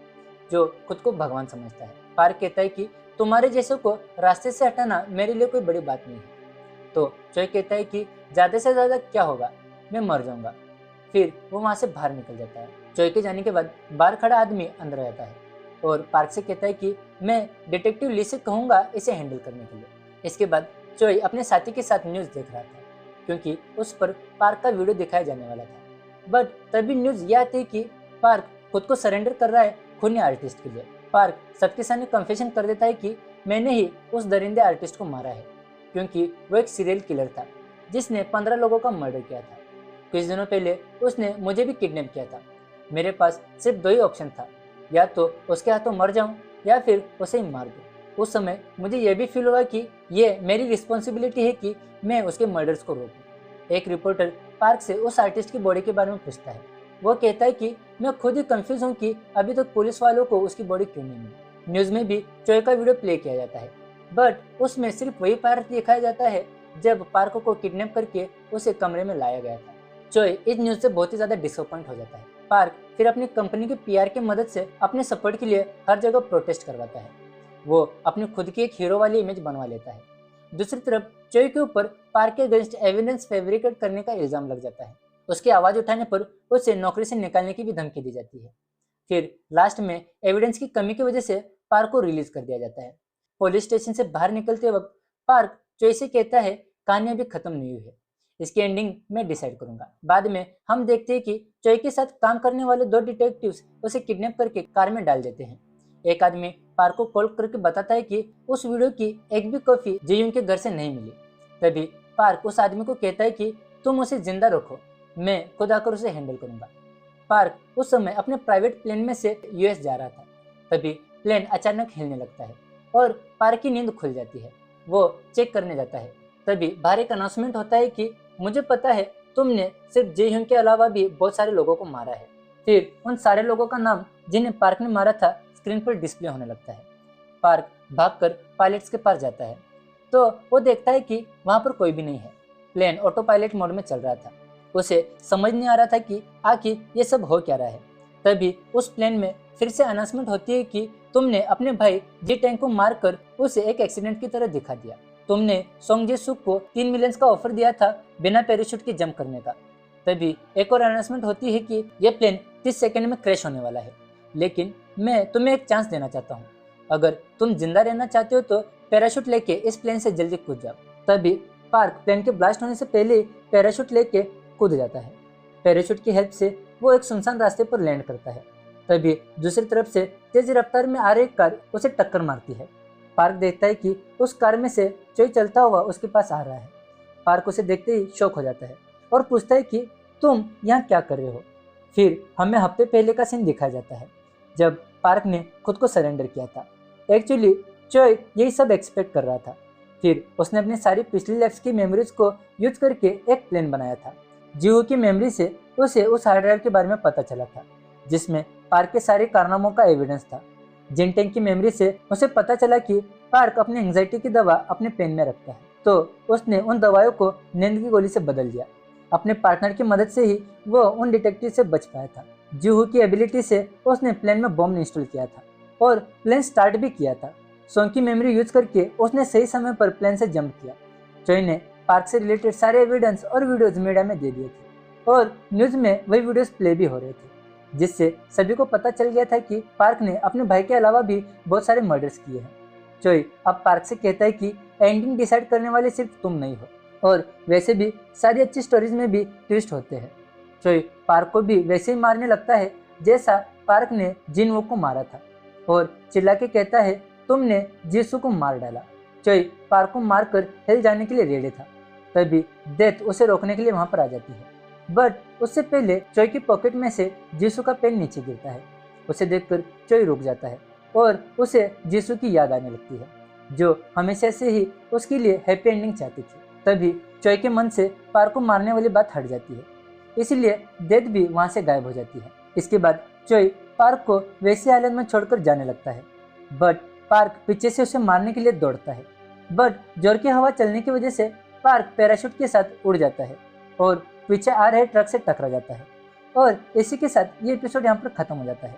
जो खुद को भगवान समझता है। पार्क कहता है कि तुम्हारे जैसों को रास्ते से हटाना मेरे लिए कोई बड़ी बात नहीं है। तो चोय कहता है कि ज्यादा से ज्यादा क्या होगा, मैं मर जाऊंगा। फिर वो वहां से बाहर निकल जाता है। चोय के जाने के बाद बाहर खड़ा आदमी अंदर आता है और पार्क से कहता है कि मैं डिटेक्टिव ली से कहूंगा इसे हैंडल करने के लिए। इसके बाद चोय अपने साथी के साथ न्यूज देख रहा था, क्योंकि उस पर पार्क का वीडियो दिखाया जाने वाला था। बट तभी न्यूज यह आती है कि पार्क खुद को सरेंडर कर रहा है खूनी आर्टिस्ट के लिए। पार्क सबके सामने कन्फेशन कर देता है कि मैंने ही उस दरिंदे आर्टिस्ट को मारा है, क्योंकि वो एक सीरियल किलर था जिसने 15 लोगों का मर्डर किया था। कुछ दिनों पहले उसने मुझे भी किडनैप किया था। मेरे पास सिर्फ दो ही ऑप्शन था, या तो उसके हाथों मर जाऊं या फिर उसे ही मार दूं। उस समय मुझे यह भी फील हुआ कि ये मेरी रिस्पॉन्सिबिलिटी है कि मैं उसके मर्डर्स को रोकूं। एक रिपोर्टर पार्क से उस आर्टिस्ट की बॉडी के बारे में पूछता है। वो कहता है कि मैं खुद ही कंफ्यूज हूँ कि अभी तक पुलिस वालों को उसकी बॉडी क्यों नहीं मिली। न्यूज में भी चोय का वीडियो प्ले किया जाता है, बट उसमें सिर्फ वही पार्ट दिखाया जाता है जब पार्क को किडनैप करके उसे कमरे में लाया गया था। चोय इस न्यूज से बहुत ही ज्यादा डिसअपॉइंट हो जाता है। पार्क फिर अपनी कंपनी के पीआर की मदद से अपने सपोर्ट के लिए हर जगह प्रोटेस्ट करवाता है। वो अपनी खुद की एक हीरो वाली इमेज बनवा लेता है। दूसरी तरफ चोय के ऊपर पार्क के अगेंस्ट एविडेंस फैब्रिकेट करने का इल्जाम लग जाता है। उसकी आवाज उठाने पर उसे नौकरी से निकालने की भी धमकी दी जाती है। फिर लास्ट में एविडेंस की कमी की वजह से पार्क को रिलीज कर दिया जाता है। पुलिस स्टेशन से बाहर निकलते वक्त पार्क चोय से कहता है कहानी अभी खत्म नहीं हुई है, इसकी एंडिंग मैं डिसाइड करूंगा। बाद में हम देखते हैं कि चोय के साथ काम करने वाले दो डिटेक्टिव्स उसे किडनैप करके कार में डाल देते हैं। एक आदमी पार्क को कॉल करके बताता है कि उस वीडियो की एक भी कॉपी जीयून के घर से नहीं मिली। तभी पार्क उस आदमी को कहता है कि तुम उसे जिंदा रखो, मैं खुद आकर उसे हैंडल करूंगा। पार्क उस समय अपने प्राइवेट प्लेन में से यूएस जा रहा था। तभी प्लेन अचानक हिलने लगता है और पार्क की नींद खुल जाती है। वो चेक करने जाता है, तभी बाहर एक अनाउंसमेंट होता है कि मुझे पता है तुमने सिर्फ जे ह्यून के अलावा भी बहुत सारे लोगों को मारा है। फिर उन सारे लोगों का नाम जिन्हें पार्क ने मारा था स्क्रीन पर डिस्प्ले होने लगता है। पार्क भागकर पायलट्स के पास जाता है तो वो देखता है कि वहां पर कोई भी नहीं है। प्लेन ऑटो पायलट मोड में चल रहा था। उसे समझ नहीं आ रहा था कि आखिर ये सब हो क्या रहा है। तभी उस प्लेन में फिर से अनाउंसमेंट होती है कि तुमने अपने भाई जी टैंग को मारकर उसे एक एक्सीडेंट की तरह दिखा दिया। तुमने सोंग जे सुक को 3 मिलियन का ऑफर दिया था बिना पैराशूट के जंप करने का। तभी एक और अनाउंसमेंट होती है कि यह प्लेन 30 सेकंड में क्रैश होने वाला है, लेकिन मैं तुम्हें एक चांस देना चाहता हूँ। अगर तुम जिंदा रहना चाहते हो तो पैराशूट लेके इस प्लेन से जल्दी कूद जाओ। तभी पार्क प्लेन के ब्लास्ट होने से पहले पैराशूट लेके कूद जाता है। पैराशूट की हेल्प से वो एक सुनसान रास्ते पर लैंड करता है। तभी दूसरी तरफ से तेज रफ्तार में आ रही कार उसे टक्कर मारती है। पार्क देखता है कि उस कार में से चोई चलता हुआ उसके पास आ रहा है। पार्क उसे देखते ही शॉक हो जाता है और पूछता है कि तुम यहाँ क्या कर रहे हो। फिर हमें हफ्ते पहले का सीन दिखाया जाता है जब पार्क ने खुद को सरेंडर किया था। एक्चुअली चोई यही सब एक्सपेक्ट कर रहा था। फिर उसने अपनी सारी पिछली लाइफ्स की मेमोरीज को यूज करके एक प्लान बनाया था। जीहू की मेमोरी से उसे उस हार्ड ड्राइव के बारे में पता चला था जिसमें पार्क के सारे कारनामों का एविडेंस था। जिनटेंग की मेमोरी से उसे पता चला कि पार्क अपनी एंजाइटी की दवा अपने पेन में रखता है, तो उसने उन दवाओं को नींद की गोली से बदल दिया। अपने पार्टनर की मदद से ही वो उन डिटेक्टिव से बच पाया था। जीहू की एबिलिटी से उसने प्लेन में बॉम्ब इंस्टॉल किया था और प्लेन स्टार्ट भी किया था। सोंग की मेमोरी यूज करके उसने सही समय पर प्लेन से जंप किया। चोई ने पार्क से रिलेटेड सारे एविडेंस और वीडियोज मीडिया में दे दिए थे और न्यूज में वही वीडियोज प्ले भी हो रहे थे, जिससे सभी को पता चल गया था कि पार्क ने अपने भाई के अलावा भी बहुत सारे मर्डर्स किए हैं। चोई अब पार्क से कहता है कि एंडिंग डिसाइड करने वाले सिर्फ तुम नहीं हो, और वैसे भी सारी अच्छी स्टोरीज में भी ट्विस्ट होते हैं। चोई पार्क को भी वैसे ही मारने लगता है जैसा पार्क ने जिनवो को मारा था और चिल्ला के कहता है तुमने जीसू को मार डाला। चोई पार्क को मारकर हिल जाने के लिए रेडी था। तभी डेथ उसे रोकने के लिए वहां पर आ जाती है, बट उससे पहले चोई की पॉकेट में से जीसू का पेन नीचे गिरता है। उसे देखकर चोई रुक जाता है और उसे जीसू की याद आने लगती है, जो हमेशा से ही उसके लिए हैप्पी एंडिंग चाहती थी। तभी चोई के मन से पार्क को मारने वाली बात हट जाती है, इसीलिए डेथ भी वहां से गायब हो जाती है। इसके बाद चोई पार्क को वैसी हालत में छोड़कर जाने लगता है, बट पार्क पीछे से उसे मारने के लिए दौड़ता है, बट जोर की हवा चलने की वजह से पार्क पैराशूट के साथ उड़ जाता है और पीछे आ रहे ट्रक से टकरा जाता है। और इसी के साथ ये एपिसोड यहाँ पर खत्म हो जाता है।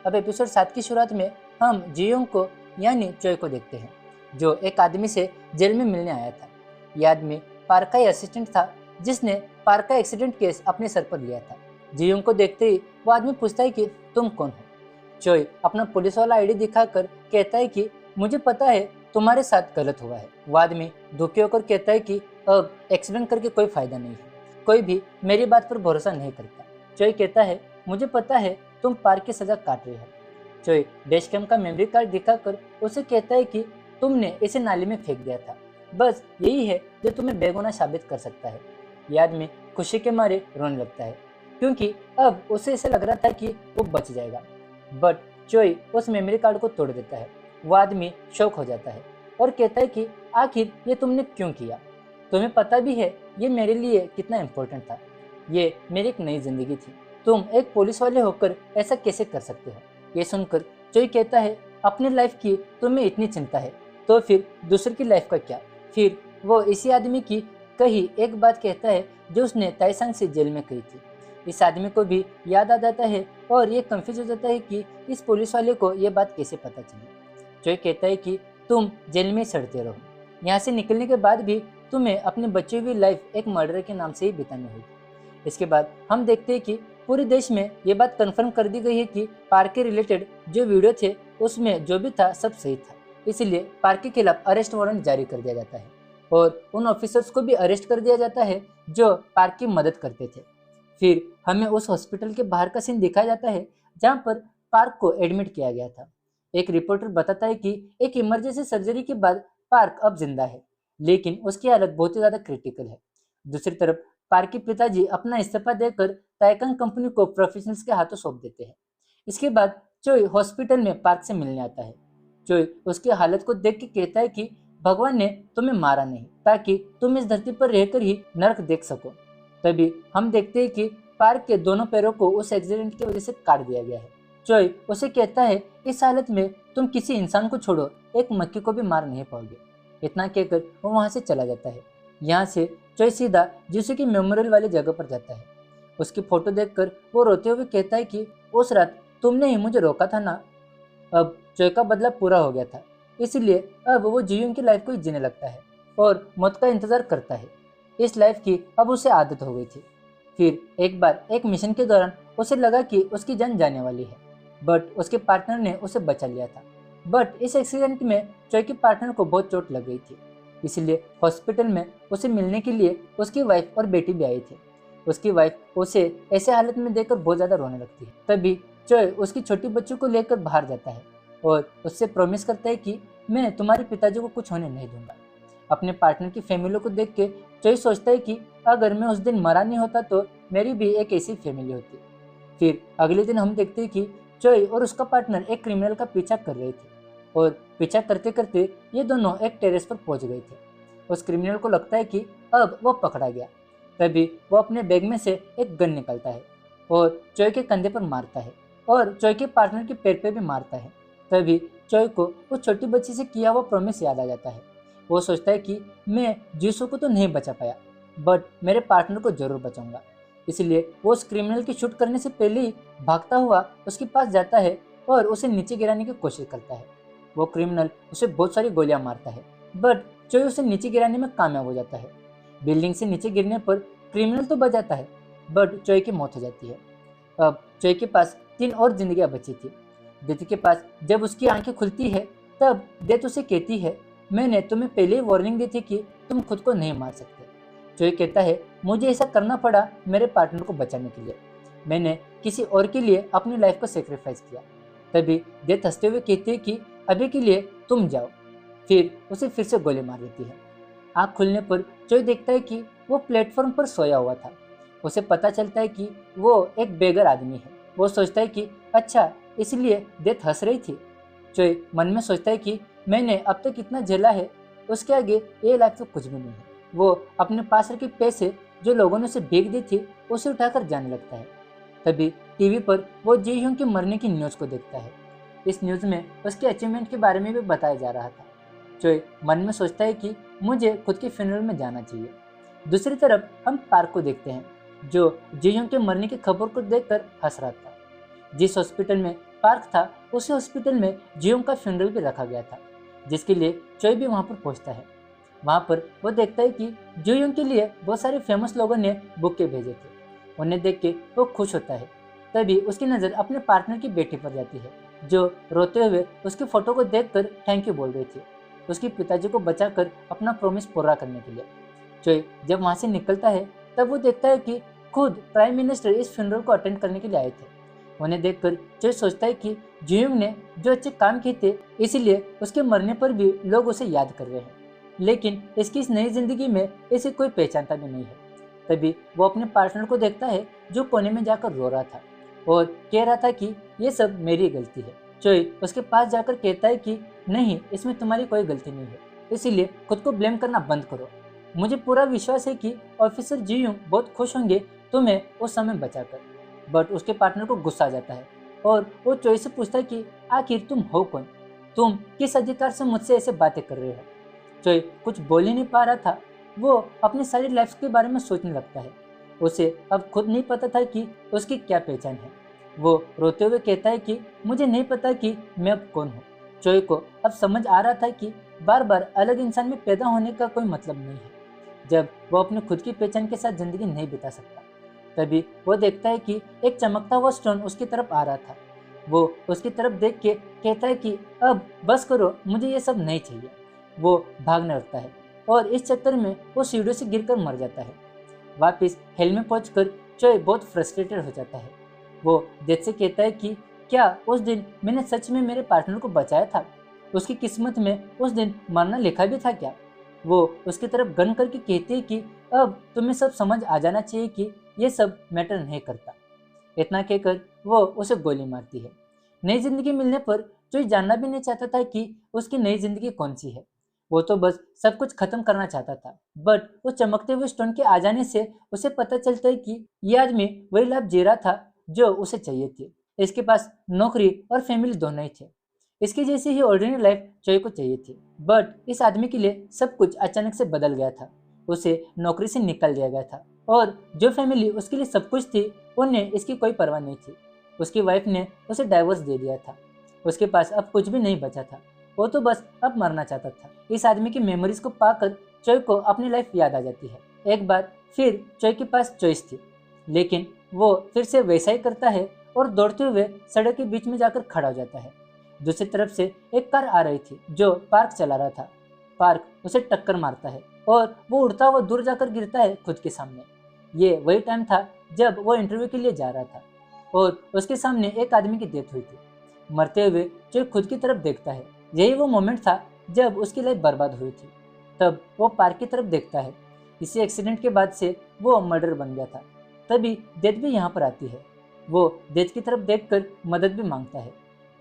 अब एपिसोड 7 की शुरुआत में हम जियोंग को यानी चोई को देखते हैं, जो एक आदमी से जेल में मिलने आया था। यह आदमी पार्क का ही असिस्टेंट था जिसने पार्क का एक्सीडेंट केस अपने सर पर लिया था। जियोंग को देखते ही वो आदमी पूछता है कि तुम कौन हो। चोई अपना पुलिस वाला आईडी दिखाकर कहता है कि मुझे पता है तुम्हारे साथ गलत हुआ है। वो आदमी दुखी होकर कहता है कि अब एक्सीडेंट करके कोई फायदा नहीं है, कोई भी मेरी बात पर भरोसा नहीं करता। चोई कहता है मुझे पता है तुम पार्क की सजा काट रहे हो। चोई डैश कैम का मेमोरी कार्ड दिखाकर उसे कहता है कि तुमने इसे नाली में फेंक दिया था, बस यही है जो तुम्हें बेगुनाह साबित कर सकता है। यह आदमी खुशी के मारे रोने लगता है क्योंकि अब उसे ऐसा लग रहा था कि वो बच जाएगा, बट चोई उस मेमोरी कार्ड को तोड़ देता है। वो आदमी शौक हो जाता है और कहता है कि आखिर ये तुमने क्यों किया। तुम्हें पता भी है ये मेरे लिए कितना इम्पोर्टेंट था, ये मेरी एक नई जिंदगी थी। तुम एक पुलिस वाले होकर ऐसा कैसे कर सकते हो। ये सुनकर चोई कहता है अपनी लाइफ की तुम्हें इतनी चिंता है तो फिर दूसरे की लाइफ का क्या। फिर वो इसी आदमी की कही एक बात कहता है जो उसने ताइसांग से जेल में कही थी। इस आदमी को भी याद आ जाता है और ये कंफ्यूज हो जाता है कि इस पुलिस वाले को ये बात कैसे पता चली। चोई कहता है कि तुम जेल में सड़ते रहो, यहाँ से निकलने के बाद भी तुम्हें अपनी बची हुई लाइफ एक मर्डर के नाम से ही बितानी होगी। इसके बाद हम देखते हैं कि पूरे देश में ये बात कंफर्म कर दी गई है कि पार्क के रिलेटेड जो वीडियो थे उसमें जो भी था सब सही था। इसीलिए पार्क के खिलाफ अरेस्ट वारंट जारी कर दिया जाता है और उन ऑफिसर्स को भी अरेस्ट कर दिया जाता है जो पार्क की मदद करते थे। फिर हमें उस हॉस्पिटल के बाहर का सीन दिखाया जाता है जहाँ पर पार्क को एडमिट किया गया था। एक रिपोर्टर बताता है कि एक इमरजेंसी सर्जरी के बाद पार्क अब जिंदा है, लेकिन उसकी हालत बहुत ही ज्यादा क्रिटिकल है। दूसरी तरफ पार्क के पिताजी अपना इस्तीफा देकर ताइकंग कंपनी को प्रोफेशनल्स के हाथों सौंप देते हैं। इसके बाद चोई हॉस्पिटल में पार्क से मिलने आता है। चोई उसकी हालत को देख के कहता है कि भगवान ने तुम्हें मारा नहीं ताकि तुम इस धरती पर रहकर ही नरक देख सको। तभी हम देखते हैं कि पार्क के दोनों पैरों को उस एक्सीडेंट की वजह से काट दिया गया है। चोई उसे कहता है इस हालत में तुम किसी इंसान को छोड़ो एक मक्खी को भी मार नहीं पाओगे। इतना कहकर वो वहां से चला जाता है। यहाँ से चोई सीधा जीसू की मेमोरियल वाली जगह पर जाता है। उसकी फोटो देखकर वो रोते हुए कहता है कि उस रात तुमने ही मुझे रोका था ना। अब चोई का बदला पूरा हो गया था, इसलिए अब वो जीयूंग की लाइफ को ही जीने लगता है और मौत का इंतजार करता है। इस लाइफ की अब उसे आदत हो गई थी। फिर एक बार एक मिशन के दौरान उसे लगा कि उसकी जान जाने वाली है, बट उसके पार्टनर ने उसे बचा लिया था। बट इस एक्सीडेंट में चोई के पार्टनर को बहुत चोट लग गई थी, इसलिए हॉस्पिटल में उसे मिलने के लिए उसकी वाइफ और बेटी भी आई थी। उसकी वाइफ उसे ऐसे हालत में देखकर बहुत ज़्यादा रोने लगती है। तभी चोई उसकी छोटी बच्ची को लेकर बाहर जाता है और उससे प्रॉमिस करता है कि मैं तुम्हारे पिताजी को कुछ होने नहीं दूंगा। अपने पार्टनर की फैमिली को देख के चोई सोचता है कि अगर मैं उस दिन मरा नहीं होता तो मेरी भी एक ऐसी फैमिली होती। फिर अगले दिन हम देखते हैं कि चोई और उसका पार्टनर एक क्रिमिनल का पीछा कर रहे थे और पीछा करते करते ये दोनों एक टेरेस पर पहुंच गए थे। उस क्रिमिनल को लगता है कि अब वो पकड़ा गया। तभी वो अपने बैग में से एक गन निकालता है और चोई के कंधे पर मारता है और चोई के पार्टनर के पेट पे भी मारता है। तभी चोई को उस छोटी बच्ची से किया हुआ प्रॉमिस याद आ जाता है। वो सोचता है कि मैं जीसू को तो नहीं बचा पाया, बट मेरे पार्टनर को जरूर बचाऊंगा। इसलिए वो उस क्रिमिनल की शूट करने से पहले ही भागता हुआ उसके पास जाता है और उसे नीचे गिराने की कोशिश करता है। वो क्रिमिनल उसे बहुत सारी गोलियां मारता है, बट चोई उसे नीचे गिराने में कामयाब हो जाता है। बिल्डिंग से नीचे गिरने पर क्रिमिनल तो बच जाता है, बट चोई की मौत हो जाती है। अब चोई के पास 3 और जिंदगियां बची थी। डेथ के पास जब उसकी आंखें खुलती है तब डेथ उसे कहती है मैंने तुम्हें पहले ही वार्निंग दी थी कि तुम खुद को नहीं मार सकते। चोई कहता है मुझे ऐसा करना पड़ा मेरे पार्टनर को बचाने के लिए, मैंने किसी और के लिए अपनी लाइफ को सेक्रीफाइस किया। तभी डेथ हंसते हुए कहती है कि अभी के लिए तुम जाओ। फिर उसे फिर से गोली मार देती है। आँख खुलने पर चोई देखता है कि वो प्लेटफॉर्म पर सोया हुआ था। उसे पता चलता है कि वो एक बेघर आदमी है। वो सोचता है कि अच्छा इसलिए डेथ हंस रही थी। चोई मन में सोचता है कि मैंने अब तक इतना झेला है, उसके आगे ये लाइफ तो कुछ भी नहीं है। वो अपने पास रखे पैसे जो लोगों ने उसे भीख दी थी उसे उठाकर जाने लगता है। तभी टीवी पर वो जी ह्यूंग के मरने की न्यूज़ को देखता है। इस न्यूज़ में उसके अचीवमेंट के बारे में भी बताया जा रहा था। चोई मन में सोचता है कि मुझे खुद के फ्यूनरल में जाना चाहिए। दूसरी तरफ हम पार्क को देखते हैं जो जी ह्यूंग के मरने की खबर को देखकर हंस रहा था। जिस हॉस्पिटल में पार्क था उसी हॉस्पिटल में जियोंग का फ्यूनरल भी रखा गया था, जिसके लिए चोई भी वहां पर पहुंचता है। वहां पर वो देखता है कि जियोंग के लिए बहुत सारे फेमस लोगों ने बुके भेजे थे। उन्हें देख के वो खुश होता है। तभी उसकी नज़र अपने पार्टनर की बेटी पर जाती है जो रोते हुए उसकी फोटो को देखकर थैंक यू बोल रही थी, उसके पिताजी को बचाकर अपना प्रॉमिस पूरा करने के लिए। चोई जब वहां से निकलता है तब वो देखता है कि खुद प्राइम मिनिस्टर इस फ्यूनरल को अटेंड करने के लिए आए थे। उन्हें देखकर चोई सोचता है कि जियोंग ने जो अच्छे काम किए थे इसीलिए उसके मरने पर भी लोग उसे याद कर रहे हैं, लेकिन इसकी इस नई जिंदगी में इसे कोई पहचानता भी नहीं है। तभी वो अपने पार्टनर को देखता है जो कोने में जाकर रो रहा था और कह रहा था कि ये सब मेरी गलती है। चोई उसके पास जाकर कहता है कि नहीं, इसमें तुम्हारी कोई गलती नहीं है, इसीलिए खुद को ब्लेम करना बंद करो। मुझे पूरा विश्वास है कि ऑफिसर जियोंग बहुत खुश होंगे तुम्हें उस समय बचाकर। बट उसके पार्टनर को गुस्सा आ जाता है और वो चोई से पूछता है कि आखिर तुम हो कौन, तुम किस अधिकार से मुझसे ऐसे बातें कर रहे हो। चोई कुछ बोल ही नहीं पा रहा था। वो अपनी सारी लाइफ के बारे में सोचने लगता है। उसे अब खुद नहीं पता था कि उसकी क्या पहचान है। वो रोते हुए कहता है कि मुझे नहीं पता कि मैं अब कौन हूँ। चोई को अब समझ आ रहा था कि बार बार अलग इंसान में पैदा होने का कोई मतलब नहीं है जब वो अपने खुद की पहचान के साथ जिंदगी नहीं बिता सकता। तभी वो देखता है कि एक चमकता हुआ स्टोन उसकी तरफ आ रहा था। वो उसकी तरफ देख के कहता है कि अब बस करो, मुझे ये सब नहीं चाहिए। वो भागने लगता है और इस चक्कर में वो सीढ़ियों से गिरकर मर जाता है। वापिस हेल में पहुंचकर चोई बहुत फ्रस्ट्रेटेड हो जाता है। वो डेथ से कहता है कि क्या उस दिन मैंने सच में मेरे पार्टनर को बचाया था, उसकी किस्मत में उस दिन मरना लिखा भी था क्या। वो उसकी तरफ गन करके कहती है कि अब तुम्हें सब समझ आ जाना चाहिए कि ये सब मैटर नहीं करता। इतना कहकर वो उसे गोली मारती है। नई जिंदगी मिलने पर चोई जानना भी नहीं चाहता था कि उसकी नई जिंदगी कौन सी है। वो तो बस सब कुछ खत्म करना चाहता था। बट वो चमकते हुए स्टोन के आ जाने से उसे पता चलता है कि ये आदमी वही लाइफ जी रहा था जो उसे चाहिए थी। इसके पास नौकरी और फैमिली दोनों ही थे। इसकी जैसी ही ऑर्डिनरी लाइफ चोई को चाहिए थी। बट इस आदमी के लिए सब कुछ अचानक से बदल गया था। उसे नौकरी से निकाल दिया गया था और जो फैमिली उसके लिए सब कुछ थी उन्हें इसकी कोई परवाह नहीं थी। उसकी वाइफ ने उसे डाइवोर्स दे दिया था। उसके पास अब कुछ भी नहीं बचा था। वो तो बस अब मरना चाहता था। इस आदमी की मेमोरीज को पाकर चोई को अपनी लाइफ याद आ जाती है। एक बार फिर चोई के पास चॉइस थी, लेकिन वो फिर से वैसा ही करता है और दौड़ते हुए सड़क के बीच में जाकर खड़ा हो जाता है। दूसरी तरफ से एक कार आ रही थी जो पार्क चला रहा था। पार्क उसे टक्कर मारता है और वो उड़ता हुआ दूर जाकर गिरता है खुद के सामने। ये वही टाइम था जब वो इंटरव्यू के लिए जा रहा था और उसके सामने एक आदमी की डेथ हुई थी। मरते हुए जो खुद की तरफ देखता है, यही वो मोमेंट था जब उसकी लाइफ बर्बाद हुई थी। तब वो पार्क की तरफ देखता है। इसी एक्सीडेंट के बाद से वो मर्डर बन गया था। तभी डेथ भी यहाँ पर आती है। वो डेथ की तरफ देखकर मदद भी मांगता है,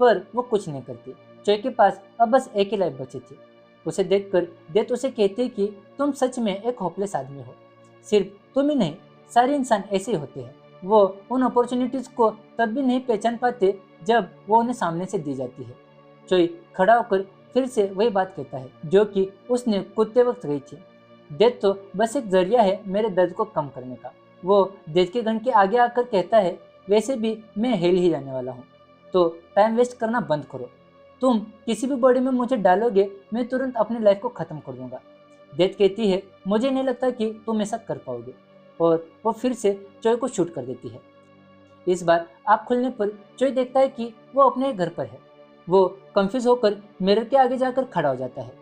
पर वो कुछ नहीं करती। चोई के पास अब बस एक ही लाइफ बची थी। उसे देखकर डेथ उसे कहती है कि तुम सच में एक होपलेस आदमी हो। सिर्फ तुम ही नहीं, सारे इंसान ऐसे ही होते हैं। वो उन अपॉर्चुनिटीज को तब भी नहीं पहचान पाते जब वो उन्हें सामने से दी जाती है। चोई खड़ा होकर फिर से वही बात कहता है जो कि उसने कूदते वक्त कही थी। डेथ तो बस एक जरिया है मेरे दर्द को कम करने का। वो डेथ के गन के आगे आकर कहता है, वैसे भी मैं हेल ही जाने वाला हूँ, तो टाइम वेस्ट करना बंद करो। तुम किसी भी बॉडी में मुझे डालोगे, मैं तुरंत अपनी लाइफ को खत्म कर दूंगा। डेथ कहती है, मुझे नहीं लगता कि तुम ऐसा कर पाओगे, और वो फिर से चोई को शूट कर देती है। इस बार आँख खुलने पर चोई देखता है कि वो अपने घर पर है। वो कंफ्यूज होकर मिरर के आगे जाकर खड़ा हो जाता है।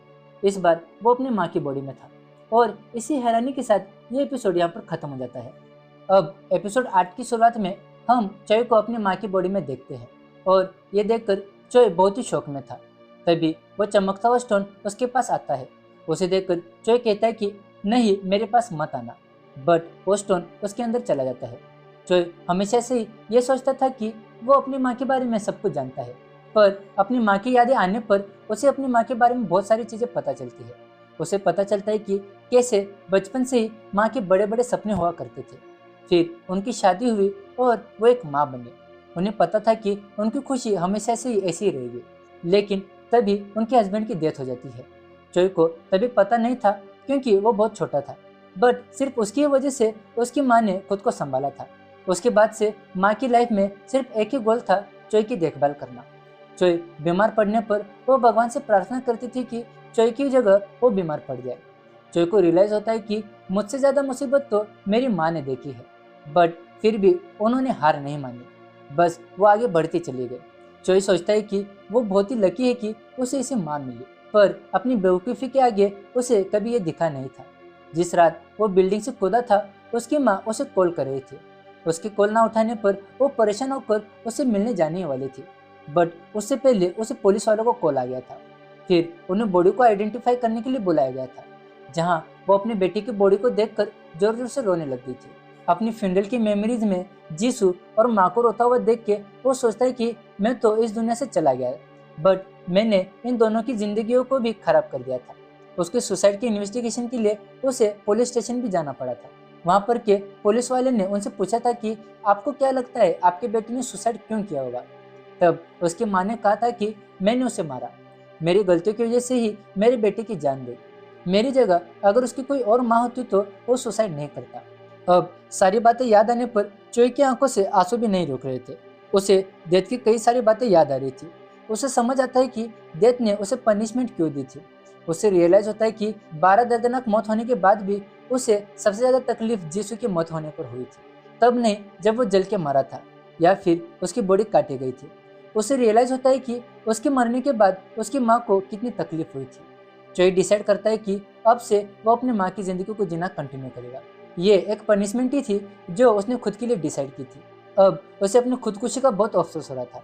इस बार वो अपनी माँ की बॉडी में था और इसी हैरानी के साथ ये एपिसोड यहाँ पर खत्म हो जाता है। अब एपिसोड 8 की शुरुआत में हम चोई को अपनी माँ की बॉडी में देखते हैं और ये देखकर चोई बहुत ही शौक में था। तभी वो चमकता हुआ स्टोन उसके पास आता है। उसे देखकर चोई कहता है कि नहीं, मेरे पास मत आना, बट वो स्टोन उसके अंदर चला जाता है। चोई हमेशा से ही ये सोचता था कि वो अपनी माँ के बारे में सब कुछ जानता है, पर अपनी माँ की यादें आने पर उसे अपनी माँ के बारे में बहुत सारी चीज़ें पता चलती है। उसे पता चलता है कि कैसे बचपन से ही माँ के बड़े बड़े सपने हुआ करते थे। फिर उनकी शादी हुई और वो एक माँ बनी। उन्हें पता था कि उनकी खुशी हमेशा से ही ऐसी ही रहेगी, लेकिन तभी उनके हस्बैंड की डेथ हो जाती है। चोई को तभी पता नहीं था क्योंकि वो बहुत छोटा था, बट सिर्फ उसकी वजह से उसकी माँ ने खुद को संभाला था। उसके बाद से माँ की लाइफ में सिर्फ एक ही गोल था, चोई की देखभाल करना। चोई बीमार पड़ने पर वो भगवान से प्रार्थना करती थी कि चोई की जगह वो बीमार पड़ जाए। चोई को रियलाइज होता है कि मुझसे ज़्यादा मुसीबत तो मेरी माँ ने देखी है, बट फिर भी उन्होंने हार नहीं मानी, बस वो आगे बढ़ती चली गई। चोई सोचता है कि वो बहुत ही लकी है कि उसे इसे माँ मिली, पर अपनी बेवकूफ़ी के आगे उसे कभी ये दिखा नहीं था। जिस रात वो बिल्डिंग से कूदा था, उसकी माँ उसे कॉल कर रही थी। उसकी कॉल ना उठाने पर वो परेशान होकर उसे मिलने जाने वाली थी, बट उससे पहले उसे पुलिस वालों को कॉल आ गया था। फिर उन्हें बॉडी को आइडेंटिफाई करने के लिए बुलाया गया था, जहाँ वो अपनी बेटी की बॉडी को देखकर जोर जोर से रोने लग गई थी। अपनी फ्यूनरल की मेमोरीज में जीसू और माँ को रोता हुआ देख के वो सोचता है कि मैं तो इस दुनिया से चला गया है, बट मैंने इन दोनों की जिंदगियों को भी खराब कर दिया था। उसके सुसाइड की इन्वेस्टिगेशन के लिए उसे पुलिस स्टेशन भी जाना पड़ा था। वहाँ पर के पुलिस वाले ने उनसे पूछा था कि आपको क्या लगता है आपके बेटे ने सुसाइड क्यों किया होगा। तब उसकी माँ ने कहा था कि मैंने उसे मारा, मेरी गलतियों की वजह से ही मेरे बेटे की जान गई। मेरी जगह अगर उसकी कोई और माँ होती तो वो सुसाइड नहीं करता। अब सारी बातें याद आने पर चोई की आंखों से आंसू भी नहीं रुक रहे थे। उसे डेथ की कई सारी बातें याद आ रही थी। उसे समझ आता है कि डेथ ने उसे पनिशमेंट क्यों दी थी। उसे रियलाइज होता है कि 12 दर्दनाक मौत होने के बाद भी उसे सबसे ज़्यादा तकलीफ जीसू की मौत होने पर हुई थी, तब नहीं जब वो जल के मरा था या फिर उसकी बॉडी काटी गई थी। उसे रियलाइज होता है कि उसके मरने के बाद उसकी माँ को कितनी तकलीफ हुई थी। चोई डिसाइड करता है कि अब से वो अपनी माँ की ज़िंदगी को जीना कंटिन्यू करेगा। ये एक पनिशमेंट ही थी जो उसने खुद के लिए डिसाइड की थी। अब उसे अपनी खुदकुशी का बहुत अफसोस हो रहा था।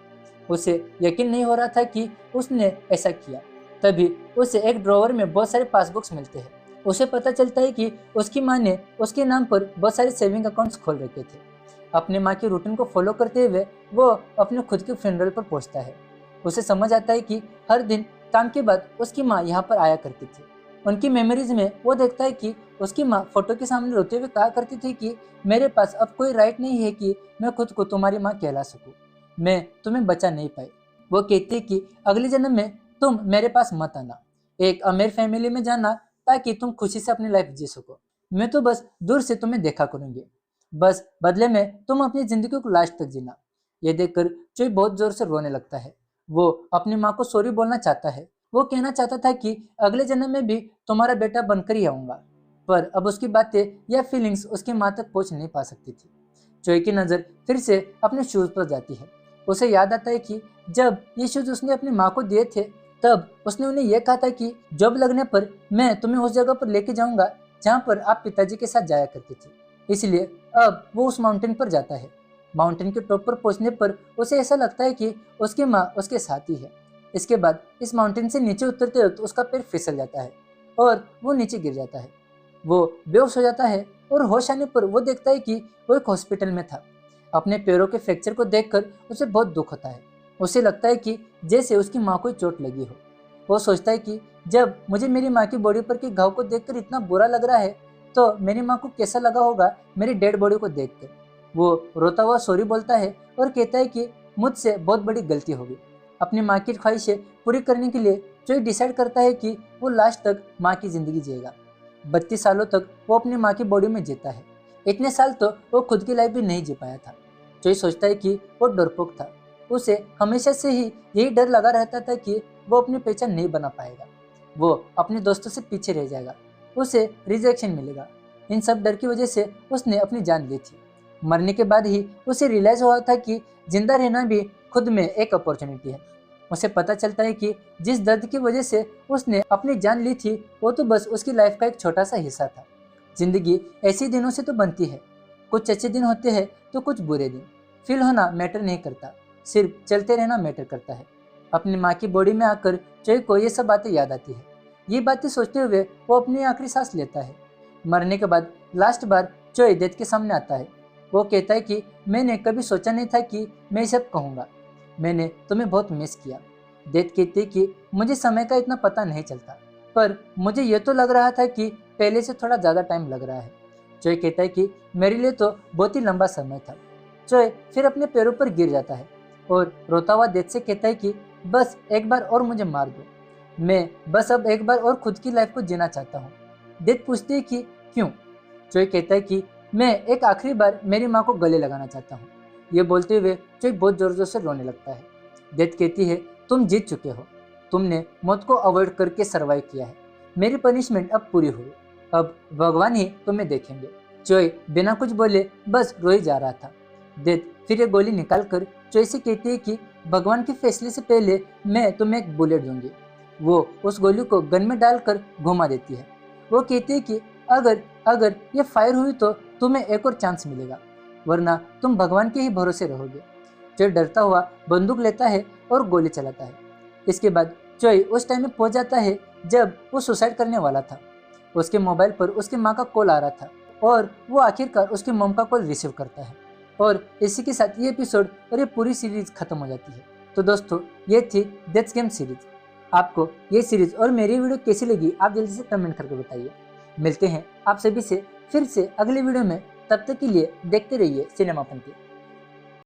उसे यकीन नहीं हो रहा था कि उसने ऐसा किया। तभी उसे एक ड्रॉवर में बहुत सारे पासबुक्स मिलते हैं। उसे पता चलता है कि उसकी माँ ने उसके नाम पर बहुत सारे सेविंग अकाउंट्स खोल रखे थे। अपने माँ की रूटीन को फॉलो करते हुए वो अपने खुद के फ्यूनरल पर पहुंचता है। उसे समझ आता है कि हर दिन काम के बाद उसकी माँ यहाँ पर आया करती थी। उनकी मेमोरीज में वो देखता है कि उसकी माँ फोटो के सामने रोते हुए कहा करती थी कि मेरे पास अब कोई राइट नहीं है कि मैं खुद को तुम्हारी माँ कहला सकूं, मैं तुम्हें बचा नहीं पाई। वो कहती है कि अगले जन्म में तुम मेरे पास मत आना, एक अमीर फैमिली में जाना ताकि तुम खुशी से अपनी लाइफ जी सको। मैं तो बस दूर से तुम्हें देखा करूंगी, बस बदले में तुम अपनी जिंदगी को लास्ट तक जीना। ये देखकर चोई बहुत जोर से रोने लगता है। वो अपनी माँ को सॉरी बोलना चाहता है। वो कहना चाहता था कि अगले जन्म में भी तुम्हारा बेटा बनकर ही आऊंगा, पर अब उसकी बातें या फीलिंग्स उसकी माँ तक पहुंच नहीं पा सकती थी। चोई की नज़र फिर से अपने शूज पर जाती है। उसे याद आता है कि जब ये शूज उसने अपनी माँ को दिए थे तब उसने उन्हें यह कहा था कि जॉब लगने पर मैं तुम्हें उस जगह पर लेके जाऊंगा जहाँ पर आप पिताजी के साथ जाया करती थी। इसलिए अब वो उस माउंटेन पर जाता है। माउंटेन के टॉप पर पहुंचने पर उसे ऐसा लगता है कि उसकी माँ उसके साथ ही है। इसके बाद इस माउंटेन से नीचे उतरते वक्त उसका पैर फिसल जाता है और वो नीचे गिर जाता है। वो बेहोश हो जाता है और होश आने पर वो देखता है कि वो एक हॉस्पिटल में था। अपने पैरों के फ्रैक्चर को देखकर उसे बहुत दुख होता है। उसे लगता है कि जैसे उसकी माँ को चोट लगी हो। वो सोचता है कि जब मुझे मेरी माँ की बॉडी पर के घाव को देखकर इतना बुरा लग रहा है तो मेरी माँ को कैसा लगा होगा मेरी डेड बॉडी को देखकर। वो रोता हुआ सॉरी बोलता है और कहता है कि मुझसे बहुत बड़ी गलती होगी। अपनी माँ की ख्वाहिशें पूरी करने के लिए चोई डिसाइड करता है कि वो लास्ट तक माँ की जिंदगी जिएगा। 32 सालों तक वो अपनी माँ की बॉडी में जीता है। इतने साल तो वो खुद की लाइफ भी नहीं जी पाया था। चोई सोचता है कि वो डरपोक था। उसे हमेशा से ही यही डर लगा रहता था कि वो अपनी पहचान नहीं बना पाएगा, वो अपने दोस्तों से पीछे रह जाएगा, उसे रिजेक्शन मिलेगा। इन सब डर की वजह से उसने अपनी जान ली थी। मरने के बाद ही उसे रियलाइज हुआ था कि जिंदा रहना भी खुद में एक अपॉर्चुनिटी है। उसे पता चलता है कि जिस दर्द की वजह से उसने अपनी जान ली थी वो तो बस उसकी लाइफ का एक छोटा सा हिस्सा था। जिंदगी ऐसे दिनों से तो बनती है, कुछ अच्छे दिन होते हैं तो कुछ बुरे दिन। फील होना मैटर नहीं करता, सिर्फ चलते रहना मैटर करता है। अपनी माँ की बॉडी में आकर चोई को ये सब बातें याद आती है। ये बातें सोचते हुए वो अपनी आखिरी सांस लेता है। मरने के बाद लास्ट बार चोई डेथ के सामने आता है। वो कहता है कि मैंने कभी सोचा नहीं था कि मैं ये सब कहूँगा, मैंने तुम्हें बहुत मिस किया। डेथ कहती है कि मुझे समय का इतना पता नहीं चलता, पर मुझे ये तो लग रहा था कि पहले से थोड़ा ज़्यादा टाइम लग रहा है। चोई कहता है कि मेरे लिए तो बहुत ही लंबा समय था। चोई फिर अपने पैरों पर गिर जाता है और रोता हुआ डेथ से कहता है कि बस एक बार और मुझे मार दो, मैं बस अब एक बार और खुद की लाइफ को जीना चाहता हूँ। डेथ पूछती है कि क्यों? चोई कहता है कि मैं एक आखिरी बार मेरी माँ को गले लगाना चाहता हूँ। ये बोलते हुए चोई बहुत जोर जोर से रोने लगता है। डेथ कहती है तुम जीत चुके हो, तुमने मौत को अवॉइड करके सर्वाइव किया है, मेरी पनिशमेंट अब पूरी हुई, अब भगवान ही तुम्हें देखेंगे। चोई बिना कुछ बोले बस रो ही जा रहा था। डेथ फिर ये गोली निकाल कर चोई से कहती है कि भगवान के फैसले से पहले मैं तुम्हें एक बुलेट दूंगी। वो उस गोली को गन में डालकर घुमा देती है। वो कहती है कि अगर अगर ये फायर हुई तो तुम्हें एक और चांस मिलेगा, वरना तुम भगवान के ही भरोसे रहोगे। चोई डरता हुआ बंदूक लेता है और गोली चलाता है। इसके बाद चोई उस टाइम में पहुंच जाता है जब वो सुसाइड करने वाला था। उसके मोबाइल पर उसकी माँ का कॉल आ रहा था और वो आखिरकार उसकी मॉम का कॉल रिसीव करता है। और इसी के साथ ये एपिसोड और ये पूरी सीरीज खत्म हो जाती है। तो दोस्तों ये थी डेथ गेम सीरीज। आपको ये सीरीज और मेरी वीडियो कैसी लगी आप जल्दी से कमेंट करके बताइए। मिलते हैं आप सभी से फिर से अगले वीडियो में, तब तक के लिए देखते रहिए सिनेमा पंथी।